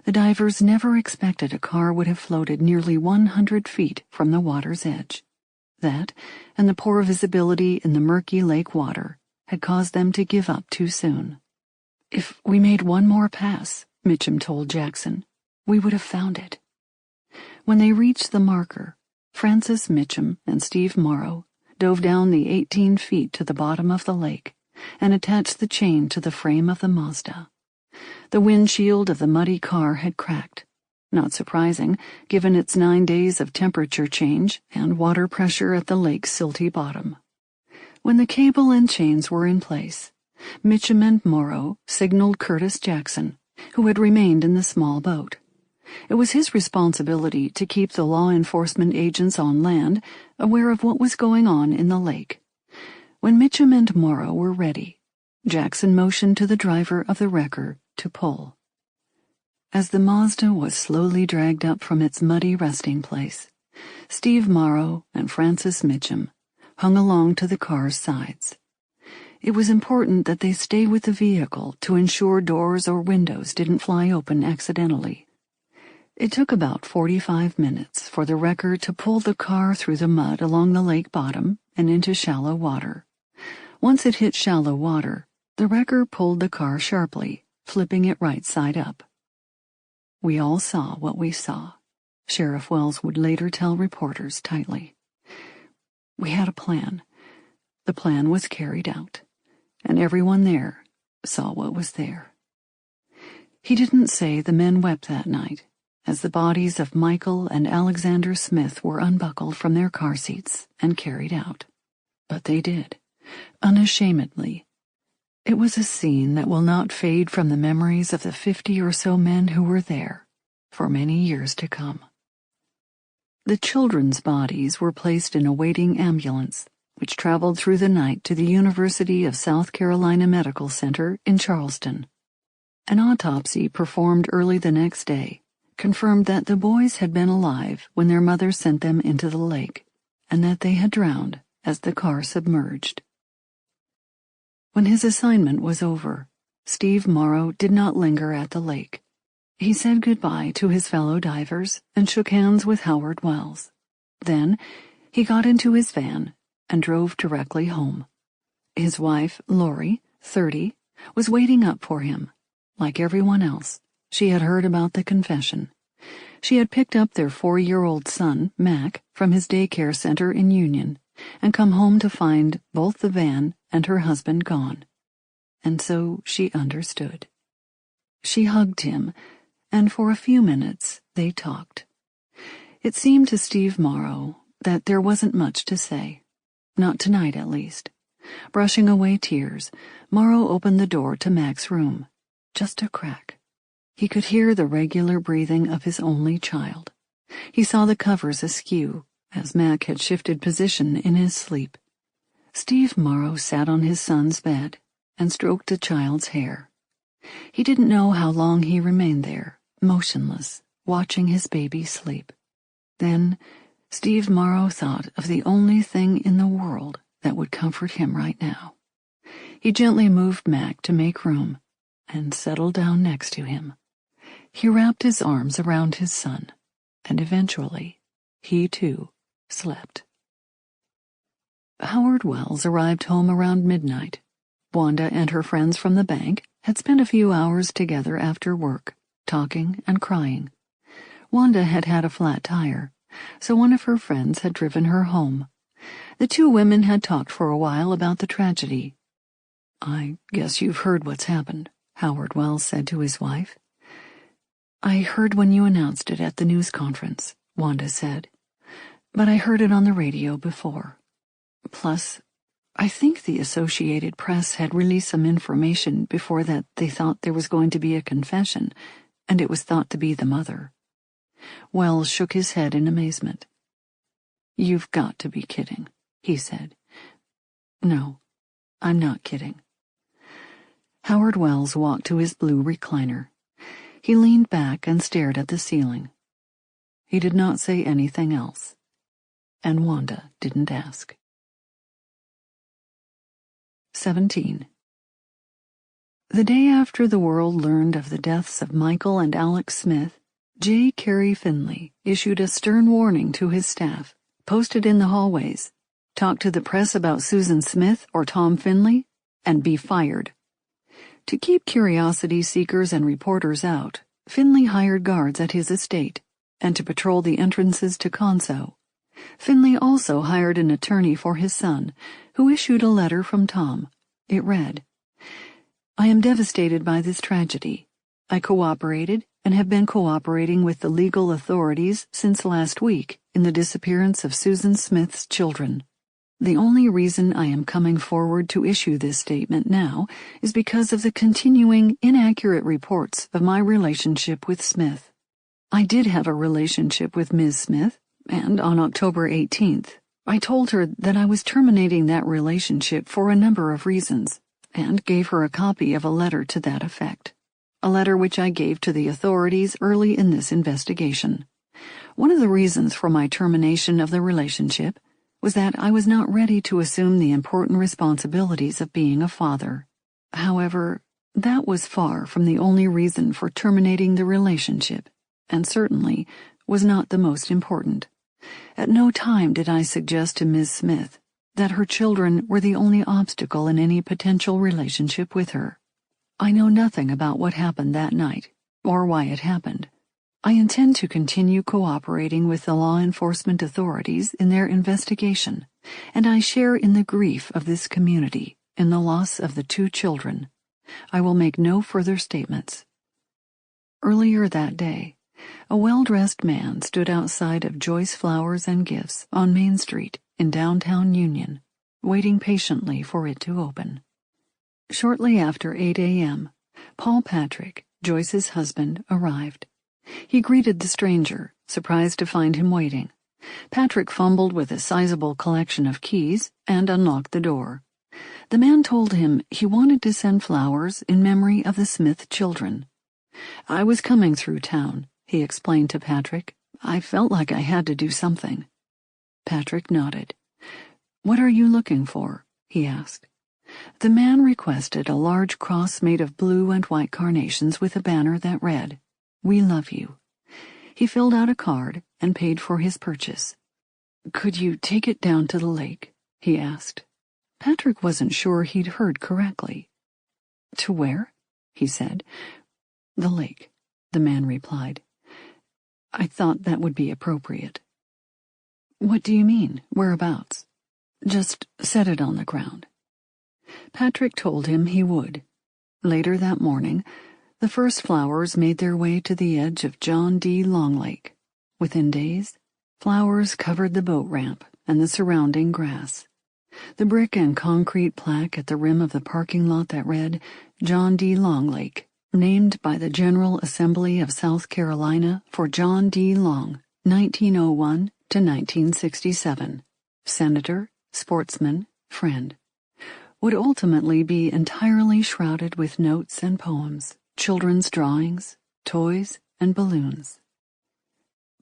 the divers never expected a car would have floated nearly 100 feet from the water's edge. That, and the poor visibility in the murky lake water, had caused them to give up too soon. If we made one more pass, Mitchum told Jackson, we would have found it. When they reached the marker, Francis Mitchum and Steve Morrow dove down the 18 feet to the bottom of the lake and attached the chain to the frame of the Mazda. The windshield of the muddy car had cracked, not surprising given its 9 days of temperature change and water pressure at the lake's silty bottom. When the cable and chains were in place, Mitchum and Morrow signaled Curtis Jackson, who had remained in the small boat. It was his responsibility to keep the law enforcement agents on land aware of what was going on in the lake. When Mitchum and Morrow were ready, Jackson motioned to the driver of the wrecker to pull. As the Mazda was slowly dragged up from its muddy resting place, Steve Morrow and Francis Mitchum hung along to the car's sides. It was important that they stay with the vehicle to ensure doors or windows didn't fly open accidentally. It took about 45 minutes for the wrecker to pull the car through the mud along the lake bottom and into shallow water. Once it hit shallow water, the wrecker pulled the car sharply, flipping it right side up. We all saw what we saw, Sheriff Wells would later tell reporters tightly. We had a plan. The plan was carried out, and everyone there saw what was there. He didn't say the men wept that night, as the bodies of Michael and Alexander Smith were unbuckled from their car seats and carried out. But they did, unashamedly. It was a scene that will not fade from the memories of the 50 or so men who were there for many years to come. The children's bodies were placed in a waiting ambulance, which traveled through the night to the University of South Carolina Medical Center in Charleston. An autopsy performed early the next day confirmed that the boys had been alive when their mother sent them into the lake, and that they had drowned as the car submerged. When his assignment was over, Steve Morrow did not linger at the lake. He said goodbye to his fellow divers and shook hands with Howard Wells. Then he got into his van and drove directly home. His wife, Lori, 30, was waiting up for him. Like everyone else, she had heard about the confession. She had picked up their 4-year-old son, Mac, from his daycare center in Union, and come home to find both the van and her husband gone. And so she understood. She hugged him, and for a few minutes they talked. It seemed to Steve Morrow that there wasn't much to say. Not tonight, at least. Brushing away tears, Morrow opened the door to Mac's room. Just a crack. He could hear the regular breathing of his only child. He saw the covers askew, as Mac had shifted position in his sleep. Steve Morrow sat on his son's bed and stroked the child's hair. He didn't know how long he remained there, motionless, watching his baby sleep. Then Steve Morrow thought of the only thing in the world that would comfort him right now. He gently moved Mac to make room and settled down next to him. He wrapped his arms around his son, and eventually, he too slept. Howard Wells arrived home around midnight. Wanda and her friends from the bank had spent a few hours together after work, talking and crying. Wanda had had a flat tire, so one of her friends had driven her home. The two women had talked for a while about the tragedy. "I guess you've heard what's happened," Howard Wells said to his wife. "I heard when you announced it at the news conference," Wanda said. "But I heard it on the radio before. Plus, I think the Associated Press had released some information before that they thought there was going to be a confession, and it was thought to be the mother." Wells shook his head in amazement. "You've got to be kidding," he said. "No, I'm not kidding." Howard Wells walked to his blue recliner. He leaned back and stared at the ceiling. He did not say anything else, and Wanda didn't ask. 17. The day after the world learned of the deaths of Michael and Alex Smith, J. Carey Finley issued a stern warning to his staff, posted in the hallways: "Talk to the press about Susan Smith or Tom Finley, and be fired." To keep curiosity seekers and reporters out, Finley hired guards at his estate, and to patrol the entrances to Conso. Finley also hired an attorney for his son, who issued a letter from Tom. It read, "I am devastated by this tragedy. I cooperated and have been cooperating with the legal authorities since last week in the disappearance of Susan Smith's children. The only reason I am coming forward to issue this statement now is because of the continuing inaccurate reports of my relationship with Smith. I did have a relationship with Ms. Smith, and on October 18th, I told her that I was terminating that relationship for a number of reasons, and gave her a copy of a letter to that effect, a letter which I gave to the authorities early in this investigation. One of the reasons for my termination of the relationship was that I was not ready to assume the important responsibilities of being a father. However, that was far from the only reason for terminating the relationship, and certainly was not the most important. At no time did I suggest to Ms. Smith that her children were the only obstacle in any potential relationship with her. I know nothing about what happened that night, or why it happened. I intend to continue cooperating with the law enforcement authorities in their investigation, and I share in the grief of this community in the loss of the 2 children. I will make no further statements. Earlier that day, a well-dressed man stood outside of Joyce Flowers and Gifts on Main Street in downtown Union, waiting patiently for it to open. Shortly after 8 a.m., Paul Patrick, Joyce's husband, arrived. He greeted the stranger, surprised to find him waiting. Patrick fumbled with a sizable collection of keys and unlocked the door. The man told him he wanted to send flowers in memory of the Smith children. "I was coming through town," he explained to Patrick. "I felt like I had to do something." Patrick nodded. "What are you looking for?" he asked. The man requested a large cross made of blue and white carnations with a banner that read, "We love you." He filled out a card and paid for his purchase. "Could you take it down to the lake?" he asked. Patrick wasn't sure he'd heard correctly. "To where?" he said. "The lake," the man replied. "I thought that would be appropriate." "What do you mean? Whereabouts?" "Just set it on the ground." Patrick told him he would. Later that morning, the first flowers made their way to the edge of John D. Long Lake. Within days, flowers covered the boat ramp and the surrounding grass. The brick and concrete plaque at the rim of the parking lot that read, "John D. Long Lake, named by the General Assembly of South Carolina for John D. Long, 1901 to 1967, Senator, sportsman, friend," would ultimately be entirely shrouded with notes and poems, children's drawings, toys, and balloons.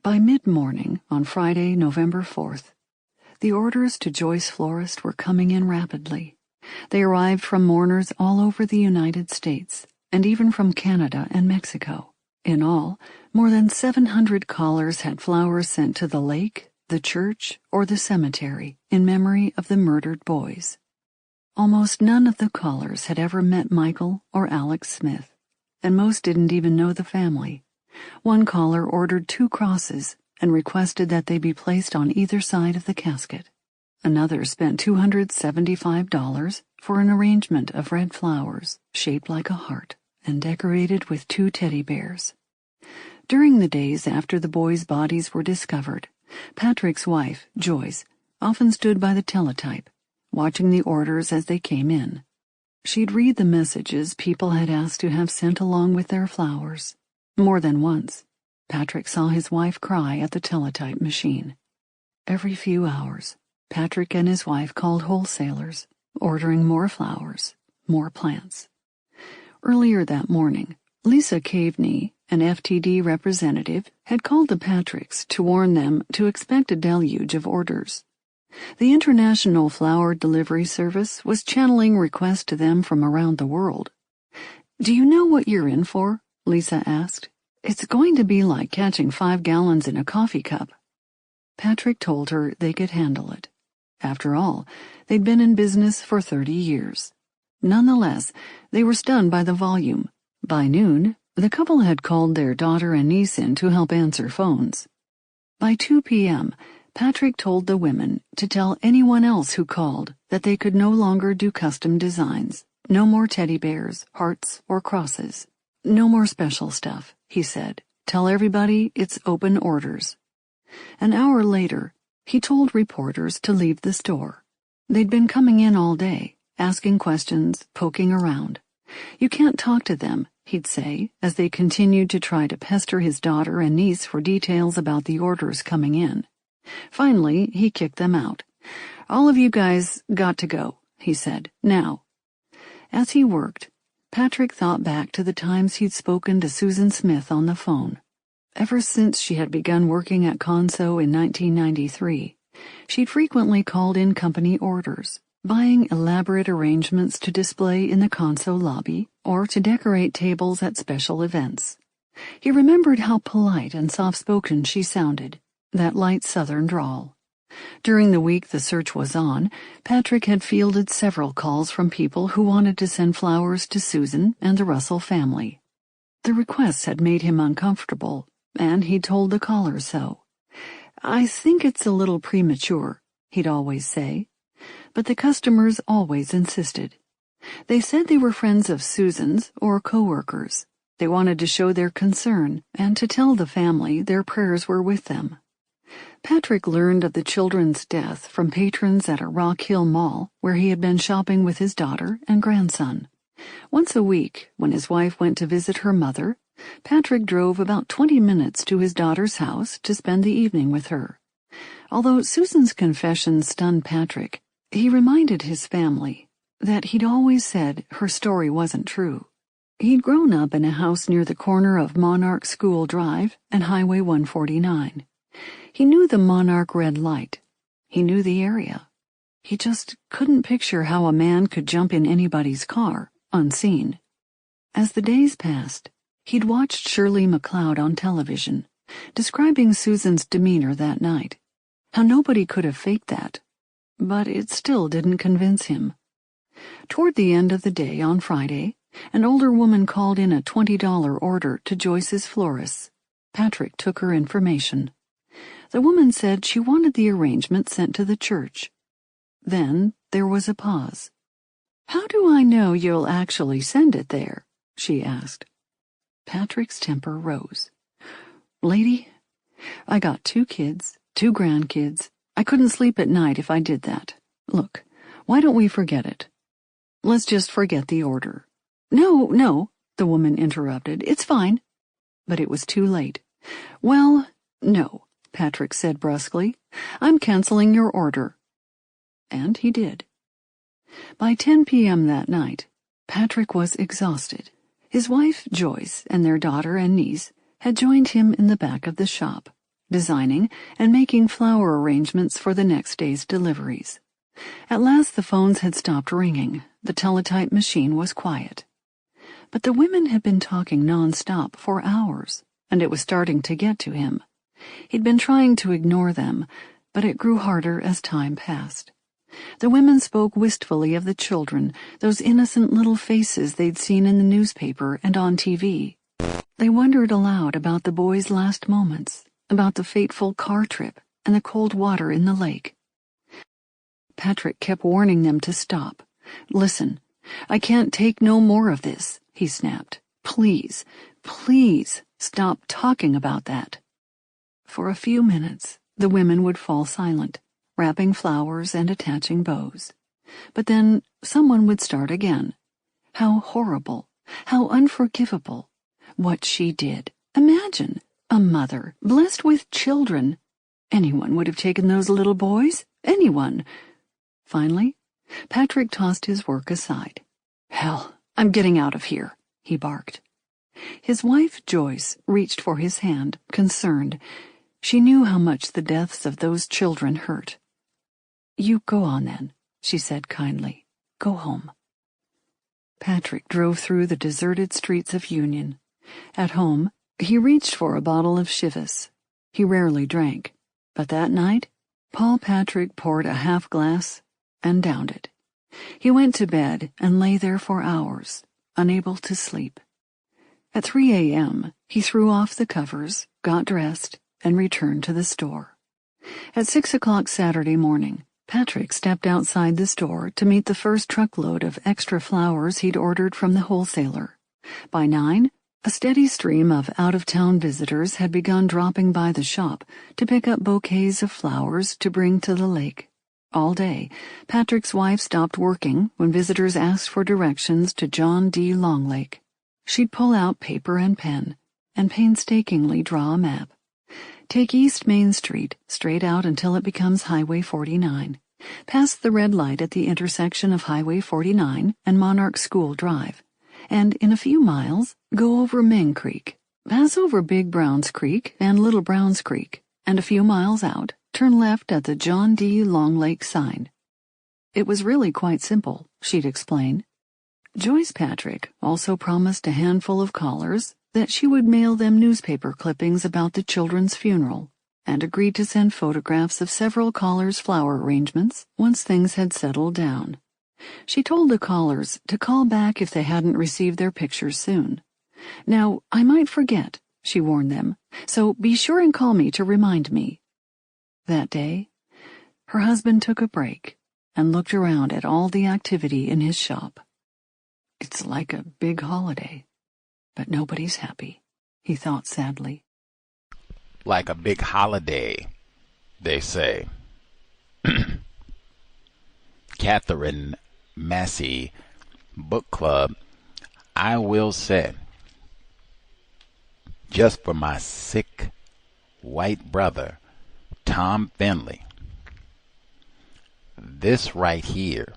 By mid-morning on Friday, November 4th, the orders to Joyce Florist were coming in rapidly. They arrived from mourners all over the United States, and even from Canada and Mexico. In all, more than 700 callers had flowers sent to the lake, the church, or the cemetery in memory of the murdered boys. Almost none of the callers had ever met Michael or Alex Smith, and most didn't even know the family. One caller ordered 2 crosses and requested that they be placed on either side of the casket. Another spent $275 for an arrangement of red flowers shaped like a heart and decorated with 2 teddy bears. During the days after the boys' bodies were discovered, Patrick's wife, Joyce, often stood by the teletype, watching the orders as they came in. She'd read the messages people had asked to have sent along with their flowers. More than once, Patrick saw his wife cry at the teletype machine. Every few hours, Patrick and his wife called wholesalers, ordering more flowers, more plants. Earlier that morning, Lisa Caveney, an FTD representative, had called the Patricks to warn them to expect a deluge of orders. The International Flower Delivery Service was channeling requests to them from around the world. "Do you know what you're in for?" Lisa asked. "It's going to be like catching 5 gallons in a coffee cup." Patrick told her they could handle it. After all, they'd been in business for 30 years. Nonetheless, they were stunned by the volume. By noon, the couple had called their daughter and niece in to help answer phones. By 2 p.m., Patrick told the women to tell anyone else who called that they could no longer do custom designs, no more teddy bears, hearts, or crosses. "No more special stuff," he said. "Tell everybody it's open orders." An hour later, he told reporters to leave the store. They'd been coming in all day, asking questions, poking around. "You can't talk to them," he'd say, as they continued to try to pester his daughter and niece for details about the orders coming in. Finally, he kicked them out, "All of you guys got to go," he said. "Now." As he worked, Patrick thought back to the times he'd spoken to Susan Smith on the phone. Ever since she had begun working at Conso in 1993, she'd frequently called in company orders, buying elaborate arrangements to display in the Conso lobby or to decorate tables at special events. He remembered how polite and soft-spoken she sounded, that light southern drawl. During the week the search was on, Patrick had fielded several calls from people who wanted to send flowers to Susan and the Russell family. The requests had made him uncomfortable, and he told the callers so. "I think it's a little premature," he'd always say. But the customers always insisted. They said they were friends of Susan's or co-workers. They wanted to show their concern and to tell the family their prayers were with them. Patrick learned of the children's death from patrons at a Rock Hill mall where he had been shopping with his daughter and grandson. Once a week, when his wife went to visit her mother, Patrick drove about 20 minutes to his daughter's house to spend the evening with her. Although Susan's confession stunned Patrick, he reminded his family that he'd always said her story wasn't true. He'd grown up in a house near the corner of Monarch School Drive and Highway 149. He knew the Monarch red light. He knew the area. He just couldn't picture how a man could jump in anybody's car, unseen. As the days passed, he'd watched Shirley MacLeod on television, describing Susan's demeanor that night. How nobody could have faked that. But it still didn't convince him. Toward the end of the day on Friday, an older woman called in a $20 order to Joyce's florist. Patrick took her information. The woman said she wanted the arrangement sent to the church. Then there was a pause. "How do I know you'll actually send it there?" she asked. Patrick's temper rose. "Lady, I got 2 kids, 2 grandkids. I couldn't sleep at night if I did that. Look, why don't we forget it? Let's just forget the order." No, the woman interrupted. "It's fine." But it was too late. "Well, no," Patrick said brusquely. "I'm canceling your order." And he did. By 10 p.m. that night, Patrick was exhausted. His wife, Joyce, and their daughter and niece had joined him in the back of the shop, designing and making flower arrangements for the next day's deliveries. At last the phones had stopped ringing. The teletype machine was quiet. But the women had been talking non-stop for hours, and it was starting to get to him. He'd been trying to ignore them, but it grew harder as time passed. The women spoke wistfully of the children, those innocent little faces they'd seen in the newspaper and on TV. They wondered aloud about the boys' last moments, about the fateful car trip and the cold water in the lake. Patrick kept warning them to stop. "Listen, I can't take no more of this," he snapped. "Please, please stop talking about that." For a few minutes, the women would fall silent, wrapping flowers and attaching bows. But then someone would start again. How horrible, how unforgivable. What she did. Imagine, a mother, blessed with children. Anyone would have taken those little boys. Anyone. Finally, Patrick tossed his work aside. "Hell, I'm getting out of here," he barked. His wife, Joyce, reached for his hand, concerned. She knew how much the deaths of those children hurt. "You go on then," she said kindly. "Go home." Patrick drove through the deserted streets of Union. At home, he reached for a bottle of Chivas. He rarely drank, but that night, Paul Patrick poured a half glass and downed it. He went to bed and lay there for hours, unable to sleep. At 3 a.m., he threw off the covers, got dressed, and returned to the store. At 6 o'clock Saturday morning, Patrick stepped outside the store to meet the first truckload of extra flowers he'd ordered from the wholesaler. By 9, a steady stream of out-of-town visitors had begun dropping by the shop to pick up bouquets of flowers to bring to the lake. All day, Patrick's wife stopped working when visitors asked for directions to John D. Longlake. She'd pull out paper and pen and painstakingly draw a map. Take East Main Street straight out until it becomes Highway 49. Past the red light at the intersection of Highway 49 and Monarch School Drive, and in a few miles, go over Ming Creek. Pass over Big Browns Creek and Little Browns Creek, and a few miles out, turn left at the John D. Long Lake sign. It was really quite simple, she'd explain. Joyce Patrick also promised a handful of callers that she would mail them newspaper clippings about the children's funeral, and agreed to send photographs of several callers' flower arrangements once things had settled down. She told the callers to call back if they hadn't received their pictures soon. Now, I might forget, she warned them, so be sure and call me to remind me. That day, her husband took a break and looked around at all the activity in his shop. It's like a big holiday, but nobody's happy, he thought sadly. Like a big holiday, they say. Katherine, Massey, Book Club, I will say, just for my sick white brother, Tom Finley, this right here,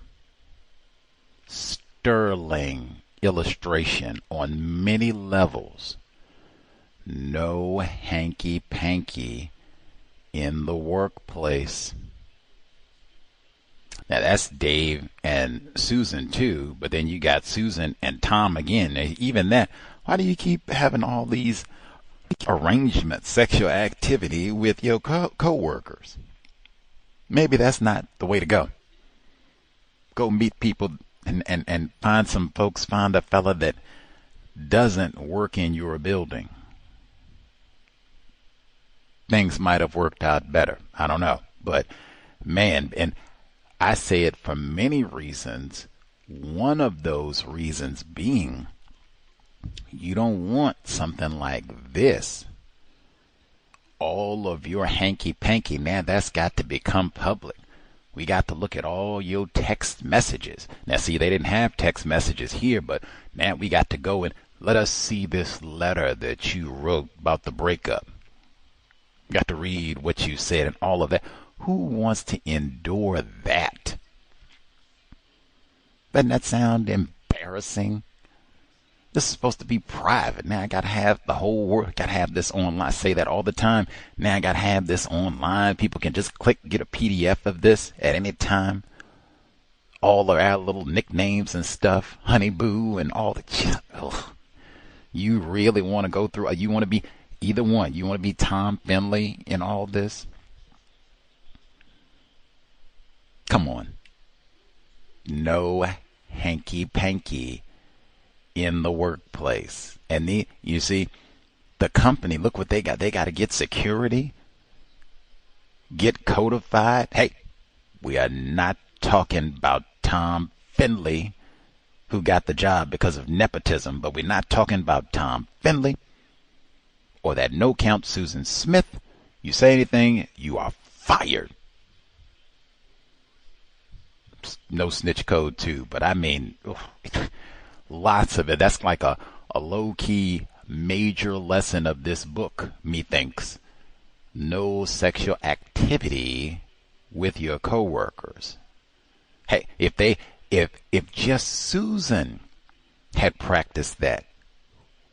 sterling illustration on many levels. No hanky-panky in the workplace. Now that's Dave and Susan too, but then you got Susan and Tom again. Even that, why do you keep having all these arrangements, sexual activity with your co-workers? Maybe that's not the way to go. Go meet people and find some folks, find a fella that doesn't work in your building. Things might have worked out better. I don't know. But man, and I say it for many reasons. One of those reasons being you don't want something like this. All of your hanky-panky, man, that's got to become public. We got to look at all your text messages. Now, see, they didn't have text messages here, but man, we got to go and let us see this letter that you wrote about the breakup. Got to read what you said and all of that. Who wants to endure that? Doesn't that sound embarrassing? This is supposed to be private. Now I got to have the whole world, got to have this online. I say that all the time. Now I got to have this online. People can just click, get a PDF of this at any time. All of our little nicknames and stuff, Honey Boo and all the. Ugh. You really want to go through, you want to be either one. You want to be Tom Finley in all this? Come on. No hanky-panky in the workplace. And you see, the company, look what they got. They got to get security, get codified. Hey, we are not talking about Tom Finley, who got the job because of nepotism, but we're not talking about Tom Finley or that no-count Susan Smith. You say anything, you are fired. No snitch code too, but I mean, lots of it. That's like a low-key major lesson of this book, methinks. No sexual activity with your coworkers. Hey, if just Susan had practiced that,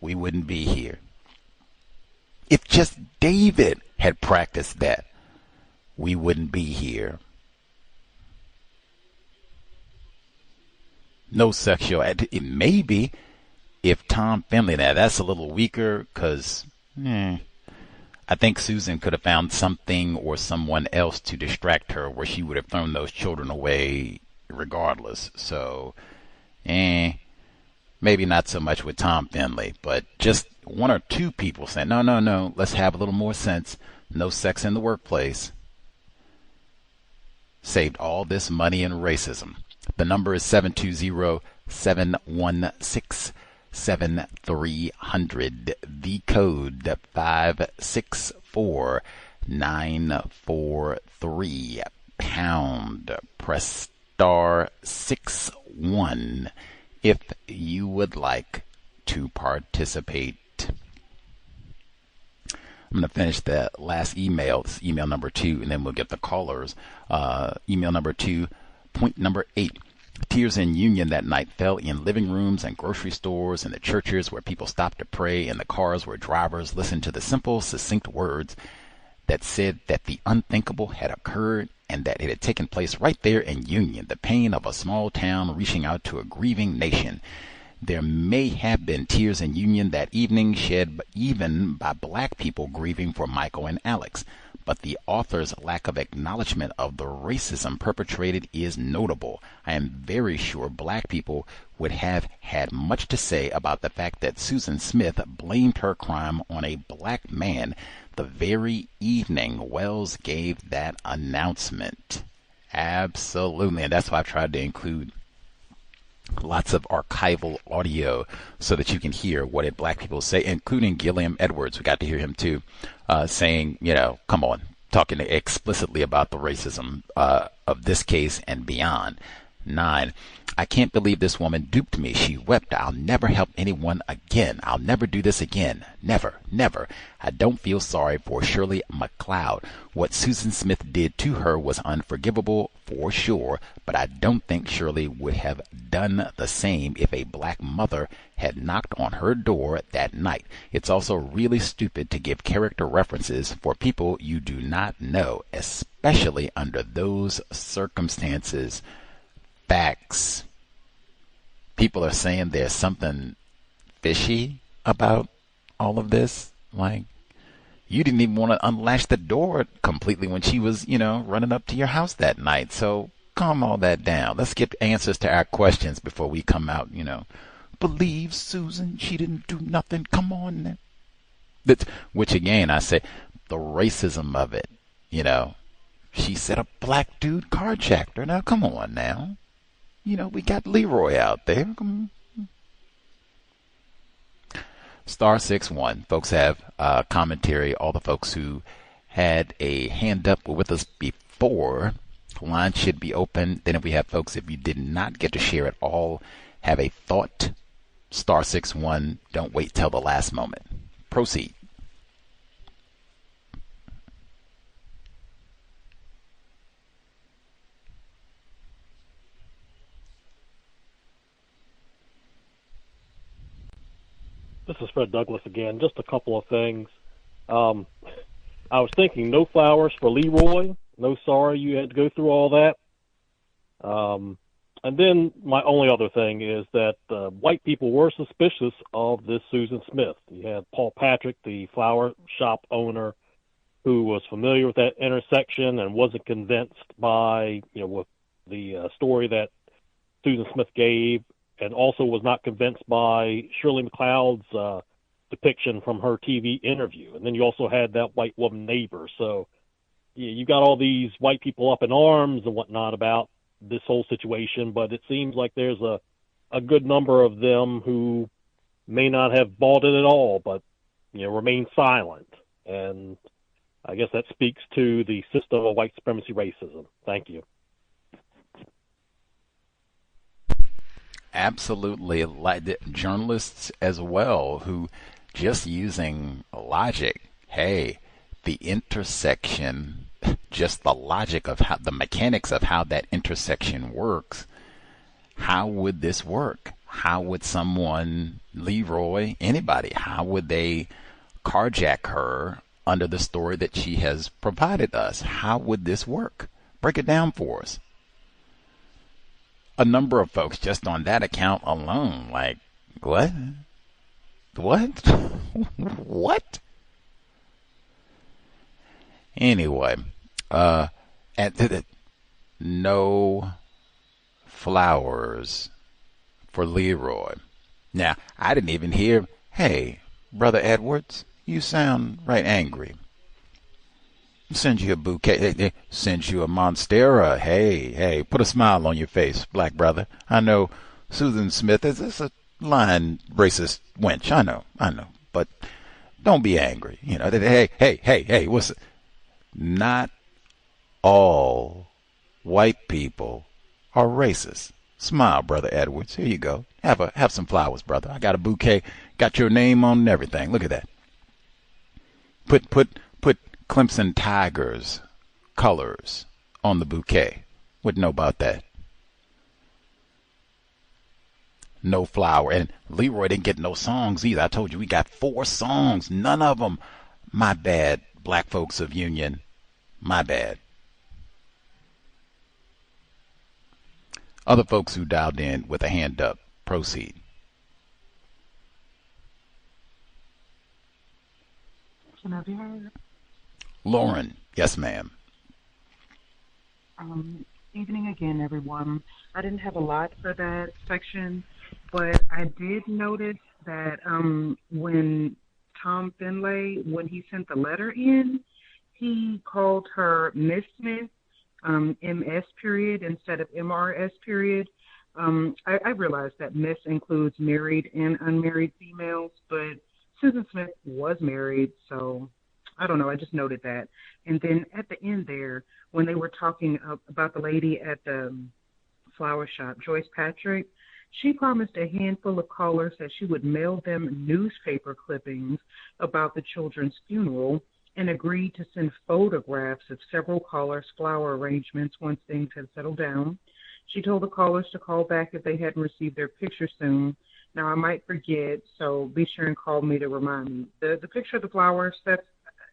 we wouldn't be here. If just David had practiced that, we wouldn't be here. No sexual, maybe if Tom Finley, now that's a little weaker because I think Susan could have found something or someone else to distract her where she would have thrown those children away regardless. So, maybe not so much with Tom Finley, but just one or two people saying, no, let's have a little more sense. No sex in the workplace. Saved all this money and racism. The number is 720-716-7300. The code 564943 pound. Press star 61 if you would like to participate. I'm going to finish the last email. This is email number 2, and then we'll get the callers. Email number 2, point number 8. Tears in Union that night fell in living rooms and grocery stores and the churches where people stopped to pray, and the cars where drivers listened to the simple, succinct words that said that the unthinkable had occurred and that it had taken place right there in Union, the pain of a small town reaching out to a grieving nation. There may have been tears in Union that evening, shed even by black people grieving for Michael and Alex. But the author's lack of acknowledgement of the racism perpetrated is notable. I am very sure black people would have had much to say about the fact that Susan Smith blamed her crime on a black man the very evening Wells gave that announcement. Absolutely, and that's why I've tried to include lots of archival audio so that you can hear what did black people say, including Gilliam Edwards. We got to hear him too, saying, come on, talking explicitly about the racism of this case and beyond. 9. I can't believe this woman duped me. She wept. I'll never help anyone again. I'll never do this again. Never, never. I don't feel sorry for Shirley McLeod. What Susan Smith did to her was unforgivable for sure, but I don't think Shirley would have done the same if a black mother had knocked on her door that night. It's also really stupid to give character references for people you do not know, especially under those circumstances. Facts. People are saying there's something fishy about all of this. Like, you didn't even want to unlatch the door completely when she was, running up to your house that night. So calm all that down. Let's get answers to our questions before we come out, believe Susan, she didn't do nothing. Come on now. Which again, I say, the racism of it, she said a black dude carjacked her. Now, come on now. We got Leroy out there. Star 61. Folks have commentary. All the folks who had a hand up with us before, line should be open. Then if we have folks, if you did not get to share at all, have a thought, Star 61. Don't wait till the last moment. Proceed. This is Fred Douglas again. Just a couple of things. I was thinking no flowers for Leroy. No sorry you had to go through all that. And then my only other thing is that white people were suspicious of this Susan Smith. You had Paul Patrick, the flower shop owner, who was familiar with that intersection and wasn't convinced by, with the story that Susan Smith gave, and also was not convinced by Shirley McLeod's depiction from her TV interview. And then you also had that white woman neighbor. So you got all these white people up in arms and whatnot about this whole situation, but it seems like there's a good number of them who may not have bought it at all, but remain silent. And I guess that speaks to the system of white supremacy racism. Thank you. Absolutely. Journalists as well who just using logic, hey, the intersection, just the logic of how the mechanics of how that intersection works. How would this work? How would someone, Leroy, anybody, how would they carjack her under the story that she has provided us? How would this work? Break it down for us. A number of folks just on that account alone, like, what? What? Anyway, no flowers for Leroy. Now, I didn't even hear, hey, Brother Edwards, you sound right angry. Send you a bouquet, send you a monstera. Hey, put a smile on your face, black brother. I know Susan Smith is a lying racist wench. I know, but don't be angry. Hey, what's it? Not all white people are racist. Smile, Brother Edwards. Here you go. Have some flowers, brother. I got a bouquet, got your name on and everything. Look at that. Put Clemson Tigers colors on the bouquet. Wouldn't know about that. No flower. And Leroy didn't get no songs either. I told you we got 4 songs. None of them. My bad, black folks of Union. My bad. Other folks who dialed in with a hand up, proceed. Can I be heard? Lauren, yes, ma'am. Evening again, everyone. I didn't have a lot for that section, but I did notice that when Tom Finlay, when he sent the letter in, he called her Miss Smith, MS period instead of MRS period. I realize that Miss includes married and unmarried females, but Susan Smith was married, so I don't know. I just noted that. And then at the end there, when they were talking about the lady at the flower shop, Joyce Patrick, she promised a handful of callers that she would mail them newspaper clippings about the children's funeral and agreed to send photographs of several callers' flower arrangements once things had settled down. She told the callers to call back if they hadn't received their picture soon. Now, I might forget, so be sure and call me to remind me. The picture of the flowers, that's,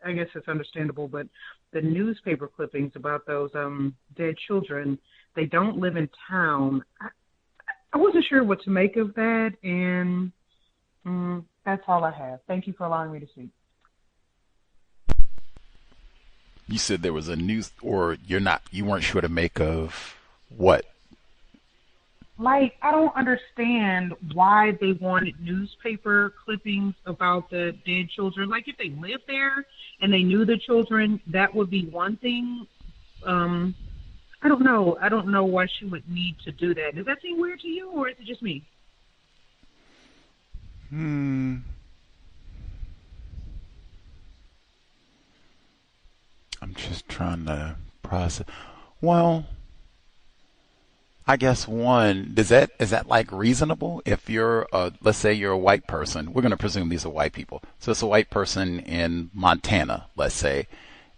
I guess it's understandable, but the newspaper clippings about those dead children, they don't live in town. I wasn't sure what to make of that, and that's all I have. Thank you for allowing me to speak. You said there was a news, or you weren't sure to make of what? Like, I don't understand why they wanted newspaper clippings about the dead children. Like, if they lived there and they knew the children, that would be one thing. I don't know. I don't know why she would need to do that. Does that seem weird to you, or is it just me? I'm just trying to process. Well, I guess is that like reasonable? If you're let's say you're a white person, we're going to presume these are white people. So it's a white person in Montana, let's say,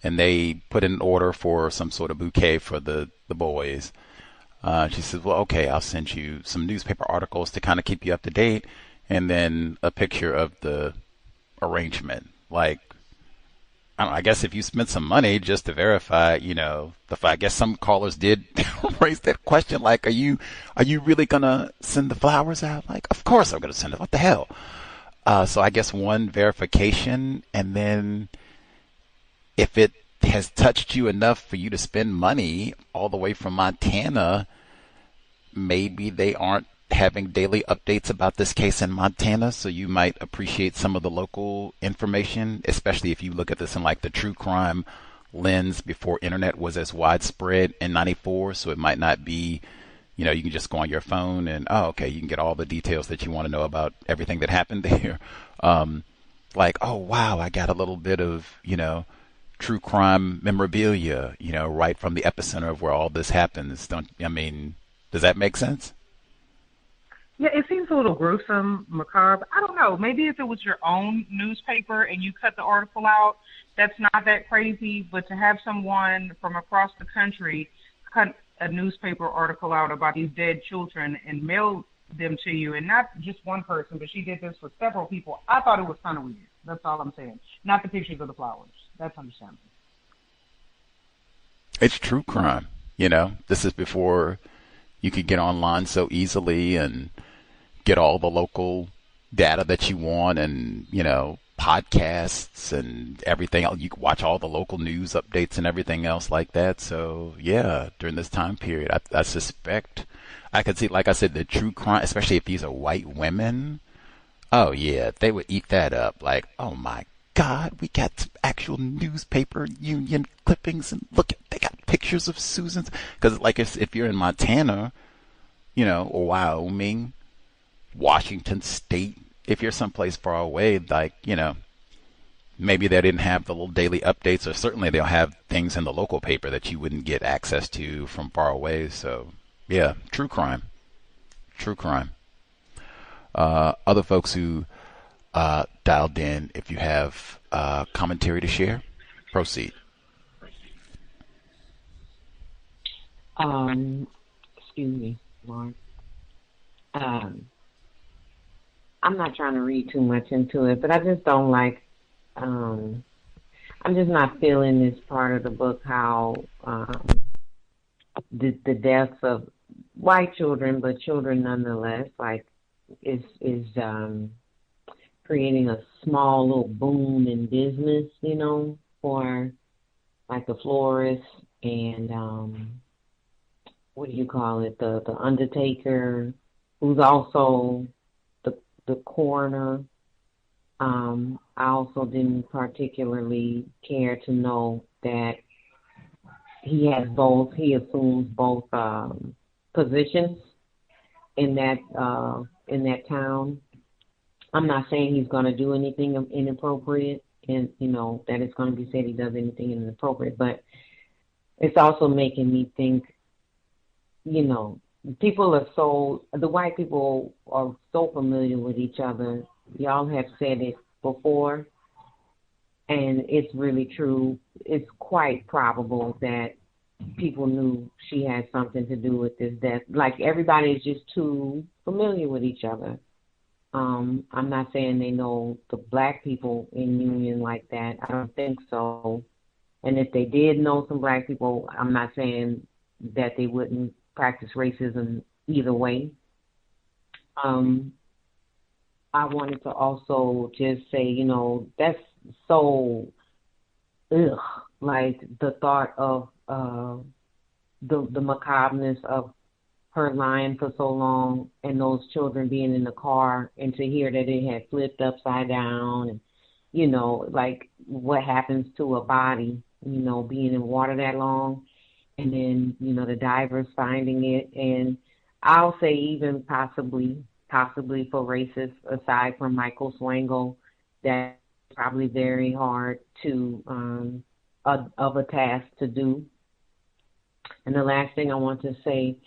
and they put in an order for some sort of bouquet for the boys. She says, well, okay, I'll send you some newspaper articles to kind of keep you up to date, and then a picture of the arrangement. Like, I don't know, I guess if you spent some money just to verify, I guess some callers did raise that question, like, are you really gonna send the flowers out? Like, of course I'm gonna send it. What the hell? So I guess one verification, and then if it has touched you enough for you to spend money all the way from Montana, maybe they aren't having daily updates about this case in Montana, so you might appreciate some of the local information, especially if you look at this in like the true crime lens before internet was as widespread in 94. So it might not be, you can just go on your phone and, you can get all the details that you want to know about everything that happened there. Like, oh wow, I got a little bit of, true crime memorabilia, right from the epicenter of where all this happens. Does that make sense? Yeah, it seems a little gruesome, macabre. I don't know. Maybe if it was your own newspaper and you cut the article out, that's not that crazy. But to have someone from across the country cut a newspaper article out about these dead children and mail them to you, and not just one person, but she did this with several people, I thought it was kind of weird. That's all I'm saying. Not the pictures of the flowers. That's understandable. It's true crime. This is before you could get online so easily and get all the local data that you want, and podcasts and everything else. You can watch all the local news updates and everything else like that. So yeah, during this time period, I suspect I could see, like I said, the true crime, especially if these are white women. Oh yeah, they would eat that up. Like, oh my God, we got some actual newspaper union clippings, and look, they got pictures of Susan's. Because like if you're in Montana, or Wyoming, Washington State, if you're someplace far away, like, maybe they didn't have the little daily updates, or certainly they'll have things in the local paper that you wouldn't get access to from far away. So yeah, true crime. Other folks who dialed in, if you have commentary to share? Proceed. Excuse me, Mark. I'm not trying to read too much into it, but I just don't like. I'm just not feeling this part of the book how the deaths of white children, but children nonetheless, like is creating a small little boom in business, you know, for like the florist and what do you call it, the undertaker, who's also the coroner. I also didn't particularly care to know that he assumes both positions in that town. I'm not saying he's going to do anything inappropriate, and you know that it's going to be said he does anything inappropriate, but it's also making me think, you know, the white people are so familiar with each other. Y'all have said it before, and it's really true. It's quite probable that people knew she had something to do with this death. Like, everybody is just too familiar with each other. I'm not saying they know the black people in Union like that. I don't think so. And if they did know some black people, I'm not saying that they wouldn't practice racism either way. I wanted to also just say, you know, that's so, like the thought of the macabreness of her lying for so long and those children being in the car, and to hear that it had flipped upside down, and, you know, like what happens to a body, you know, being in water that long, and then, you know, the divers finding it. And I'll say even possibly for racists, aside from Michael Swangle, that's probably very hard to of a task to do. And the last thing I want to say,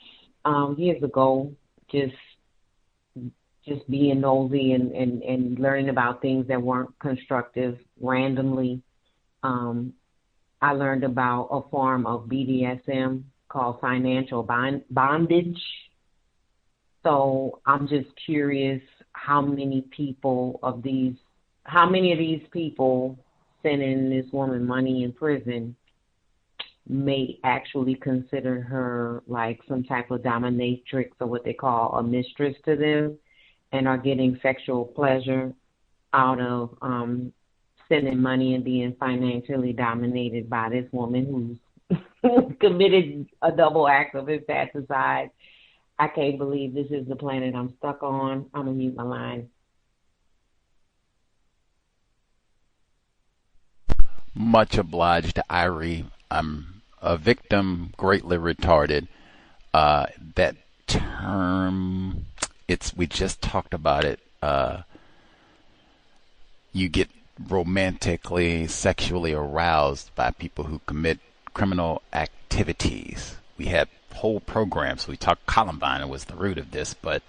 years ago, just being nosy and learning about things that weren't constructive randomly, I learned about a form of BDSM called financial bondage. So I'm just curious how many of these people sending this woman money in prison may actually consider her like some type of dominatrix, or what they call a mistress to them, and are getting sexual pleasure out of sending money and being financially dominated by this woman who's committed a double act of infanticide. I can't believe this is the planet I'm stuck on. I'm going to mute my line. Much obliged, Irie. I'm a victim, greatly retarded. That term, we just talked about it. You get romantically, sexually aroused by people who commit criminal activities. We had whole programs. We talked Columbine, and was the root of this, but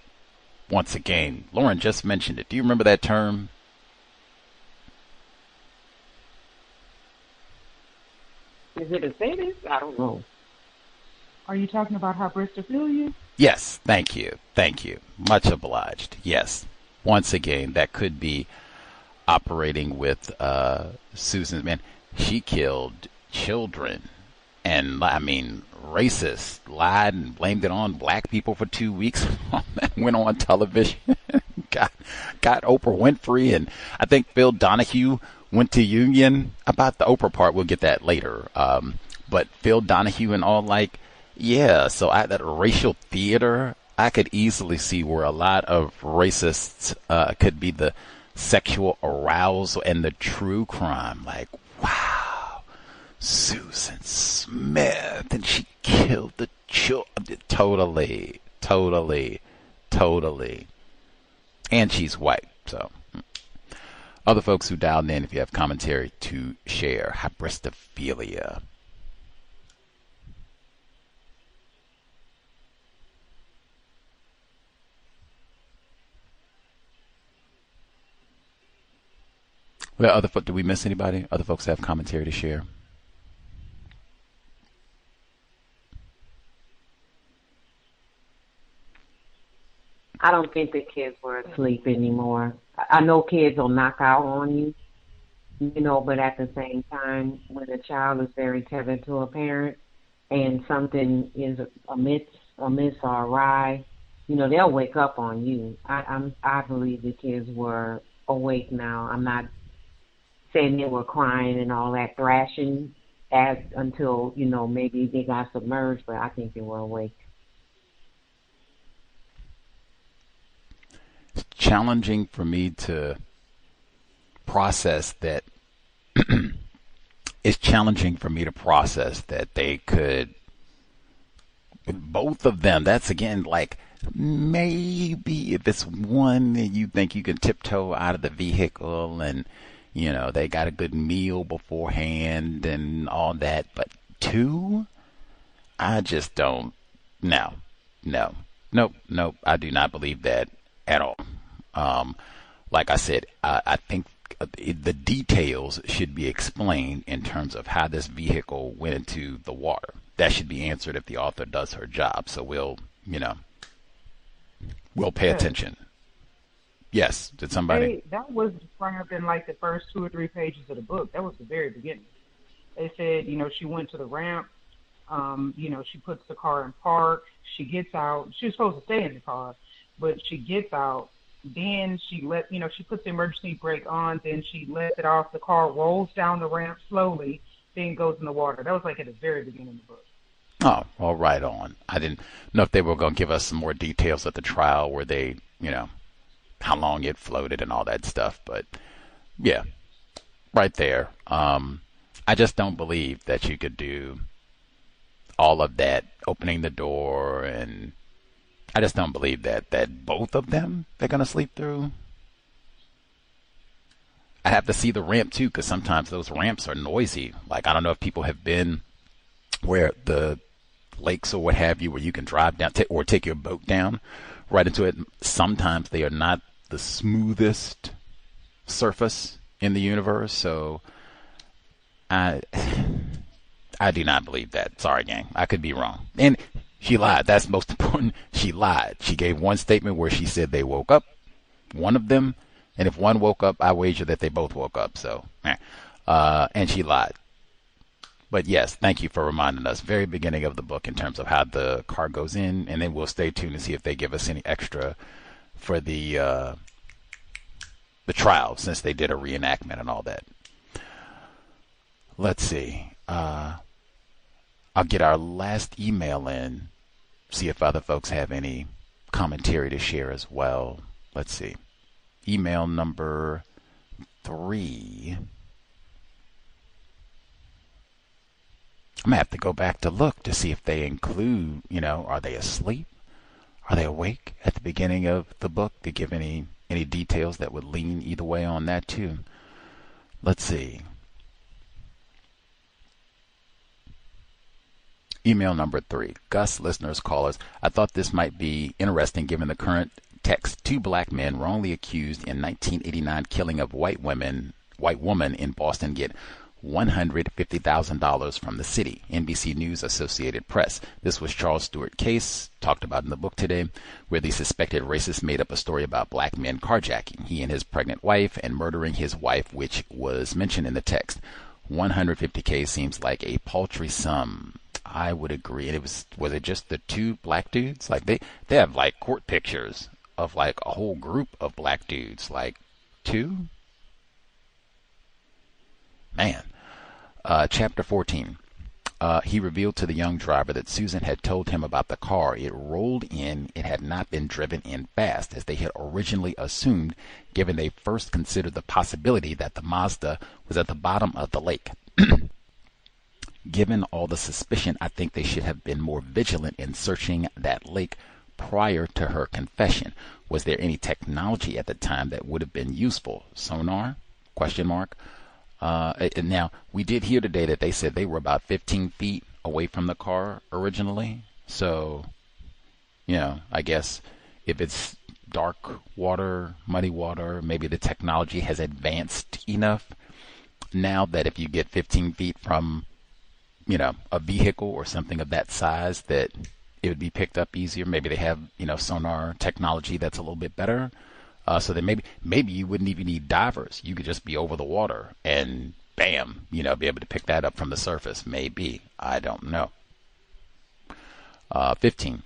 once again, Lauren just mentioned it. Do you remember that term? Is it a sentence? I don't know. Are you talking about hybristophilia? Yes, thank you. Much obliged. Yes. Once again, that could be operating with Susan's man. She killed children, and I mean, racist, lied and blamed it on black people for 2 weeks. Went on television, got Oprah Winfrey, and I think Phil Donahue went to Union. About the Oprah part, we'll get that later. But Phil Donahue and all, like, yeah. So that racial theater, I could easily see where a lot of racists could be the sexual arousal and the true crime. Like, wow, Susan Smith, and she killed the children. Totally. And she's white, so. Other folks who dialed in, if you have commentary to share. Hybristophilia. Well, do we miss anybody? Other folks have commentary to share. I don't think the kids were asleep anymore. I know kids will knock out on you, but at the same time, when a child is very tethered to a parent and something is amiss or awry, they'll wake up on you. I believe the kids were awake now. I'm not saying they were crying and all that thrashing until, maybe they got submerged, but I think they were awake. It's challenging for me to process that. It's challenging for me to process that they could, both of them. That's again like maybe if it's one that you think you can tiptoe out of the vehicle and they got a good meal beforehand and all that, but two, I just don't. No, nope. I do not believe that at all. Like I said, I think the details should be explained in terms of how this vehicle went into the water. That should be answered if the author does her job. So we'll pay attention. Yes, did somebody? That was described in like the first 2 or 3 pages of the book. That was the very beginning. They said, she went to the ramp. She puts the car in park. She gets out. She was supposed to stay in the car, but she gets out. Then she she puts the emergency brake on. Then she lets it off. The car rolls down the ramp slowly, then goes in the water. That was like at the very beginning of the book. Oh, well, right on. I didn't know if they were going to give us some more details at the trial where they, how long it floated and all that stuff. But yeah, right there. I just don't believe that you could do all of that, opening the door, and I just don't believe that both of them they're going to sleep through. I have to see the ramp too, because sometimes those ramps are noisy. Like, I don't know if people have been where the lakes or what have you, where you can drive down or take your boat down right into it. Sometimes they are not the smoothest surface in the universe. So I do not believe that. Sorry, gang. I could be wrong. And she lied. That's most important. She lied. She gave one statement where she said they woke up, one of them, and if one woke up, I wager that they both woke up. So, and she lied. But yes, thank you for reminding us. Very beginning of the book in terms of how the car goes in, and then we'll stay tuned and see if they give us any extra for the trial, since they did a reenactment and all that. Let's see. I'll get our last email in, see if other folks have any commentary to share as well. Let's see. Email number 3. I'm going to have to go back to look to see if they include, are they asleep? Are they awake at the beginning of the book, to give any details that would lean either way on that too. Let's see. Email number 3. Gus, listeners, callers. I thought this might be interesting given the current text. 2 black men wrongly accused in 1989 killing of white woman in Boston get $150,000 from the city. NBC News Associated Press. This was Charles Stewart case, talked about in the book today, where the suspected racist made up a story about black men carjacking he and his pregnant wife and murdering his wife, which was mentioned in the text. $150K seems like a paltry sum. I would agree. And was it just the 2 black dudes? Like they have like court pictures of like a whole group of black dudes, like 2. Man. Chapter 14. He revealed to the young driver that Susan had told him about the car. It rolled in. It had not been driven in fast, as they had originally assumed, given they first considered the possibility that the Mazda was at the bottom of the lake. Given all the suspicion, I think they should have been more vigilant in searching that lake prior to her confession. Was there any technology at the time that would have been useful? Sonar? Question mark. Now, we did hear today that they said they were about 15 feet away from the car originally. So, I guess if it's dark water, muddy water. Maybe the technology has advanced enough now that if you get 15 feet from, a vehicle or something of that size, that it would be picked up easier. Maybe they have, sonar technology that's a little bit better. So that maybe you wouldn't even need divers. You could just be over the water and bam, be able to pick that up from the surface. Maybe. I don't know. 15.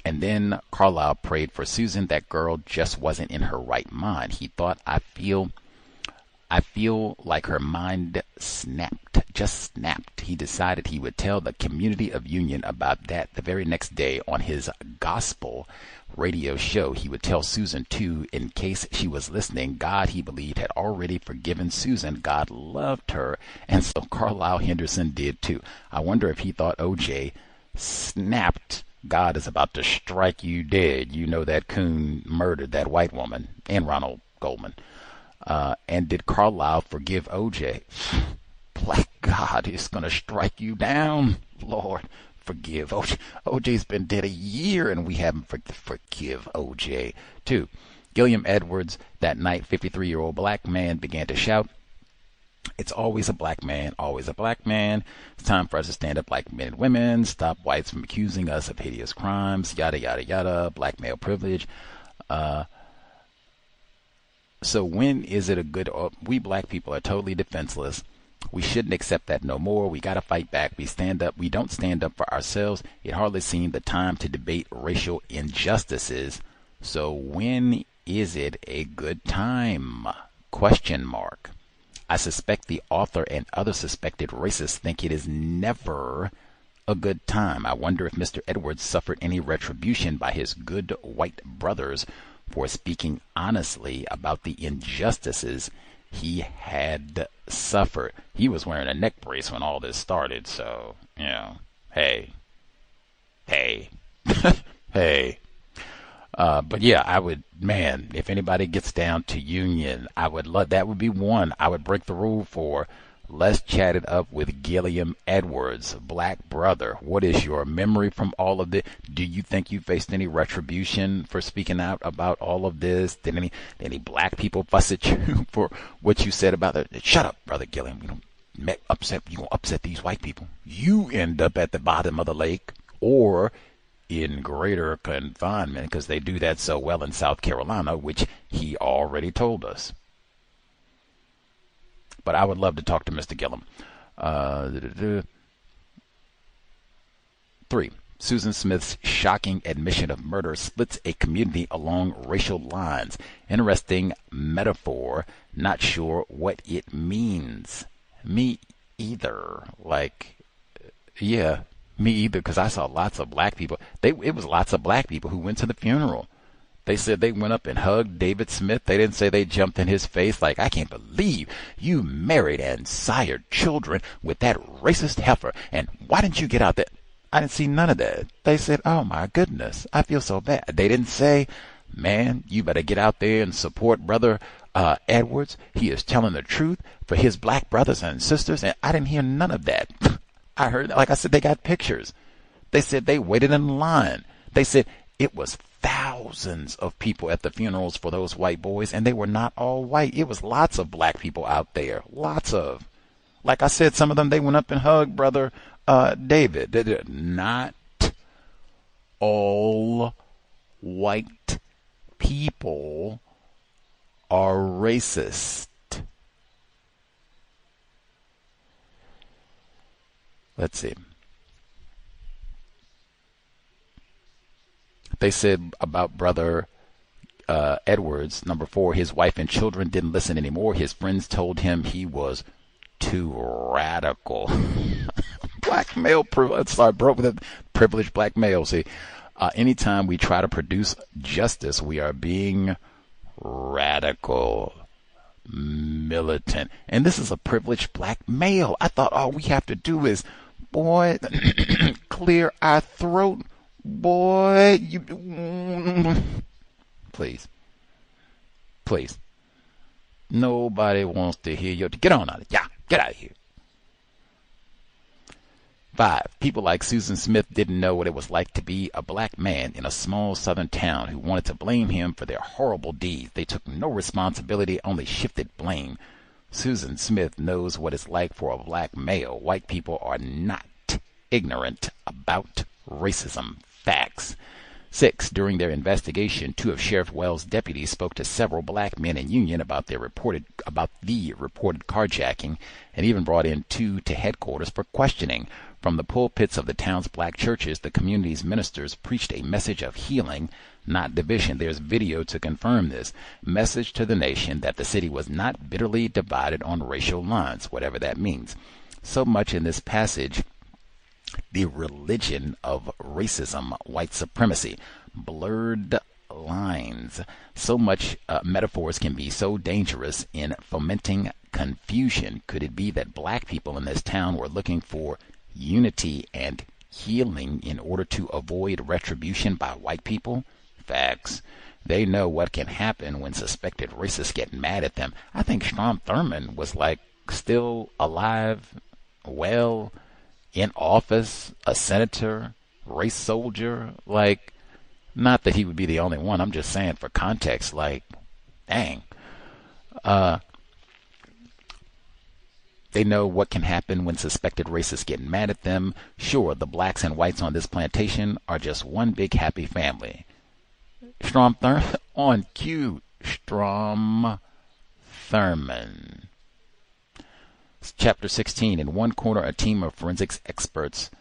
And then Carlisle prayed for Susan. That girl just wasn't in her right mind. He thought, I feel like her mind just snapped. He decided he would tell the community of Union about that the very next day on his gospel radio show. He would tell Susan, too, in case she was listening. God, he believed, had already forgiven Susan. God loved her, and so Carlisle Henderson did, too. I wonder if he thought O.J. snapped. God is about to strike you dead. You know that coon murdered that white woman and Ronald Goldman. And did Carlisle forgive O.J.? Black God is going to strike you down. Lord, forgive O.J. O.J.'s been dead a year, and we haven't forgive O.J. too. Gilliam Edwards, that night, 53-year-old black man, began to shout, "It's always a black man, always a black man. It's time for us to stand up like men and women, stop whites from accusing us of hideous crimes, yada, yada, yada, black male privilege." So when is it a good... we black people are totally defenseless. We shouldn't accept that no more. We got to fight back. We stand up. We don't stand up for ourselves. It hardly seemed the time to debate racial injustices. So when is it a good time? ? I suspect the author and other suspected racists think it is never a good time. I wonder if Mr. Edwards suffered any retribution by his good white brothers for speaking honestly about the injustices he had suffered. He was wearing a neck brace when all this started, so, hey. Hey. But yeah, I would, man, if anybody gets down to Union, I would love, that would be one I would break the rule for. Let's chat it up with Gilliam Edwards, black brother. What is your memory from all of this? Do you think you faced any retribution for speaking out about all of this? Did any black people fuss at you for what you said about it? Shut up, brother Gilliam. You gonna upset these white people. You end up at the bottom of the lake or in greater confinement, because they do that so well in South Carolina, which he already told us. But I would love to talk to Mr. Gilliam. 3. Susan Smith's shocking admission of murder splits a community along racial lines. Interesting metaphor. Not sure what it means. Me either. Me either, because I saw lots of black people. It was lots of black people who went to the funeral. They said they went up and hugged David Smith. They didn't say they jumped in his face like, I can't believe you married and sired children with that racist heifer. And why didn't you get out there? I didn't see none of that. They said, oh my goodness, I feel so bad. They didn't say, man, you better get out there and support Brother Edwards. He is telling the truth for his black brothers and sisters. And I didn't hear none of that. I heard, like I said, they got pictures. They said they waited in line. They said it was thousands of people at the funerals for those white boys, and they were not all white. It was lots of black people out there. Lots of. Like I said, some of them, they went up and hugged Brother David. Not all white people are racist. Let's see. They said about Brother Edwards, number 4, his wife and children didn't listen anymore. His friends told him he was too radical. Black male privilege. Sorry, broke with privileged black male. See, anytime we try to produce justice, we are being radical, militant. And this is a privileged black male. I thought all we have to do is, boy, clear our throat. Boy, you please. Nobody wants to hear you. Get on out of here. Yeah, get out of here. 5. People like Susan Smith didn't know what it was like to be a black man in a small southern town who wanted to blame him for their horrible deeds. They took no responsibility, only shifted blame. Susan Smith knows what it's like for a black male. White people are not ignorant about racism. Facts. 6. During their investigation, 2 of Sheriff Wells' deputies spoke to several black men in Union about the reported carjacking, and even brought in 2 to headquarters for questioning. From the pulpits of the town's black churches, the community's ministers preached a message of healing, not division. There's video to confirm this. Message to the nation that the city was not bitterly divided on racial lines, whatever that means. So much in this passage, the religion of racism, white supremacy, blurred lines. So much metaphors can be so dangerous in fomenting confusion. Could it be that black people in this town were looking for unity and healing in order to avoid retribution by white people? Facts. They know what can happen when suspected racists get mad at them. I think Strom Thurmond was like still alive, well, in office, a senator, race soldier. Like, not that he would be the only one. I'm just saying for context, like, dang. They know what can happen when suspected racists get mad at them. Sure, the blacks and whites on this plantation are just one big happy family. Strom Thurmond, on cue, Strom Thurmond. Chapter 16. In one corner, a team of forensics experts.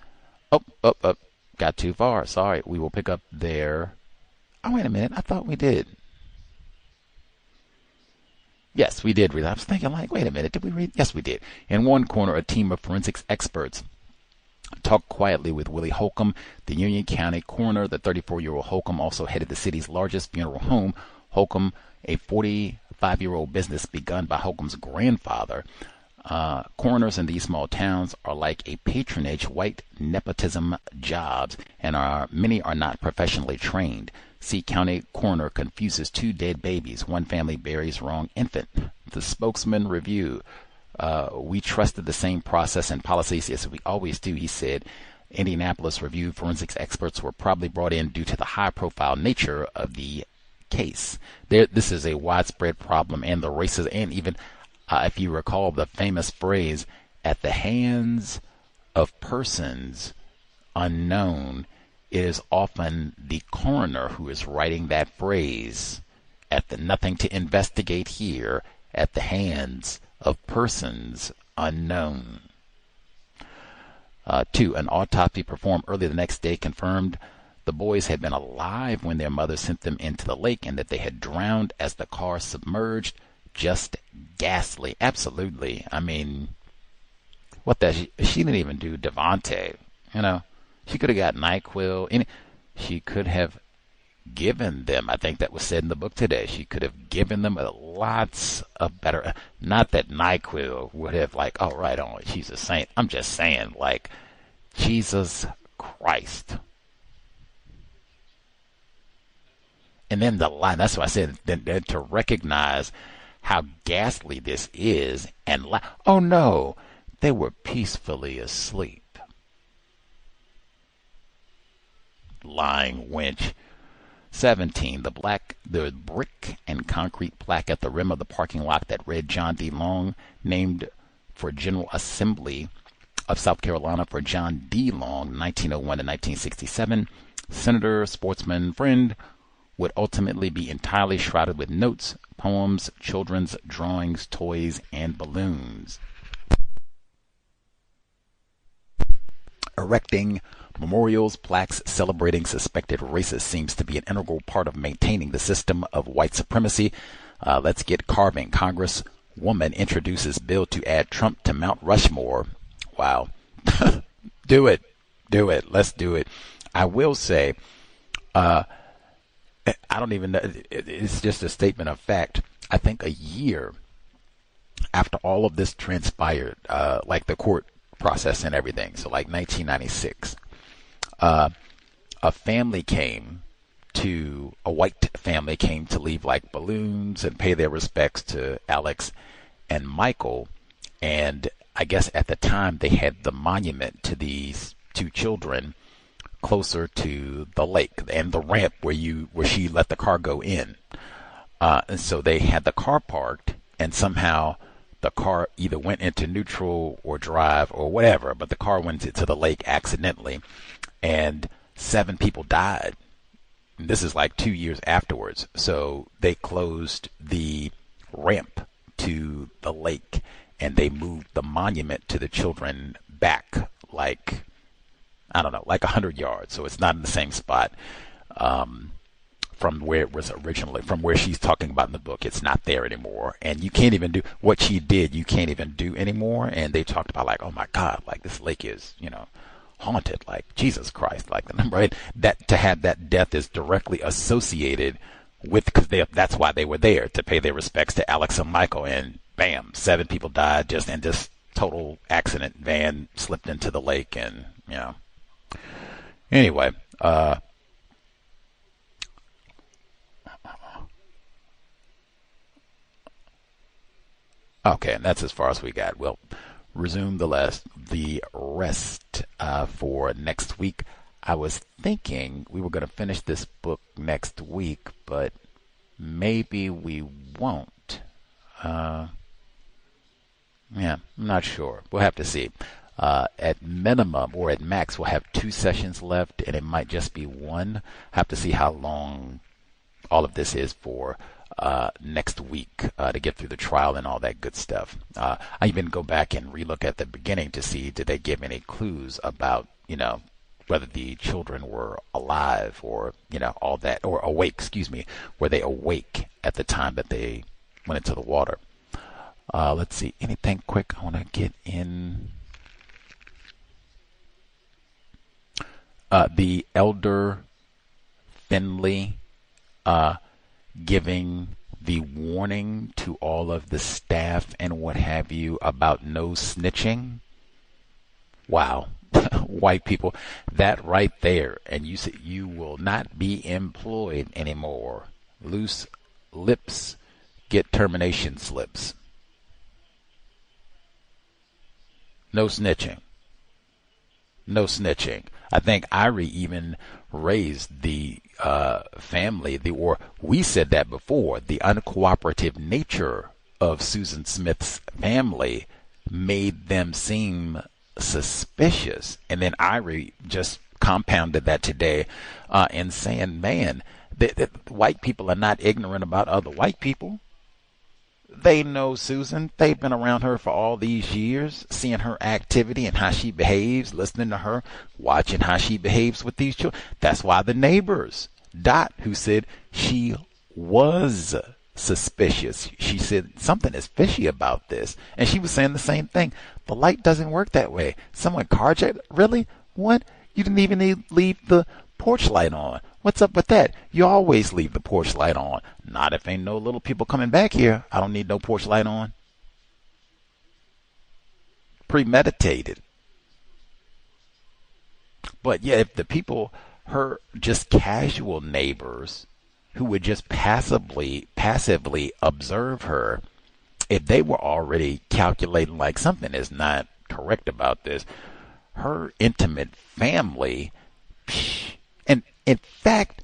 Got too far. Sorry. We will pick up there. Oh, wait a minute. I thought we did. Yes, we did read. I was thinking, like, wait a minute. Did we read? Yes, we did. In one corner, a team of forensics experts talked quietly with Willie Holcomb, the Union County coroner. The 34-year-old Holcomb also headed the city's largest funeral home. Holcomb, a 45-year-old business begun by Holcomb's grandfather. Coroners in these small towns are like a patronage white nepotism jobs, and many are not professionally trained. See County coroner confuses 2 dead babies. One family buries wrong infant. The spokesman review. We trusted the same process and policies as we always do, he said. Indianapolis Review forensics experts were probably brought in due to the high-profile nature of the case. This is a widespread problem, and the races, and even if you recall the famous phrase, at the hands of persons unknown, it is often the coroner who is writing that phrase. Nothing to investigate here, at the hands of persons unknown. 2. An autopsy performed early the next day confirmed the boys had been alive when their mother sent them into the lake, and that they had drowned as the car submerged. Just ghastly. Absolutely. I mean, she didn't even do Devontae. She could have got NyQuil. She could have given them, I think that was said in the book today, she could have given them lots of better, not that NyQuil would have like, oh, right on, she's a saint. I'm just saying, like, Jesus Christ. And then the line, that's what I said, then to recognize how ghastly this is, and oh no, they were peacefully asleep. Lying wench. 17. The brick and concrete plaque at the rim of the parking lot that read John D. Long, named for General Assembly of South Carolina for John D. Long, 1901 to 1967, senator, sportsman, friend, would ultimately be entirely shrouded with notes, poems, children's drawings, toys, and balloons. Erecting memorials, plaques celebrating suspected racists seems to be an integral part of maintaining the system of white supremacy. Let's get carving. Congresswoman introduces bill to add Trump to Mount Rushmore. Wow. Do it. Let's do it. I will say, I don't even know. It's just a statement of fact. I think a year after all of this transpired, like the court process and everything, so like 1996, a white family came to leave like balloons and pay their respects to Alex and Michael. And I guess at the time they had the monument to these two children closer to the lake and the ramp where she let the car go in. And so they had the car parked, and somehow the car either went into neutral or drive or whatever, but the car went into the lake accidentally, and 7 people died. And this is like 2 years afterwards. So they closed the ramp to the lake, and they moved the monument to the children back like, I don't know, like 100 yards. So it's not in the same spot from where it was originally, from where she's talking about in the book. It's not there anymore. And you can't even do what she did. You can't even do anymore. And they talked about like, oh my God, like this lake is, haunted, like Jesus Christ, like the number, right? That to have that death is directly associated with, because that's why they were there, to pay their respects to Alex and Michael. And bam, 7 people died just in this total accident. Van slipped into the lake, and anyway, okay, and that's as far as we got. We'll resume the rest for next week. I was thinking we were going to finish this book next week, but maybe we won't. Yeah, I'm not sure. We'll have to see. At minimum or at max, we'll have 2 sessions left, and it might just be 1. Have to see how long all of this is for next week to get through the trial and all that good stuff. I even go back and relook at the beginning to see, did they give any clues about, whether the children were alive or, all that, or awake, were they awake at the time that they went into the water? Let's see, anything quick I want to get in. The elder Finley giving the warning to all of the staff and what have you about no snitching. Wow. White people, that right there. And you say you will not be employed anymore. Loose lips get termination slips. No snitching. No snitching. I think Irie even raised the family, or we said that before, the uncooperative nature of Susan Smith's family made them seem suspicious. And then Irie just compounded that today in saying, man, the white people are not ignorant about other white people. They know Susan. They've been around her for all these years, seeing her activity and how she behaves, listening to her, watching how she behaves with these children. That's why the neighbors, Dot, who said she was suspicious. She said something is fishy about this. And she was saying the same thing. The light doesn't work that way. Someone carjacked? Really? What? You didn't even leave the porch light on. What's up with that? You always leave the porch light on. Not if ain't no little people coming back here. I don't need no porch light on. Premeditated. But yeah, if the people, her just casual neighbors who would just passively observe her, if they were already calculating like something is not correct about this, her intimate family, and in fact,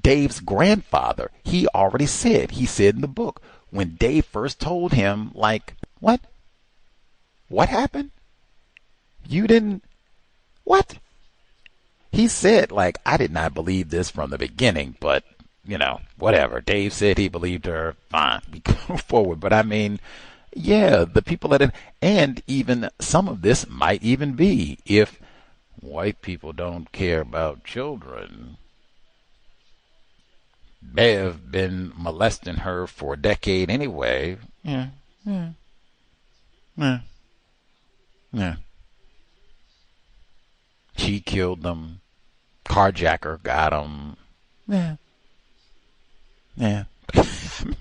Dave's grandfather, he said in the book, when Dave first told him, like, what happened? You didn't, what? He said, like, I did not believe this from the beginning, but, whatever. Dave said he believed her, fine, we go forward. But I mean, yeah, the people and even some of this might even be if white people don't care about children. They have been molesting her for a decade anyway. Yeah. She killed them. Carjacker got them. Yeah.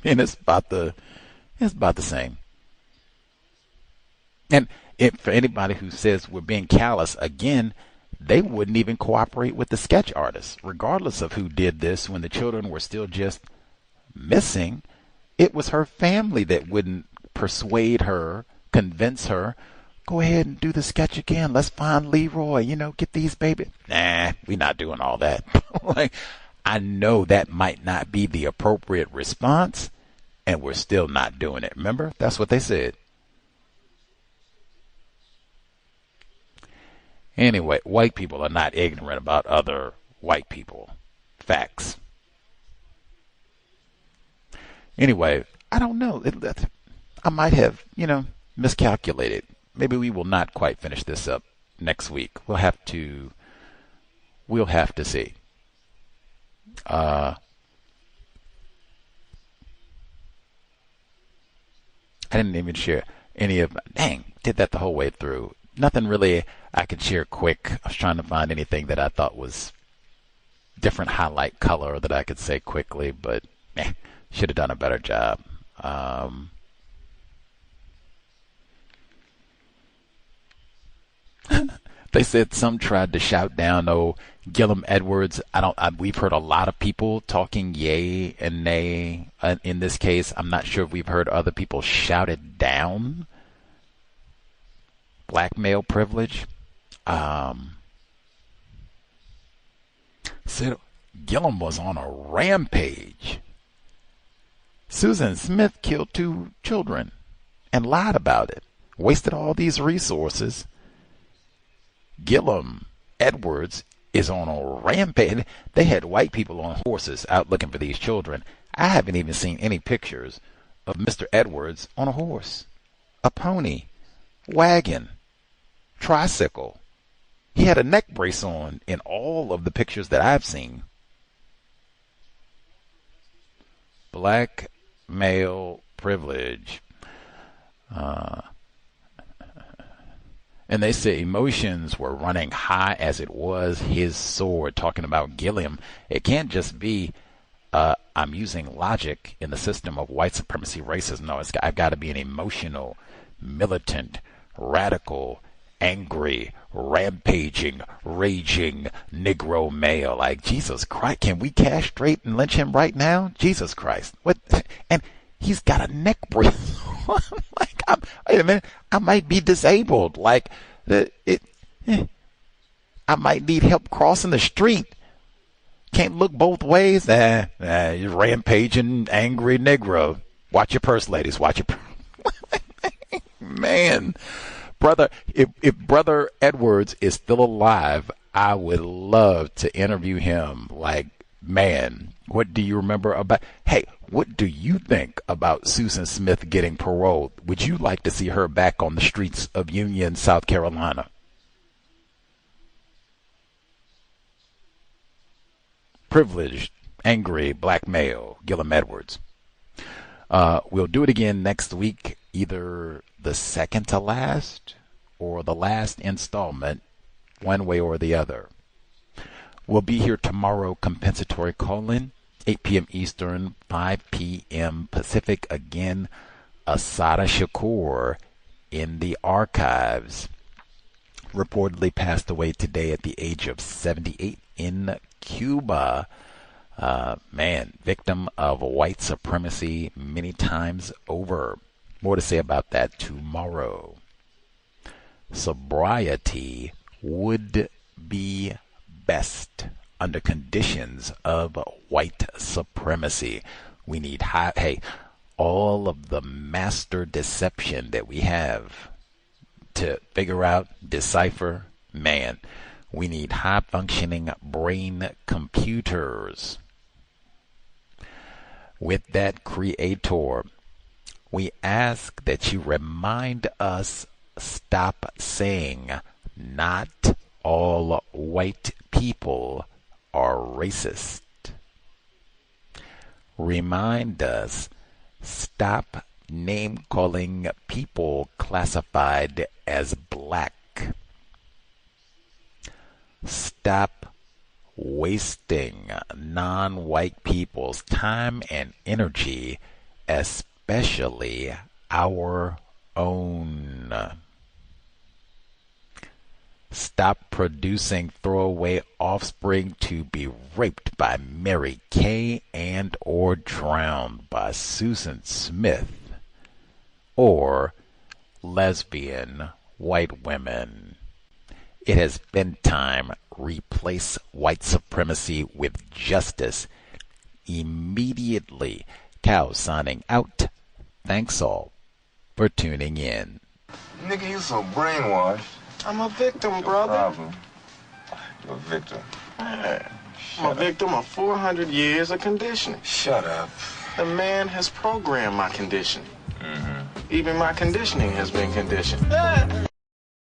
And it's about the same. And for anybody who says we're being callous, again, they wouldn't even cooperate with the sketch artist, regardless of who did this. When the children were still just missing, it was her family that wouldn't persuade her convince her, go ahead and do the sketch again. Let's find Leroy, get these babies. Nah, we're not doing all that. Like, I know that might not be the appropriate response, and we're still not doing it. Remember? That's what they said. Anyway, white people are not ignorant about other white people. Facts. Anyway, I don't know. I might have, miscalculated. Maybe we will not quite finish this up next week. We'll have to see. I didn't even share any of. Did that the whole way through. Nothing really I could share quick. I was trying to find anything that I thought was different highlight color that I could say quickly, but should have done a better job. They said some tried to shout down, Gillum Edwards. We've heard a lot of people talking yay and nay in this case. I'm not sure if we've heard other people shout it down. Black male privilege. Said Gillum was on a rampage. Susan Smith killed 2 children and lied about it. Wasted all these resources. Gillum Edwards is on a rampage. They had white people on horses out looking for these children. I haven't even seen any pictures of Mr. Edwards on a horse, a pony, wagon, tricycle. He had a neck brace on in all of the pictures that I've seen. Black male privilege. And they say emotions were running high as it was his sword, talking about Gilliam. It can't just be, I'm using logic in the system of white supremacy racism. No, I've got to be an emotional, militant, radical, angry, rampaging, raging Negro male. Like, Jesus Christ, can we castrate and lynch him right now? Jesus Christ. What? And he's got a neck brace. Like, wait a minute, I might be disabled. Like, I might need help crossing the street. Can't look both ways. You're rampaging, angry Negro. Watch your purse, ladies. Watch your purse. Man, brother, if Brother Edwards is still alive, I would love to interview him. Like, man, what do you remember about? Hey, what do you think about Susan Smith getting paroled? Would you like to see her back on the streets of Union, South Carolina? Privileged, angry, black male, Gillum Edwards. We'll do it again next week, either the second to last or the last installment, one way or the other. We'll be here tomorrow, compensatory call-in, 8 p.m. Eastern, 5 p.m. Pacific. Again, Assata Shakur in the archives. Reportedly passed away today at the age of 78 in Cuba. Victim of white supremacy many times over. More to say about that tomorrow. Sobriety would be best under conditions of white supremacy. We need all of the master deception that we have to figure out, decipher. Man, we need high functioning brain computers. With that, Creator, we ask that you remind us, stop saying not all white people are racist. Remind us, stop name calling people classified as black. Stop wasting non-white people's time and energy, especially our own. Stop producing throwaway offspring to be raped by Mary Kay and or drowned by Susan Smith, or lesbian white women. It has been time. Replace white supremacy with justice immediately. Cow signing out. Thanks all for tuning in. Nigga, you so brainwashed. I'm a victim, brother. Problem. You're a victim. Man, I'm a victim of 400 years of conditioning. Shut up. The man has programmed my conditioning. Even my conditioning has been conditioned.